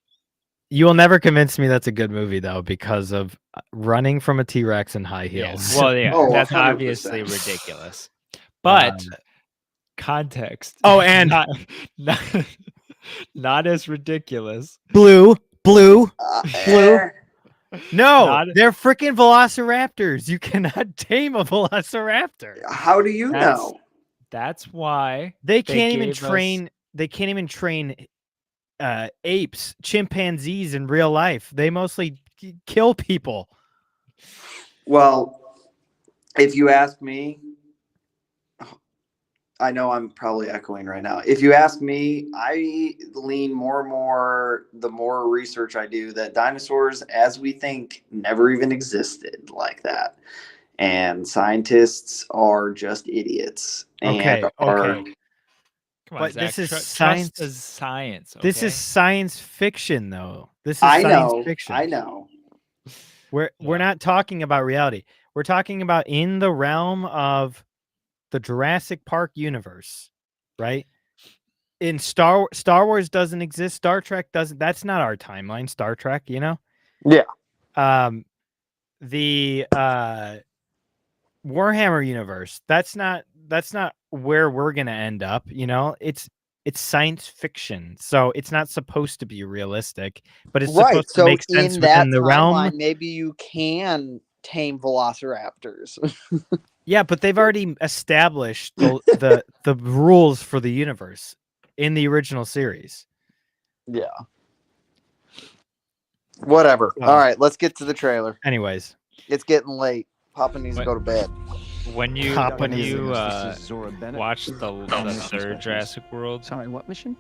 Speaker 1: You will never convince me that's a good movie though, because of running from a T-Rex in high heels.
Speaker 2: Yeah. Well, yeah,
Speaker 3: Oh,
Speaker 2: that's
Speaker 3: 100%.
Speaker 2: obviously ridiculous. But context.
Speaker 1: Oh, and
Speaker 2: not, not as ridiculous.
Speaker 1: blue.
Speaker 3: Eh.
Speaker 1: No,
Speaker 2: Not-
Speaker 1: they're freaking velociraptors. You cannot tame a velociraptor.
Speaker 3: How do you know?
Speaker 2: That's why
Speaker 1: They can't even
Speaker 2: gave us-
Speaker 1: train. They can't even train apes, chimpanzees in real life. They mostly kill people.
Speaker 3: Well, if you ask me, I know I'm probably echoing right now. If you ask me, I lean more and more, the more research I do, that dinosaurs, as we think, never even existed like that. And scientists are just idiots.
Speaker 1: Okay.
Speaker 2: Come on,
Speaker 1: But
Speaker 2: Zach,
Speaker 1: this is
Speaker 2: trust
Speaker 1: science.
Speaker 2: is science. Okay?
Speaker 1: This is science fiction, though. This is
Speaker 3: I
Speaker 1: science
Speaker 3: know.
Speaker 1: fiction.
Speaker 3: I know.
Speaker 1: We're not talking about reality. We're talking about in the realm of the Jurassic Park universe, right? In Star Wars doesn't exist. Star Trek doesn't. That's not our timeline. Star Trek, you know.
Speaker 3: Yeah.
Speaker 1: The Warhammer universe. That's not where we're gonna end up. You know, it's science fiction, so it's not supposed to be realistic, but it's
Speaker 3: Right.
Speaker 1: supposed to
Speaker 3: So
Speaker 1: make sense
Speaker 3: in that
Speaker 1: within the
Speaker 3: timeline,
Speaker 1: realm.
Speaker 3: maybe you can tame velociraptors.
Speaker 1: Yeah, but they've already established the rules for the universe in the original series.
Speaker 3: Yeah. Whatever. All right, let's get to the trailer.
Speaker 1: Anyways,
Speaker 3: It's getting late. Papa needs to go to bed.
Speaker 2: When you
Speaker 1: Papa
Speaker 2: when you
Speaker 1: needs
Speaker 2: watch the third Jurassic World,
Speaker 7: Sorry, what mission?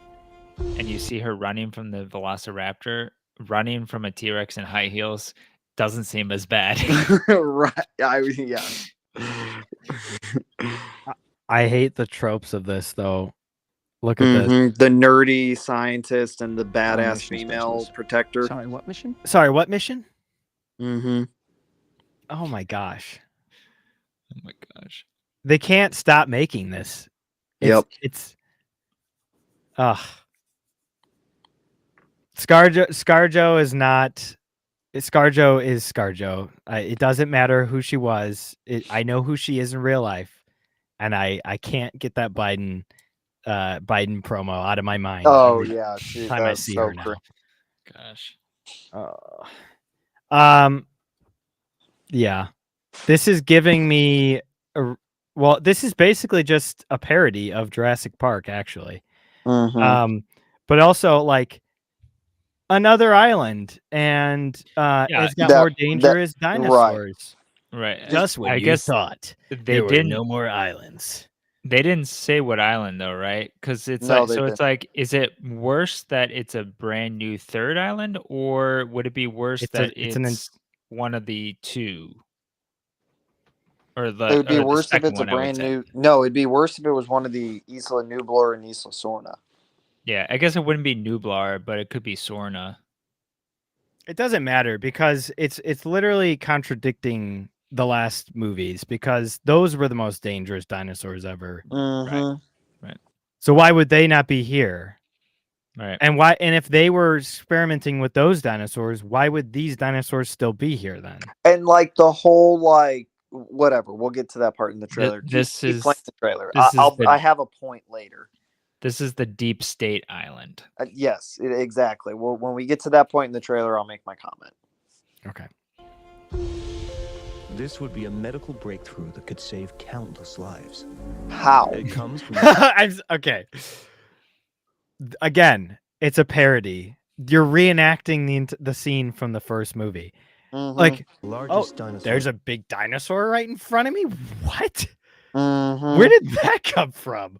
Speaker 2: and you see her running from the Velociraptor, running from a T-Rex in high heels, doesn't seem as bad.
Speaker 3: Right. Yeah.
Speaker 1: I hate the tropes of this, though. Look at this.
Speaker 3: The nerdy scientist and the badass
Speaker 7: mission
Speaker 3: female
Speaker 7: specialist.
Speaker 3: protector.
Speaker 7: Sorry, what mission?
Speaker 1: Sorry, what mission?
Speaker 3: Mm-hmm.
Speaker 1: Oh my gosh.
Speaker 2: Oh my gosh.
Speaker 1: They can't stop making this. It's ScarJo is not. ScarJo is ScarJo. It doesn't matter who she was. I know who she is in real life, and I can't get that Biden promo out of my mind.
Speaker 3: Oh
Speaker 1: every
Speaker 3: yeah, dude,
Speaker 1: time I
Speaker 3: that's
Speaker 1: see
Speaker 3: so
Speaker 1: her now.
Speaker 2: Gosh.
Speaker 1: Yeah, this is giving me well, this is basically just a parody of Jurassic Park, actually.
Speaker 3: Mhm.
Speaker 1: But also like another island, and it's got more dangerous dinosaurs.
Speaker 2: Right.
Speaker 1: Just when
Speaker 2: I
Speaker 1: you
Speaker 2: guess
Speaker 1: thought
Speaker 2: they
Speaker 1: there were
Speaker 2: didn't.
Speaker 1: no more islands.
Speaker 2: They didn't say what island though, right? Because it's
Speaker 3: No,
Speaker 2: like
Speaker 3: they
Speaker 2: so.
Speaker 3: didn't.
Speaker 2: It's like, is it worse that it's a brand new third island, or would it be worse that it's one of the two? Or the,
Speaker 3: It would be
Speaker 2: or the
Speaker 3: worse if
Speaker 2: second
Speaker 3: it's a
Speaker 2: one, I would
Speaker 3: brand
Speaker 2: say.
Speaker 3: new. No, it'd be worse if it was one of the Isla Nublar and Isla Sorna.
Speaker 2: Yeah, I guess it wouldn't be Nublar, but it could be Sorna.
Speaker 1: It doesn't matter because it's literally contradicting the last movies, because those were the most dangerous dinosaurs ever.
Speaker 3: Mhm.
Speaker 2: Right.
Speaker 1: So why would they not be here?
Speaker 2: Right.
Speaker 1: And why? And if they were experimenting with those dinosaurs, why would these dinosaurs still be here then?
Speaker 3: And like the whole like whatever, we'll get to that part in the trailer.
Speaker 2: This
Speaker 3: Keep
Speaker 2: is
Speaker 3: playing the trailer.
Speaker 2: this is the-
Speaker 3: I have a point later.
Speaker 2: This is the Deep State Island.
Speaker 3: Yes, exactly. Well, when we get to that point in the trailer, I'll make my comment.
Speaker 1: Okay.
Speaker 10: This would be a medical breakthrough that could save countless lives.
Speaker 3: How?
Speaker 10: It comes from
Speaker 1: Okay. Again, it's a parody. You're reenacting the scene from the first movie.
Speaker 3: Mhm.
Speaker 1: Like,
Speaker 10: largest dinosaur.
Speaker 1: there's a big dinosaur right in front of me. What?
Speaker 3: Mhm.
Speaker 1: Where did that come from?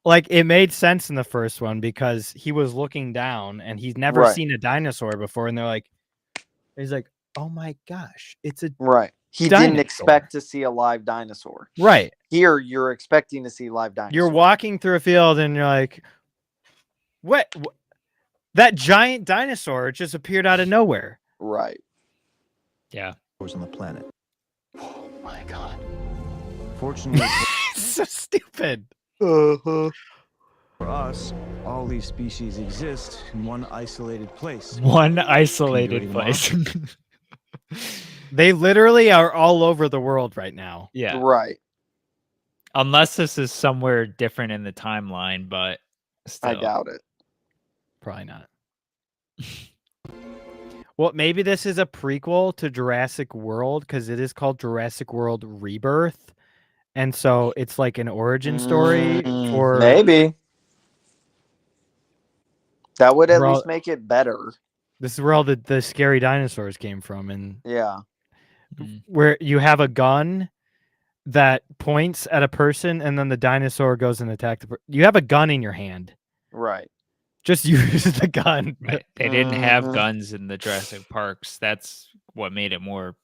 Speaker 1: Like, it made sense in the first one because he was looking down and he's never
Speaker 3: Right.
Speaker 1: seen a dinosaur before, and he's like, oh my gosh, it's a
Speaker 3: Right. He
Speaker 1: dinosaur.
Speaker 3: didn't expect to see a live dinosaur.
Speaker 1: Right.
Speaker 3: Here, you're expecting to see live dinosaur.
Speaker 1: You're walking through a field and you're like, what? That giant dinosaur just appeared out of nowhere.
Speaker 3: Right.
Speaker 2: Yeah.
Speaker 10: On the planet.
Speaker 1: Oh my God.
Speaker 10: Fortunately
Speaker 1: It's so stupid.
Speaker 3: Uh-huh.
Speaker 10: for us, all these species exist in one isolated place.
Speaker 2: One isolated
Speaker 10: any
Speaker 2: place.
Speaker 1: They literally are all over the world right now.
Speaker 2: Yeah.
Speaker 3: Right.
Speaker 2: Unless this is somewhere different in the timeline, but still.
Speaker 3: I doubt it.
Speaker 1: Probably not. Well, maybe this is a prequel to Jurassic World because it is called Jurassic World Rebirth. And so it's like an origin story for...
Speaker 3: Maybe. That would at
Speaker 1: We're all-
Speaker 3: least make it better.
Speaker 1: This is where all the scary dinosaurs came from. And
Speaker 3: Yeah.
Speaker 1: where you have a gun that points at a person and then the dinosaur goes and attacks the person. You have a gun in your hand.
Speaker 3: Right.
Speaker 1: Just use the gun.
Speaker 2: Right. They didn't have
Speaker 3: Mhm.
Speaker 2: guns in the Jurassic Parks. That's what made it more.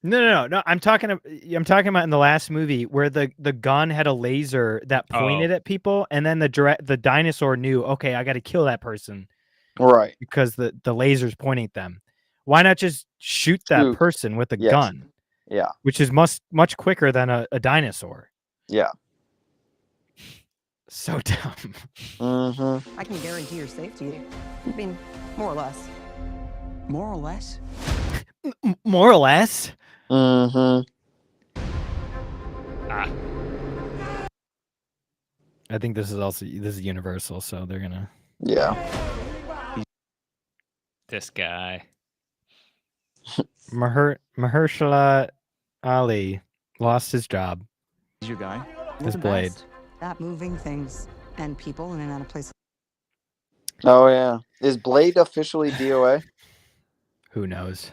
Speaker 1: No. I'm talking about in the last movie where the gun had a laser that pointed at people, and then the dinosaur knew, okay, I got to kill that person
Speaker 3: Right.
Speaker 1: because the laser's pointing at them. Why not just shoot that
Speaker 3: Shoot.
Speaker 1: person with a
Speaker 3: Yes.
Speaker 1: gun,
Speaker 3: Yeah.
Speaker 1: which is much quicker than a dinosaur?
Speaker 3: Yeah.
Speaker 1: So dumb.
Speaker 3: Mm-hmm.
Speaker 9: I can guarantee your safety. I mean, more or less.
Speaker 10: More or less?
Speaker 1: More or less.
Speaker 3: Mm-hmm.
Speaker 2: Ah,
Speaker 1: I think this is Universal, so they're gonna.
Speaker 3: Yeah.
Speaker 2: this guy.
Speaker 1: Mahershala Ali lost his job.
Speaker 10: Is your guy?
Speaker 1: His blade.
Speaker 9: That moving things and people in and out of places.
Speaker 3: Oh yeah. Is Blade officially DOA?
Speaker 1: Who knows?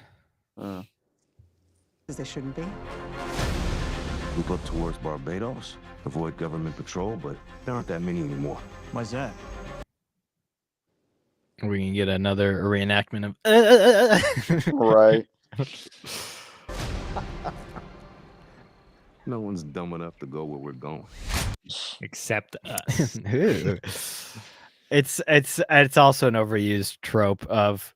Speaker 9: They shouldn't be.
Speaker 5: Move up towards Barbados, avoid government patrol, but there aren't that many anymore.
Speaker 10: Why's that?
Speaker 1: We can get another reenactment of.
Speaker 3: Right.
Speaker 5: No one's dumb enough to go where we're going.
Speaker 2: Except us.
Speaker 1: Ooh. It's also an overused trope of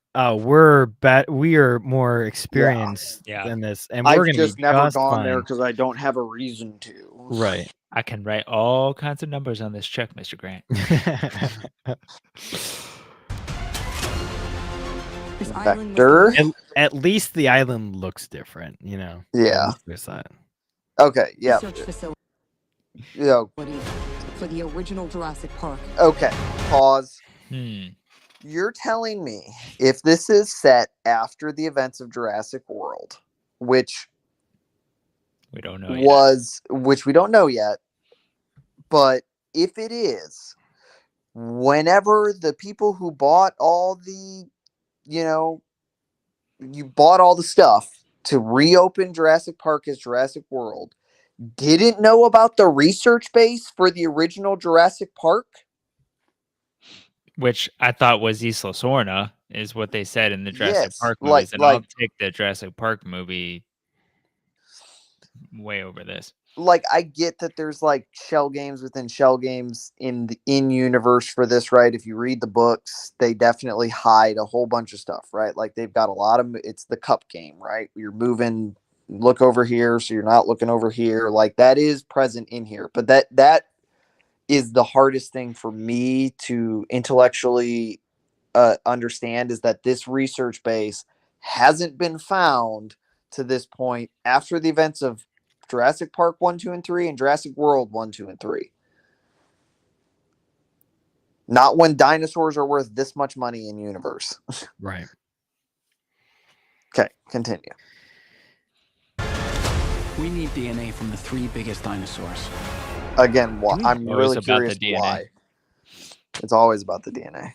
Speaker 1: we are more experienced
Speaker 2: Yeah.
Speaker 1: than this, and we're
Speaker 3: I've
Speaker 1: gonna
Speaker 3: just
Speaker 1: be
Speaker 3: never
Speaker 1: just
Speaker 3: gone
Speaker 1: fine.
Speaker 3: there because I don't have a reason to.
Speaker 1: Right.
Speaker 2: I can write all kinds of numbers on this check, Mr. Grant.
Speaker 9: This island
Speaker 3: Vector.
Speaker 9: was
Speaker 1: At least the island looks different, you know.
Speaker 3: Yeah.
Speaker 1: There's that.
Speaker 3: Okay.
Speaker 9: the
Speaker 3: Yeah.
Speaker 9: research facility
Speaker 3: Yeah.
Speaker 9: for the original Jurassic Park.
Speaker 3: Okay. Pause. You're telling me if this is set after the events of Jurassic World, which
Speaker 2: We don't know yet.
Speaker 3: which we don't know yet, but if it is, whenever the people who bought all the, you bought all the stuff to reopen Jurassic Park as Jurassic World, didn't know about the research base for the original Jurassic Park?
Speaker 2: Which I thought was Isla Sorna, is what they said in the Jurassic
Speaker 3: Yes,
Speaker 2: Park
Speaker 3: like-
Speaker 2: movies. And I'll
Speaker 3: like-
Speaker 2: take the Jurassic Park movie way over this.
Speaker 3: Like, I get that there's like shell games within shell games in the in-universe for this, right? If you read the books, they definitely hide a whole bunch of stuff, right? Like they've got a lot of, it's the cup game, right? You're moving, look over here, so you're not looking over here. Like that is present in here, but that is the hardest thing for me to intellectually understand, is that this research base hasn't been found to this point after the events of Jurassic Park 1, 2, and 3 and Jurassic World 1, 2, and 3. Not when dinosaurs are worth this much money in universe.
Speaker 1: Right.
Speaker 3: Okay, continue.
Speaker 7: We need DNA from the 3 biggest dinosaurs.
Speaker 3: Again, why? I'm
Speaker 2: Always
Speaker 3: really
Speaker 2: about the
Speaker 3: curious
Speaker 2: DNA.
Speaker 3: why. It's always about the DNA.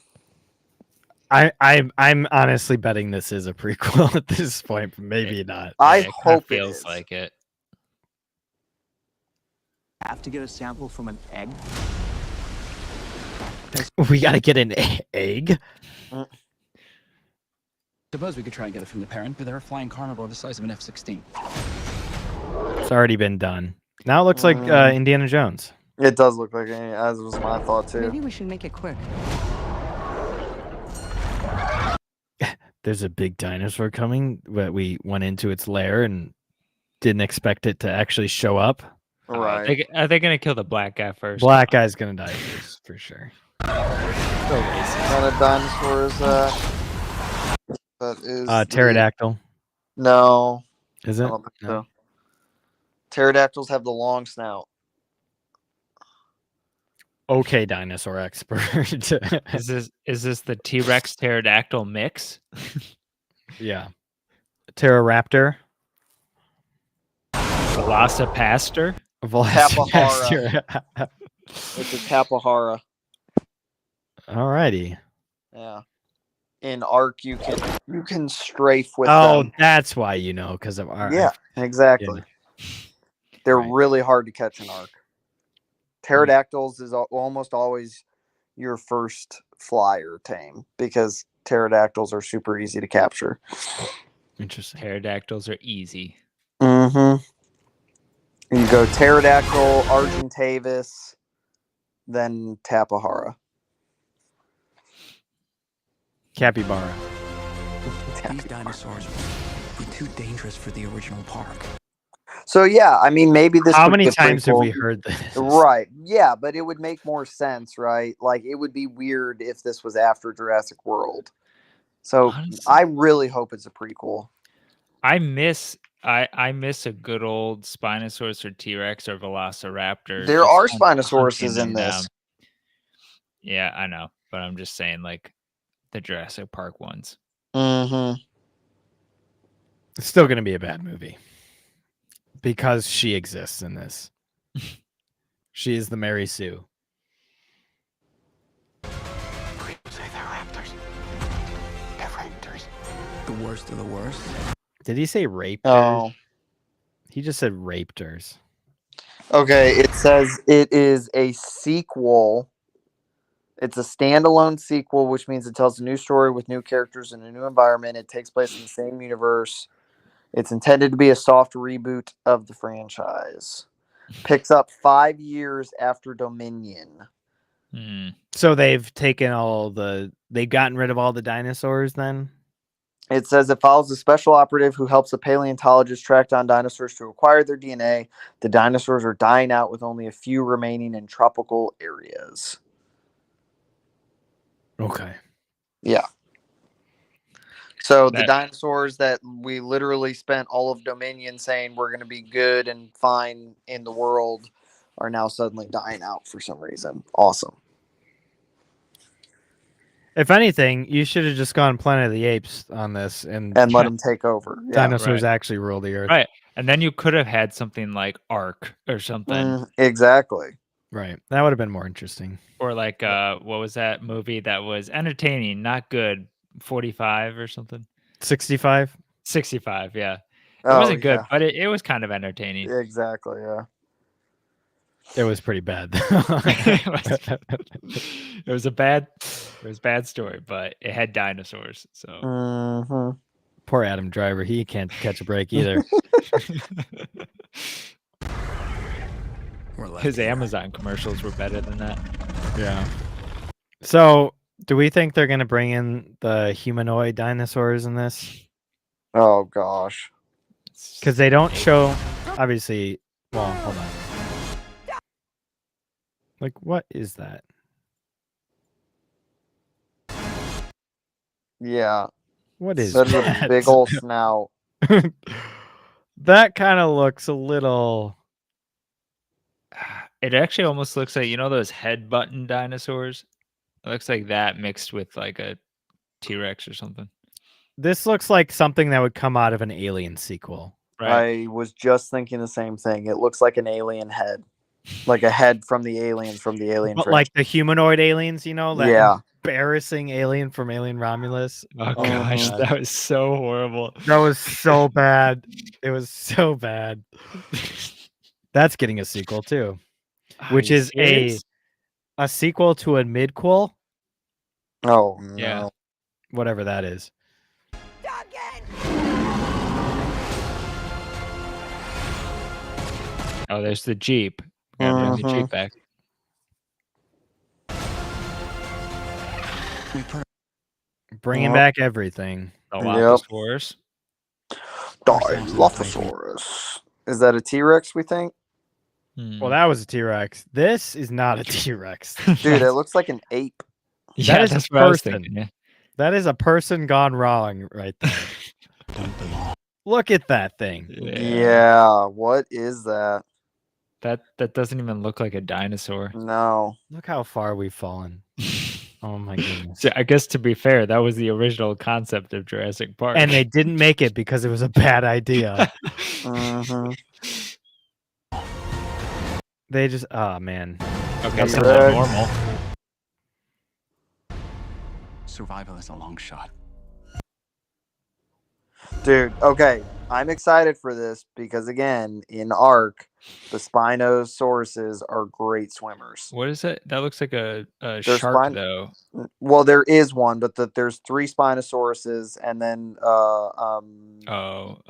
Speaker 1: I'm honestly betting this is a prequel at this point, but maybe not.
Speaker 3: I
Speaker 2: Yeah, it kinda
Speaker 3: hope it
Speaker 2: feels
Speaker 3: is.
Speaker 2: like it.
Speaker 10: Have to get a sample from an egg?
Speaker 1: We got to get an egg.
Speaker 7: Suppose we could try and get it from the parent, but they're a flying carnivore the size of an F-16.
Speaker 1: It's already been done. Now it looks like Indiana Jones.
Speaker 3: It does look like, as was my thought too.
Speaker 9: Maybe we should make it quick.
Speaker 1: There's a big dinosaur coming, but we went into its lair and didn't expect it to actually show up.
Speaker 3: Right.
Speaker 2: Are they gonna kill the black guy first?
Speaker 1: Black guy's gonna die first, for sure.
Speaker 2: So racist.
Speaker 3: Not a dinosaur is that is
Speaker 1: Pterodactyl.
Speaker 3: No.
Speaker 1: Is it?
Speaker 3: I don't think
Speaker 1: No.
Speaker 3: so. Pterodactyls have the long snout.
Speaker 1: Okay, dinosaur expert.
Speaker 2: Is this the T-Rex pterodactyl mix?
Speaker 1: Yeah. Pteroraptor.
Speaker 2: Velocipastor?
Speaker 1: Velocipastor.
Speaker 3: It's a Tapahara.
Speaker 1: Alrighty.
Speaker 3: Yeah. In Ark, you can strafe with
Speaker 1: Oh,
Speaker 3: them.
Speaker 1: that's why you know, because of Ark.
Speaker 3: Yeah, exactly. They're really hard to catch in Ark. Pterodactyls is almost always your first flyer tame because pterodactyls are super easy to capture.
Speaker 1: Interesting.
Speaker 2: Pterodactyls are easy.
Speaker 3: Mm-hmm. You go pterodactyl, Argentavis, then Tapahara.
Speaker 1: Capybara.
Speaker 7: These dinosaurs would be too dangerous for the original park.
Speaker 3: So yeah, I mean, maybe this.
Speaker 1: How
Speaker 3: would
Speaker 1: many
Speaker 3: be a
Speaker 1: times have
Speaker 3: prequel.
Speaker 1: we heard this?
Speaker 3: Right. Yeah, but it would make more sense, right? Like it would be weird if this was after Jurassic World. So
Speaker 2: Honestly,
Speaker 3: I really hope it's a prequel.
Speaker 2: I miss a good old Spinosaurus or T-Rex or Velociraptor.
Speaker 3: There are Spinosauruses in this.
Speaker 2: Yeah, I know, but I'm just saying, like the Jurassic Park ones.
Speaker 3: Mm-hmm.
Speaker 1: It's still going to be a bad movie because she exists in this. She is the Mary Sue.
Speaker 5: People say they're raptors. They're raptors.
Speaker 7: The worst of the worst.
Speaker 1: Did he say raptors?
Speaker 3: Oh.
Speaker 1: He just said raptors.
Speaker 3: Okay, it says it is a sequel. It's a standalone sequel, which means it tells a new story with new characters in a new environment. It takes place in the same universe. It's intended to be a soft reboot of the franchise. Picks up 5 years after Dominion.
Speaker 1: So they've gotten rid of all the dinosaurs then?
Speaker 3: It says it follows a special operative who helps a paleontologist track down dinosaurs to acquire their DNA. The dinosaurs are dying out with only a few remaining in tropical areas.
Speaker 1: Okay.
Speaker 3: Yeah. So the dinosaurs that we literally spent all of Dominion saying we're going to be good and fine in the world are now suddenly dying out for some reason. Awesome.
Speaker 1: If anything, you should have just gone Planet of the Apes on this and
Speaker 3: let them take over. Yeah.
Speaker 1: Dinosaurs actually rule the earth.
Speaker 2: Right. And then you could have had something like Ark or something.
Speaker 3: Exactly.
Speaker 1: Right. That would have been more interesting.
Speaker 2: Or like, what was that movie that was entertaining, not good? 45 or something?
Speaker 1: 65?
Speaker 2: 65, yeah. It wasn't good, but it was kind of entertaining.
Speaker 3: Exactly, yeah.
Speaker 1: It was pretty bad.
Speaker 2: It was a bad story, but it had dinosaurs. So
Speaker 1: poor Adam Driver, he can't catch a break either.
Speaker 2: His Amazon commercials were better than that.
Speaker 1: Yeah. So, do we think they're going to bring in the humanoid dinosaurs in this?
Speaker 3: Oh gosh.
Speaker 1: Because they don't show, obviously. Well, hold on. Like, what is that?
Speaker 3: Yeah.
Speaker 1: What is
Speaker 3: that?
Speaker 1: That?
Speaker 3: A big old snout.
Speaker 1: That kind of looks a little.
Speaker 2: It actually almost looks like, those head button dinosaurs? It looks like that mixed with like a T-Rex or something.
Speaker 1: This looks like something that would come out of an Alien sequel.
Speaker 2: Right.
Speaker 3: I was just thinking the same thing. It looks like an alien head. Like a head from the Alien
Speaker 1: But like the humanoid aliens, that embarrassing alien from Alien Romulus.
Speaker 2: Oh gosh, that was so horrible.
Speaker 1: That was so bad. It was so bad. That's getting a sequel too, which is a sequel to a midquel.
Speaker 3: Oh
Speaker 2: yeah,
Speaker 1: whatever that is.
Speaker 2: Oh, there's the Jeep. We gotta bring the Jeep back.
Speaker 1: Bringing back everything.
Speaker 2: Dilophosaurus.
Speaker 3: Dilophosaurus. Is that a T-Rex, we think?
Speaker 1: Well, that was a T-Rex. This is not a T-Rex.
Speaker 3: Dude, it looks like an ape.
Speaker 2: Yeah,
Speaker 1: is
Speaker 2: that's
Speaker 1: a
Speaker 2: what I was
Speaker 1: person.
Speaker 2: thinking. Yeah.
Speaker 1: That is a person gone wrong right there. Look at that thing.
Speaker 3: Yeah, what is that?
Speaker 2: That doesn't even look like a dinosaur.
Speaker 3: No.
Speaker 1: Look how far we've fallen. Oh my goodness.
Speaker 2: So I guess to be fair, that was the original concept of Jurassic Park.
Speaker 1: And they didn't make it because it was a bad idea. They just, oh man.
Speaker 2: Okay,
Speaker 1: That's
Speaker 2: so
Speaker 1: not
Speaker 2: normal.
Speaker 7: Survival is a long shot.
Speaker 3: Dude, okay. I'm excited for this because, again, in Ark, the Spinosauruses are great swimmers.
Speaker 2: What is it? That looks like a shark, though.
Speaker 3: Well, there is one, but there's 3 Spinosauruses, and then
Speaker 2: a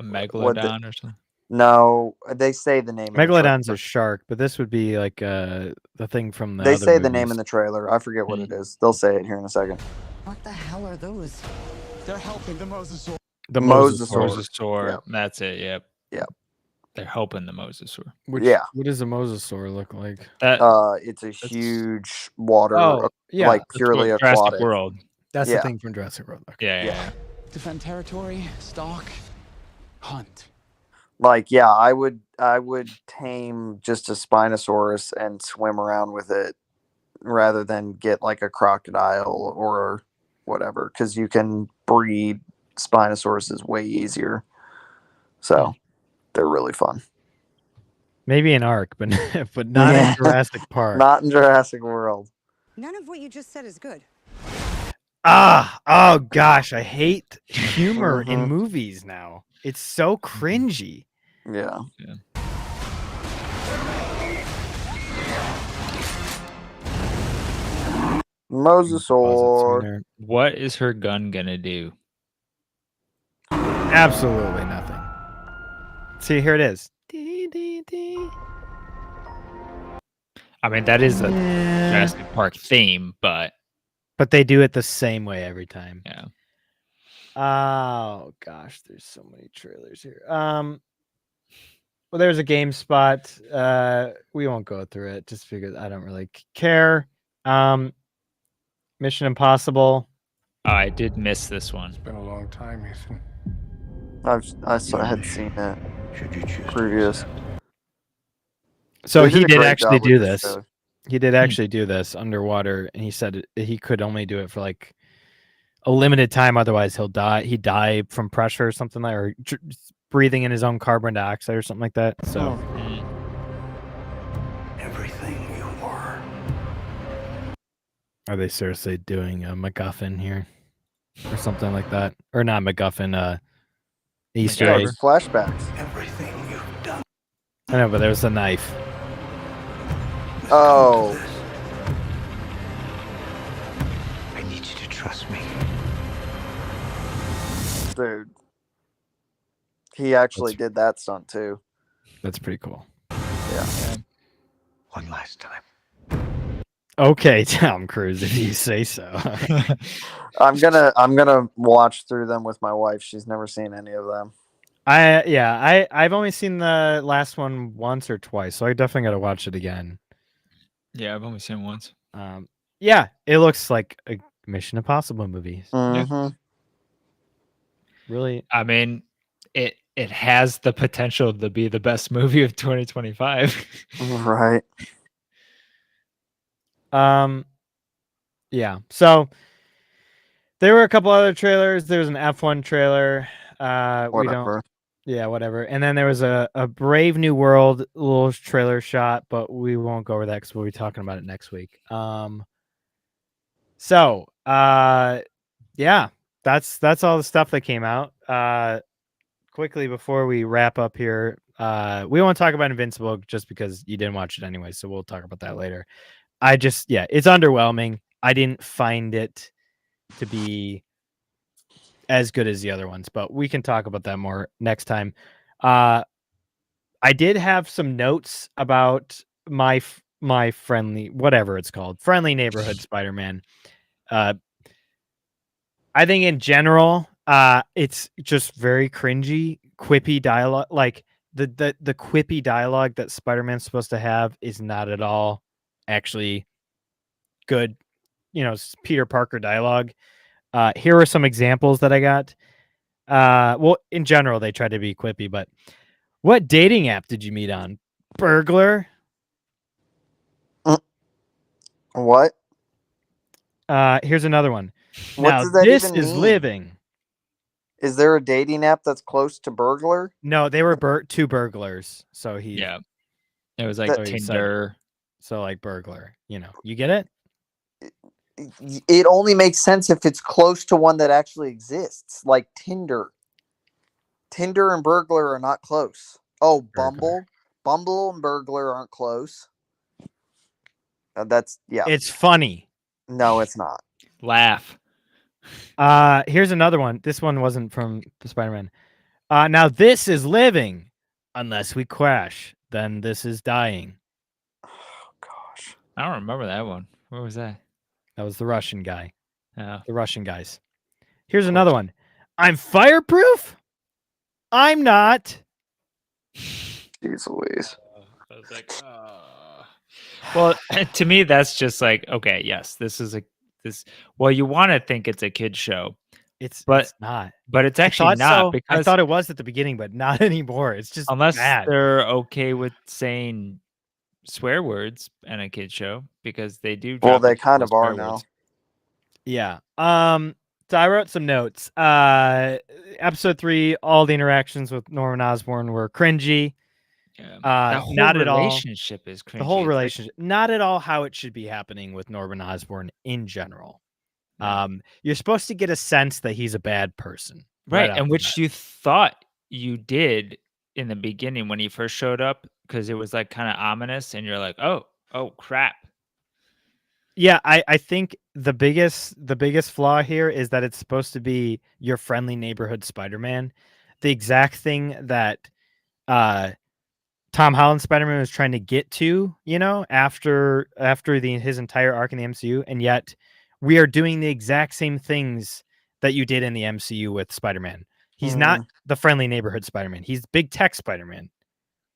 Speaker 2: megalodon or something.
Speaker 3: No, they say the name.
Speaker 1: Megalodon's a shark, but this would be like the thing from the.
Speaker 3: They
Speaker 1: other
Speaker 3: say
Speaker 1: movies.
Speaker 3: the name in the trailer. I forget what it is. They'll say it here in a second.
Speaker 9: What the hell are those?
Speaker 10: They're helping the mosasaur.
Speaker 1: The
Speaker 3: mosasaur.
Speaker 2: Yep. That's it. Yep.
Speaker 3: Yep.
Speaker 2: They're helping the mosasaur.
Speaker 1: What does a mosasaur look like?
Speaker 3: It's a huge water.
Speaker 1: Like
Speaker 3: purely
Speaker 2: Jurassic
Speaker 3: aquatic.
Speaker 2: World.
Speaker 1: That's the thing from Jurassic World.
Speaker 2: Okay. Yeah.
Speaker 7: Defend territory, stalk, hunt.
Speaker 3: I would tame just a Spinosaurus and swim around with it rather than get like a crocodile or whatever, because you can breed Spinosauruses way easier. So they're really fun.
Speaker 1: Maybe in Ark, but not in Jurassic Park.
Speaker 3: Not in Jurassic World.
Speaker 9: None of what you just said is good.
Speaker 1: Oh gosh, I hate humor in movies now. It's so cringy.
Speaker 3: Yeah. Mosasaur.
Speaker 2: What is her gun gonna do?
Speaker 1: Absolutely nothing. See, here it is.
Speaker 2: I mean, that is a Jurassic Park theme, but
Speaker 1: they do it the same way every time.
Speaker 2: Yeah.
Speaker 1: Oh gosh, there's so many trailers here. Well, there's a GameSpot. We won't go through it just because I don't really care. Mission Impossible.
Speaker 2: I did miss this one.
Speaker 5: It's been a long time, Ethan.
Speaker 3: I had seen it previous.
Speaker 1: So
Speaker 3: They did
Speaker 1: he
Speaker 3: a
Speaker 1: did
Speaker 3: great
Speaker 1: actually
Speaker 3: job
Speaker 1: do
Speaker 3: with
Speaker 1: this.
Speaker 3: stuff.
Speaker 1: He did actually do this underwater, and he said he could only do it for like a limited time. Otherwise, he'll die. He died from pressure or something like, or breathing in his own carbon dioxide or something like that. So
Speaker 5: Everything you were.
Speaker 1: are they seriously doing a MacGuffin here or something like that? Or not MacGuffin, Easter egg.
Speaker 3: Flashbacks.
Speaker 5: Everything you've done.
Speaker 1: I know, but there's a knife.
Speaker 3: Oh.
Speaker 5: I need you to trust me.
Speaker 3: Dude. He actually did that stunt too.
Speaker 1: That's pretty cool.
Speaker 3: Yeah.
Speaker 5: One last time.
Speaker 1: Okay, Tom Cruise, if you say so.
Speaker 3: I'm gonna watch through them with my wife. She's never seen any of them.
Speaker 1: I've only seen the last one once or twice, so I definitely got to watch it again.
Speaker 2: Yeah, I've only seen it once.
Speaker 1: Yeah, it looks like a Mission Impossible movie. Really,
Speaker 2: I mean, it has the potential to be the best movie of 2025.
Speaker 3: Right.
Speaker 1: Yeah. So there were a couple other trailers. There was an F1 trailer.
Speaker 3: Whatever.
Speaker 1: Whatever. And then there was a Brave New World little trailer shot, but we won't go over that because we'll be talking about it next week. Yeah, that's all the stuff that came out. Quickly before we wrap up here, we won't talk about Invincible just because you didn't watch it anyway, so we'll talk about that later. It's underwhelming. I didn't find it to be as good as the other ones, but we can talk about that more next time. I did have some notes about my friendly, whatever it's called, friendly neighborhood Spider-Man. I think in general, it's just very cringy, quippy dialogue. Like the quippy dialogue that Spider-Man's supposed to have is not at all actually good. Peter Parker dialogue. Here are some examples that I got. Well, in general, they try to be quippy, but what dating app did you meet on? Burglar.
Speaker 3: What?
Speaker 1: Here's another one.
Speaker 3: What
Speaker 1: Now
Speaker 3: does that
Speaker 1: this
Speaker 3: even
Speaker 1: is
Speaker 3: mean?
Speaker 1: living.
Speaker 3: Is there a dating app that's close to burglar?
Speaker 1: No, they were two burglars. So
Speaker 2: Yeah. It was like
Speaker 3: That-
Speaker 2: Tinder.
Speaker 1: So like burglar. You get it?
Speaker 3: It only makes sense if it's close to one that actually exists, like Tinder. Tinder and burglar are not close. Oh,
Speaker 1: Burglar.
Speaker 3: Bumble and burglar aren't close. That's yeah.
Speaker 1: It's funny.
Speaker 3: No, it's not.
Speaker 2: Laugh.
Speaker 1: Here's another one. This one wasn't from Spider-Man. Now this is living. Unless we crash, then this is dying.
Speaker 3: Oh gosh.
Speaker 2: I don't remember that one. What was that?
Speaker 1: That was the Russian guy.
Speaker 2: Oh.
Speaker 1: The Russian guys. Here's another one. I'm fireproof? I'm not.
Speaker 3: Jeez Louise.
Speaker 2: I was like, well, to me, that's just like, okay, yes, this is this. Well, you want to think it's a kid show,
Speaker 1: It's
Speaker 2: but
Speaker 1: not.
Speaker 2: But it's actually not because
Speaker 1: I thought it was at the beginning, but not anymore. It's just
Speaker 2: unless
Speaker 1: bad.
Speaker 2: they're okay with saying swear words in a kid show because they do.
Speaker 3: Well,
Speaker 2: drop
Speaker 3: they
Speaker 2: a couple
Speaker 3: kind
Speaker 2: of
Speaker 3: of are
Speaker 2: swear
Speaker 3: now.
Speaker 2: words.
Speaker 1: Yeah. So I wrote some notes. Episode 3, all the interactions with Norman Osborn were cringy.
Speaker 2: That whole
Speaker 1: not at all.
Speaker 2: relationship is cringy.
Speaker 1: The whole
Speaker 2: It's like-
Speaker 1: relationship, not at all how it should be happening with Norman Osborn in general. You're supposed to get a sense that he's a bad person,
Speaker 2: right?
Speaker 1: off
Speaker 2: And
Speaker 1: the
Speaker 2: which
Speaker 1: bat.
Speaker 2: you thought you did in the beginning when he first showed up because it was like kind of ominous, and you're like, oh crap.
Speaker 1: Yeah, I think the biggest flaw here is that it's supposed to be your friendly neighborhood Spider-Man. The exact thing that Tom Holland Spider-Man was trying to get to, after his entire arc in the MCU, and yet we are doing the exact same things that you did in the MCU with Spider-Man. He's not the friendly neighborhood Spider-Man. He's big tech Spider-Man.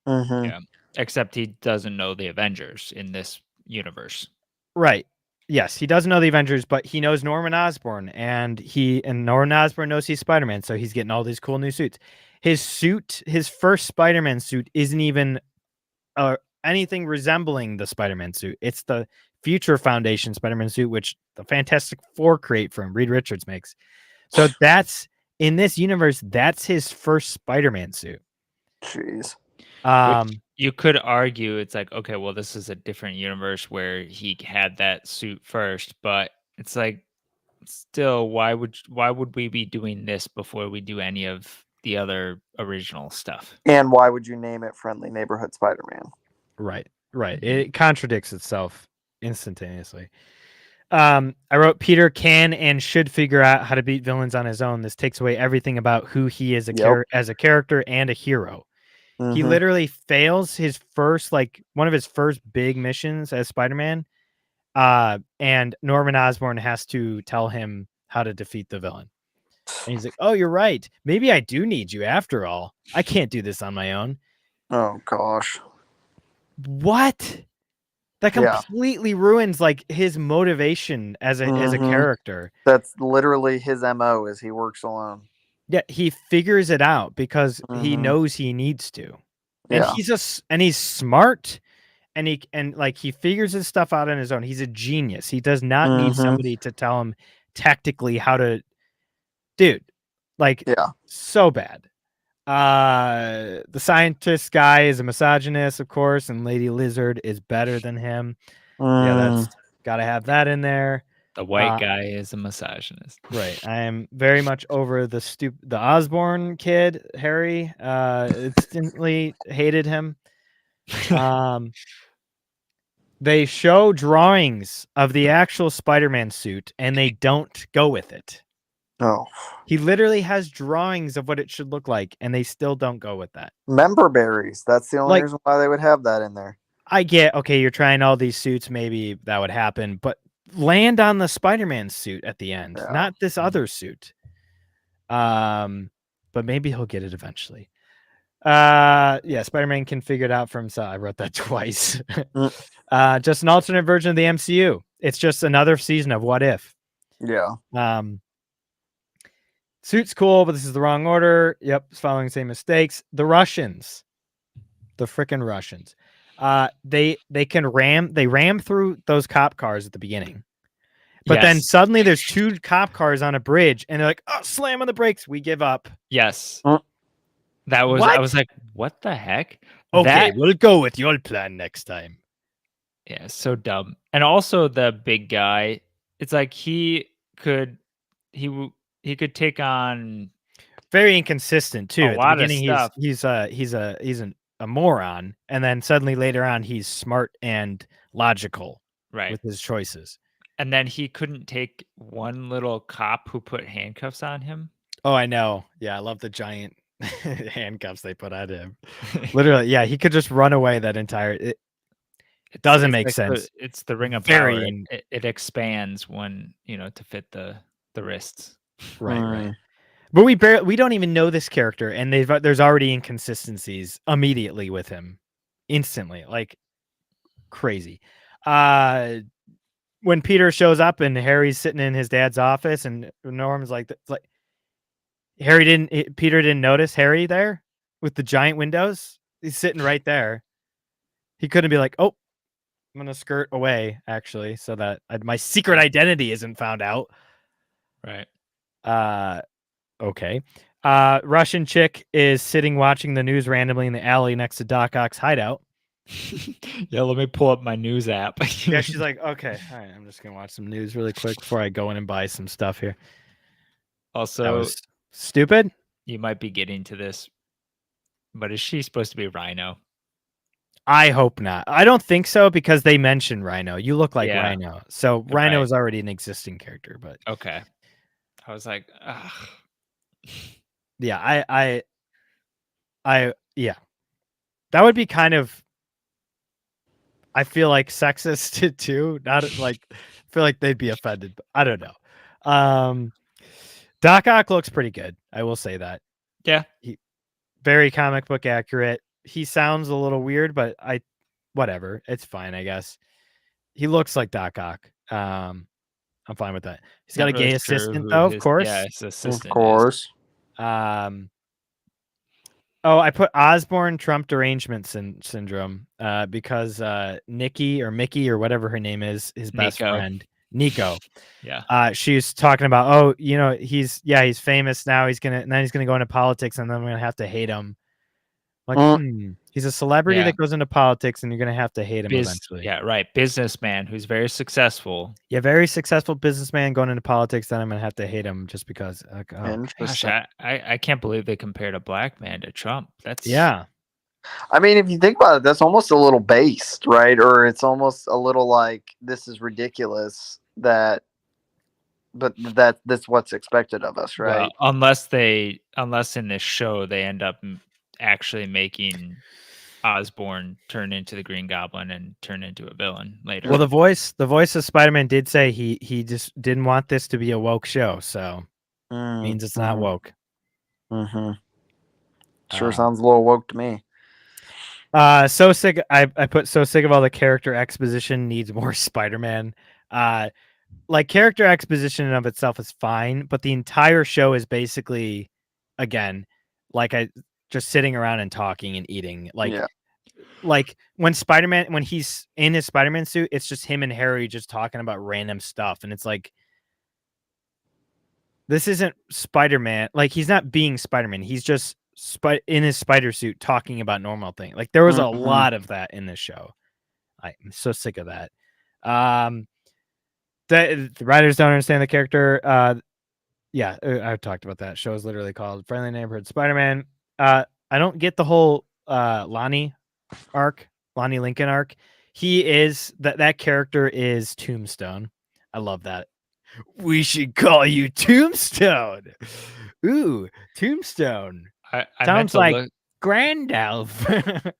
Speaker 3: Mm-hmm.
Speaker 2: Yeah. Except he doesn't know the Avengers in this universe.
Speaker 1: Right. Yes, he doesn't know the Avengers, but he knows Norman Osborn, and Norman Osborn knows he's Spider-Man, so he's getting all these cool new suits. His suit, his first Spider-Man suit, isn't even anything resembling the Spider-Man suit. It's the Future Foundation Spider-Man suit, which the Fantastic Four create from Reed Richards makes. So that's in this universe. That's his first Spider-Man suit.
Speaker 3: Jeez.
Speaker 2: Which you could argue it's like, okay, well, this is a different universe where he had that suit first, but it's like, still, why would we be doing this before we do any of the other original stuff?
Speaker 3: And why would you name it Friendly Neighborhood Spider-Man?
Speaker 1: Right. It contradicts itself instantaneously. I wrote Peter can and should figure out how to beat villains on his own. This takes away everything about who he is as a character and a hero.
Speaker 3: Mm-hmm.
Speaker 1: He literally fails his first, one of his first big missions as Spider-Man. And Norman Osborn has to tell him how to defeat the villain. And he's like, oh, you're right. Maybe I do need you after all. I can't do this on my own.
Speaker 3: Oh, gosh.
Speaker 1: What? That completely ruins his motivation as a character.
Speaker 3: That's literally his MO is he works alone.
Speaker 1: Yeah, he figures it out because he knows he needs to. And he's smart, and he figures his stuff out on his own. He's a genius. He does not need somebody to tell him tactically how to. Dude, so bad. The scientist guy is a misogynist, of course, and Lady Lizard is better than him. Yeah, that's gotta have that in there.
Speaker 2: The white guy is a misogynist.
Speaker 1: Right. I am very much over the Osborn kid, Harry. Instantly hated him. They show drawings of the actual Spider-Man suit, and they don't go with it.
Speaker 3: Oh,
Speaker 1: He literally has drawings of what it should look like, and they still don't go with that.
Speaker 3: member berries. That's the only
Speaker 1: Like-
Speaker 3: reason why they would have that in there.
Speaker 1: I get, okay, you're trying all these suits, maybe that would happen, but land on the Spider-Man suit at the end,
Speaker 3: Yeah.
Speaker 1: not this other suit. But maybe he'll get it eventually. Yeah, Spider-Man can figure it out for himself. I wrote that twice. Just an alternate version of the MCU. It's just another season of What If.
Speaker 3: Yeah.
Speaker 1: Suit's cool, but this is the wrong order. Yep, it's following the same mistakes. The Russians. The frickin' Russians. They can ram through those cop cars at the beginning. But then suddenly there's 2 cop cars on a bridge, and they're like, "Oh, slam on the brakes. We give up."
Speaker 2: Yes.
Speaker 3: Huh?
Speaker 2: That was.
Speaker 1: What?
Speaker 2: I was like, "What the heck?"
Speaker 1: Okay, we'll go with your plan next time.
Speaker 2: Yeah, so dumb. And also the big guy. It's like he could take on
Speaker 1: Very inconsistent too.
Speaker 2: a
Speaker 1: At the
Speaker 2: lot of
Speaker 1: beginning,
Speaker 2: stuff.
Speaker 1: he's a moron, and then suddenly later on, he's smart and logical
Speaker 2: Right.
Speaker 1: with his choices.
Speaker 2: And then he couldn't take one little cop who put handcuffs on him.
Speaker 1: Oh, I know. Yeah, I love the giant handcuffs they put on him. Literally, yeah, he could just run away that entire. It doesn't make sense.
Speaker 2: It's the ring of
Speaker 1: Very
Speaker 2: power. It expands when to fit the wrists.
Speaker 1: Right. But we don't even know this character, and there's already inconsistencies immediately with him, instantly, like crazy. When Peter shows up and Harry's sitting in his dad's office, and Norm's like Peter didn't notice Harry there with the giant windows. He's sitting right there. He couldn't be like, "Oh, I'm gonna skirt away," actually, so that my secret identity isn't found out.
Speaker 2: Right.
Speaker 1: Okay. Russian chick is sitting watching the news randomly in the alley next to Doc Ock's hideout.
Speaker 2: Yeah, let me pull up my news app.
Speaker 1: Yeah, she's like, okay, all right, I'm just gonna watch some news really quick before I go in and buy some stuff here.
Speaker 2: Also,
Speaker 1: that was stupid.
Speaker 2: You might be getting to this, but is she supposed to be Rhino?
Speaker 1: I hope not. I don't think so, because they mentioned Rhino. You look like Rhino, so Rhino is already an existing character. But
Speaker 2: okay, I was like, ugh.
Speaker 1: Yeah, yeah, that would be kind of. I feel like sexist too. Not like I feel like they'd be offended, but I don't know. Doc Ock looks pretty good. I will say that.
Speaker 2: Yeah,
Speaker 1: very comic book accurate. He sounds a little weird, but whatever. It's fine, I guess. He looks like Doc Ock. I'm fine with that. He's got a gay assistant, though, of course.
Speaker 2: Yeah, his assistant.
Speaker 3: Of course.
Speaker 1: Oh, I put Osborne Trump derangement syndrome because Nikki or Mickey or whatever her name is, his best friend, Nico.
Speaker 2: Yeah.
Speaker 1: She's talking about, he's famous now. He's gonna go into politics, and then I'm gonna have to hate him. Like, he's a celebrity that goes into politics, and you're gonna have to hate him eventually.
Speaker 2: Yeah, right. Businessman who's very successful.
Speaker 1: Yeah, very successful businessman going into politics. Then I'm gonna have to hate him just because.
Speaker 2: Gosh, I can't believe they compared a black man to Trump. That's
Speaker 3: I mean, if you think about it, that's almost a little based, right? Or it's almost a little like, this is ridiculous that's what's expected of us, right?
Speaker 2: Well, unless in this show they end up actually making Osborn turn into the Green Goblin and turn into a villain later.
Speaker 1: Well, the voice of Spider-Man did say he just didn't want this to be a woke show, so means it's not woke.
Speaker 3: Sure sounds a little woke to me.
Speaker 1: So sick. I put so sick of all the character exposition. Needs more Spider-Man. Like, character exposition in of itself is fine, but the entire show is basically, again, like just sitting around and talking and eating. Like when Spider-Man, when he's in his Spider-Man suit, it's just him and Harry just talking about random stuff, and it's like, this isn't Spider-Man. Like, he's not being Spider-Man. He's just in his spider suit talking about normal things. Like, there was a lot of that in this show. I'm so sick of that. The writers don't understand the character. I talked about that. Show is literally called Friendly Neighborhood Spider-Man. I don't get the whole Lonnie Lincoln arc. He is that character is Tombstone. I love that. We should call you Tombstone. Ooh, Tombstone.
Speaker 2: I meant
Speaker 1: Sounds
Speaker 2: to
Speaker 1: like
Speaker 2: look.
Speaker 1: Grandalf.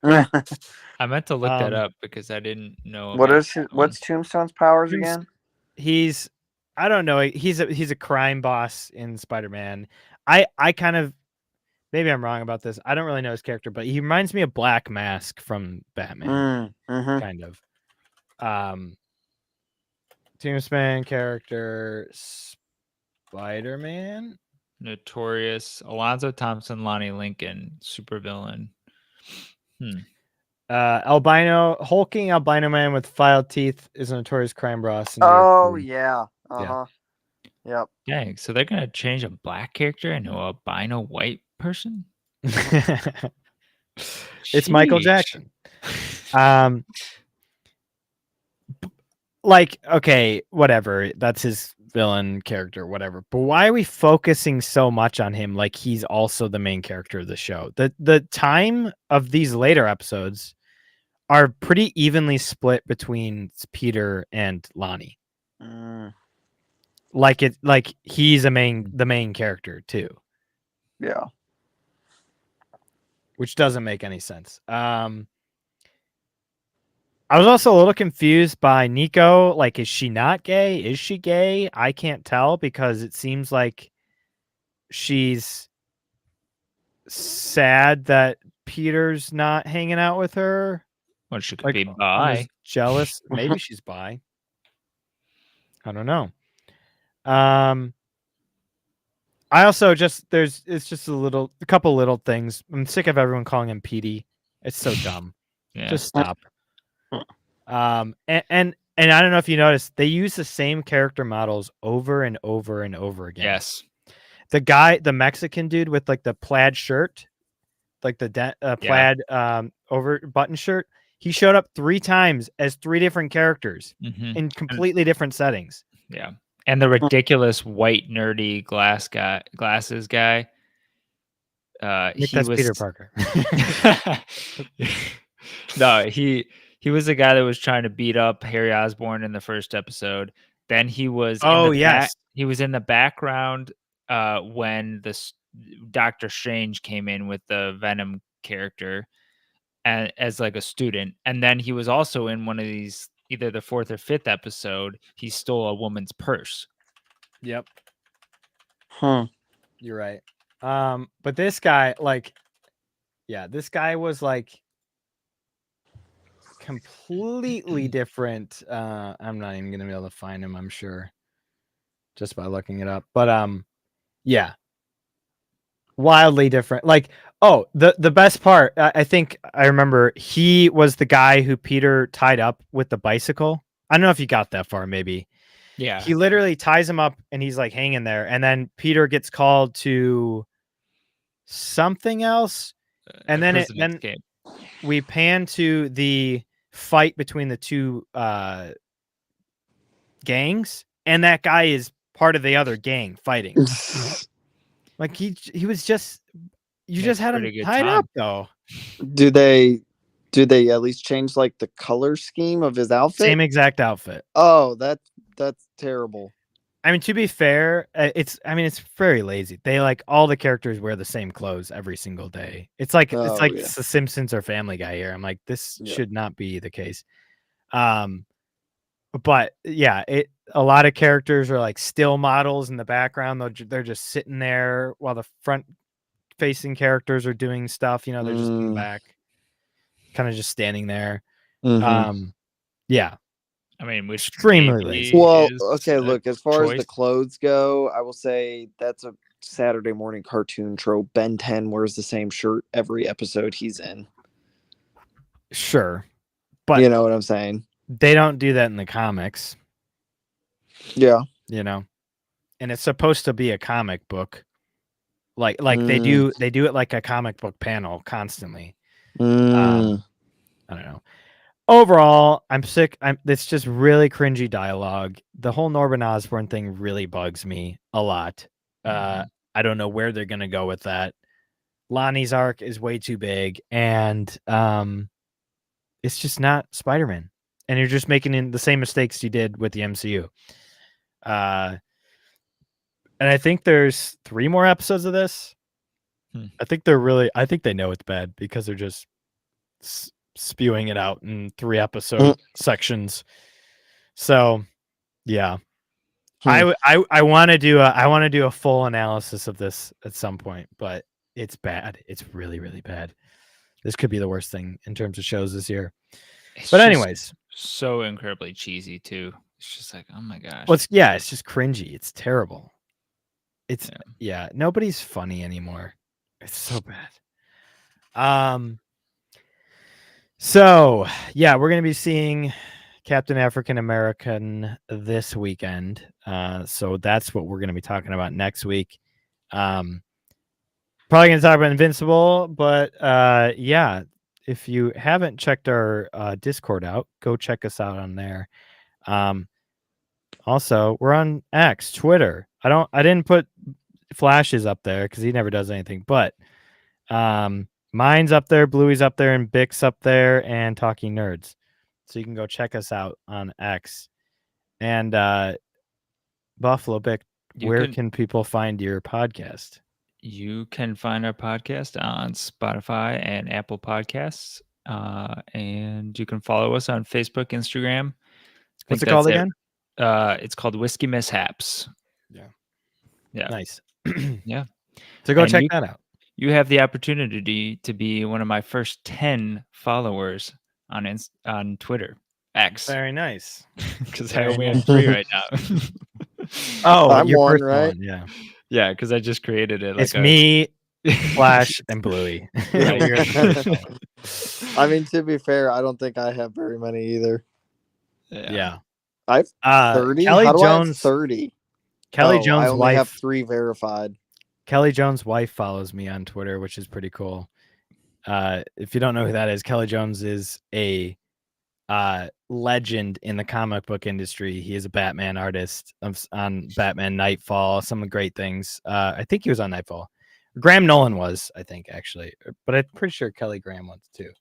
Speaker 2: I meant to look that
Speaker 1: Um,
Speaker 2: up because I didn't know
Speaker 3: What
Speaker 2: about
Speaker 3: is
Speaker 2: that one.
Speaker 3: what's Tombstone's powers
Speaker 1: Tombs-
Speaker 3: again?
Speaker 1: He's I don't know. He's a crime boss in Spider-Man. I kind of maybe I'm wrong about this. I don't really know his character, but he reminds me of Black Mask from Batman, kind of. Tombstone character, Spider-Man.
Speaker 2: Notorious Alonzo Thompson, Lonnie Lincoln, supervillain.
Speaker 1: Hulking albino man with filed teeth is a notorious crime boss. In New York
Speaker 3: Oh
Speaker 1: City.
Speaker 3: yeah.
Speaker 1: Yeah.
Speaker 3: Yep.
Speaker 2: Dang, so they're gonna change a black character into a albino white person?
Speaker 1: It's Michael
Speaker 2: Sheesh.
Speaker 1: Jackson. Like, okay, whatever. That's his villain character, whatever. But why are we focusing so much on him like he's also the main character of the show? The time of these later episodes are pretty evenly split between Peter and Lonnie. Like he's the main character too.
Speaker 3: Yeah.
Speaker 1: Which doesn't make any sense. I was also a little confused by Nico. Like, is she not gay? Is she gay? I can't tell because it seems like she's sad that Peter's not hanging out with her.
Speaker 2: Well, she could
Speaker 1: Like,
Speaker 2: be
Speaker 1: almost
Speaker 2: bi.
Speaker 1: jealous. Maybe she's bi. I don't know. I also it's just a couple little things. I'm sick of everyone calling him Petey. It's so dumb.
Speaker 2: Yeah.
Speaker 1: Just stop. And I don't know if you noticed, they use the same character models over and over and over again.
Speaker 2: Yes.
Speaker 1: The Mexican dude with like the plaid shirt, like the plaid over button shirt, he showed up 3 times as 3 different characters in completely different settings.
Speaker 2: Yeah. And the ridiculous white nerdy glasses guy.
Speaker 1: Nick, that's Peter Parker.
Speaker 2: No, he was the guy that was trying to beat up Harry Osborn in the first episode. Then he was he was in the background when Doctor Strange came in with the Venom character and as like a student, and then he was also in one of these, either the 4th or 5th episode, he stole a woman's purse.
Speaker 1: Yep. You're right. But this guy, this guy was like completely different. I'm not even gonna be able to find him, I'm sure, just by looking it up. But yeah, wildly different. Like, oh, the best part, I think I remember, he was the guy who Peter tied up with the bicycle. I don't know if you got that far, maybe.
Speaker 2: Yeah.
Speaker 1: He literally ties him up and he's like hanging there, and then Peter gets called to something else, and then we pan to the fight between the 2 gangs, and that guy is part of the other gang fighting. Like he was just just had him tied up though.
Speaker 3: Do they at least change like the color scheme of his outfit?
Speaker 1: Same exact outfit.
Speaker 3: Oh, that's terrible.
Speaker 1: I mean, to be fair, it's very lazy. They like all the characters wear the same clothes every single day. It's like The Simpsons or Family Guy here. I'm like, this should not be the case. But yeah, a lot of characters are like still models in the background. They're just sitting there while the front facing characters are doing stuff. They're just in the back, kind of just standing there. Yeah.
Speaker 2: I mean, which
Speaker 1: extremely lazy.
Speaker 3: Well, okay, look, as far as the clothes go, I will say that's a Saturday morning cartoon trope. Ben 10 wears the same shirt every episode he's in.
Speaker 1: Sure. But
Speaker 3: you know what I'm saying?
Speaker 1: They don't do that in the comics.
Speaker 3: Yeah.
Speaker 1: And it's supposed to be a comic book. Like they do it like a comic book panel constantly. I don't know. Overall, I'm sick. It's just really cringy dialogue. The whole Norman Osborn thing really bugs me a lot. I don't know where they're gonna go with that. Lonnie's arc is way too big, and it's just not Spider-Man. And you're just making the same mistakes you did with the MCU. And I think there's 3 more episodes of this. I think they know it's bad because they're just spewing it out in 3 episode sections. So, yeah. I want to do a full analysis of this at some point, but it's bad. It's really, really bad. This could be the worst thing in terms of shows this year. But anyways,
Speaker 2: so incredibly cheesy too. It's just like, oh my gosh.
Speaker 1: It's just cringy. It's terrible. It's nobody's funny anymore. It's so bad. So yeah, we're gonna be seeing Captain African American this weekend. So that's what we're gonna be talking about next week. Probably gonna talk about Invincible, but yeah, if you haven't checked our Discord out, go check us out on there. Also, we're on X, Twitter. I didn't put Flashes up there because he never does anything, but mine's up there, Bluey's up there, and Bix up there, and Talking Nerds. So you can go check us out on X. And Buffalo Bick, where can people find your podcast?
Speaker 2: You can find our podcast on Spotify and Apple Podcasts. And you can follow us on Facebook, Instagram.
Speaker 1: What's it called again?
Speaker 2: It's called Whiskey Mishaps.
Speaker 1: Yeah.
Speaker 2: Nice. Yeah.
Speaker 1: So go check that out.
Speaker 2: You have the opportunity to be one of my first 10 followers on Twitter. X.
Speaker 1: Very nice.
Speaker 2: Because I only have 3 right now.
Speaker 1: Oh,
Speaker 3: I'm
Speaker 1: your
Speaker 3: one,
Speaker 1: first
Speaker 3: right?
Speaker 1: one, yeah.
Speaker 2: Yeah, because I just created it.
Speaker 1: It's me, Flash, and Bluey.
Speaker 3: I mean, to be fair, I don't think I have very many either.
Speaker 1: Yeah.
Speaker 3: I've 30.
Speaker 1: Kelly
Speaker 3: How do
Speaker 1: Jones,
Speaker 3: I have 30?
Speaker 1: Kelly Jones'
Speaker 3: I only
Speaker 1: wife
Speaker 3: have 3 verified.
Speaker 1: Kelly Jones' wife follows me on Twitter, which is pretty cool. If you don't know who that is, Kelly Jones is a legend in the comic book industry. He is a Batman artist on Batman Nightfall, some great things. I think he was on Nightfall. Graham Nolan was, I think, actually, but I'm pretty sure Kelly Graham was too.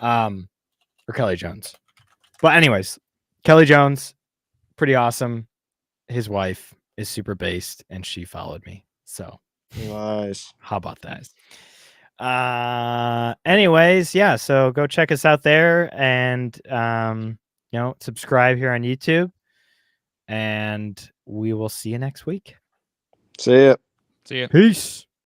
Speaker 1: Or Kelly Jones. But anyways, Kelly Jones, pretty awesome. His wife is super based, and she followed me. So
Speaker 3: nice.
Speaker 1: How about that? Anyways, yeah, so go check us out there and subscribe here on YouTube, and we will see you next week.
Speaker 3: See ya.
Speaker 2: See ya.
Speaker 1: Peace.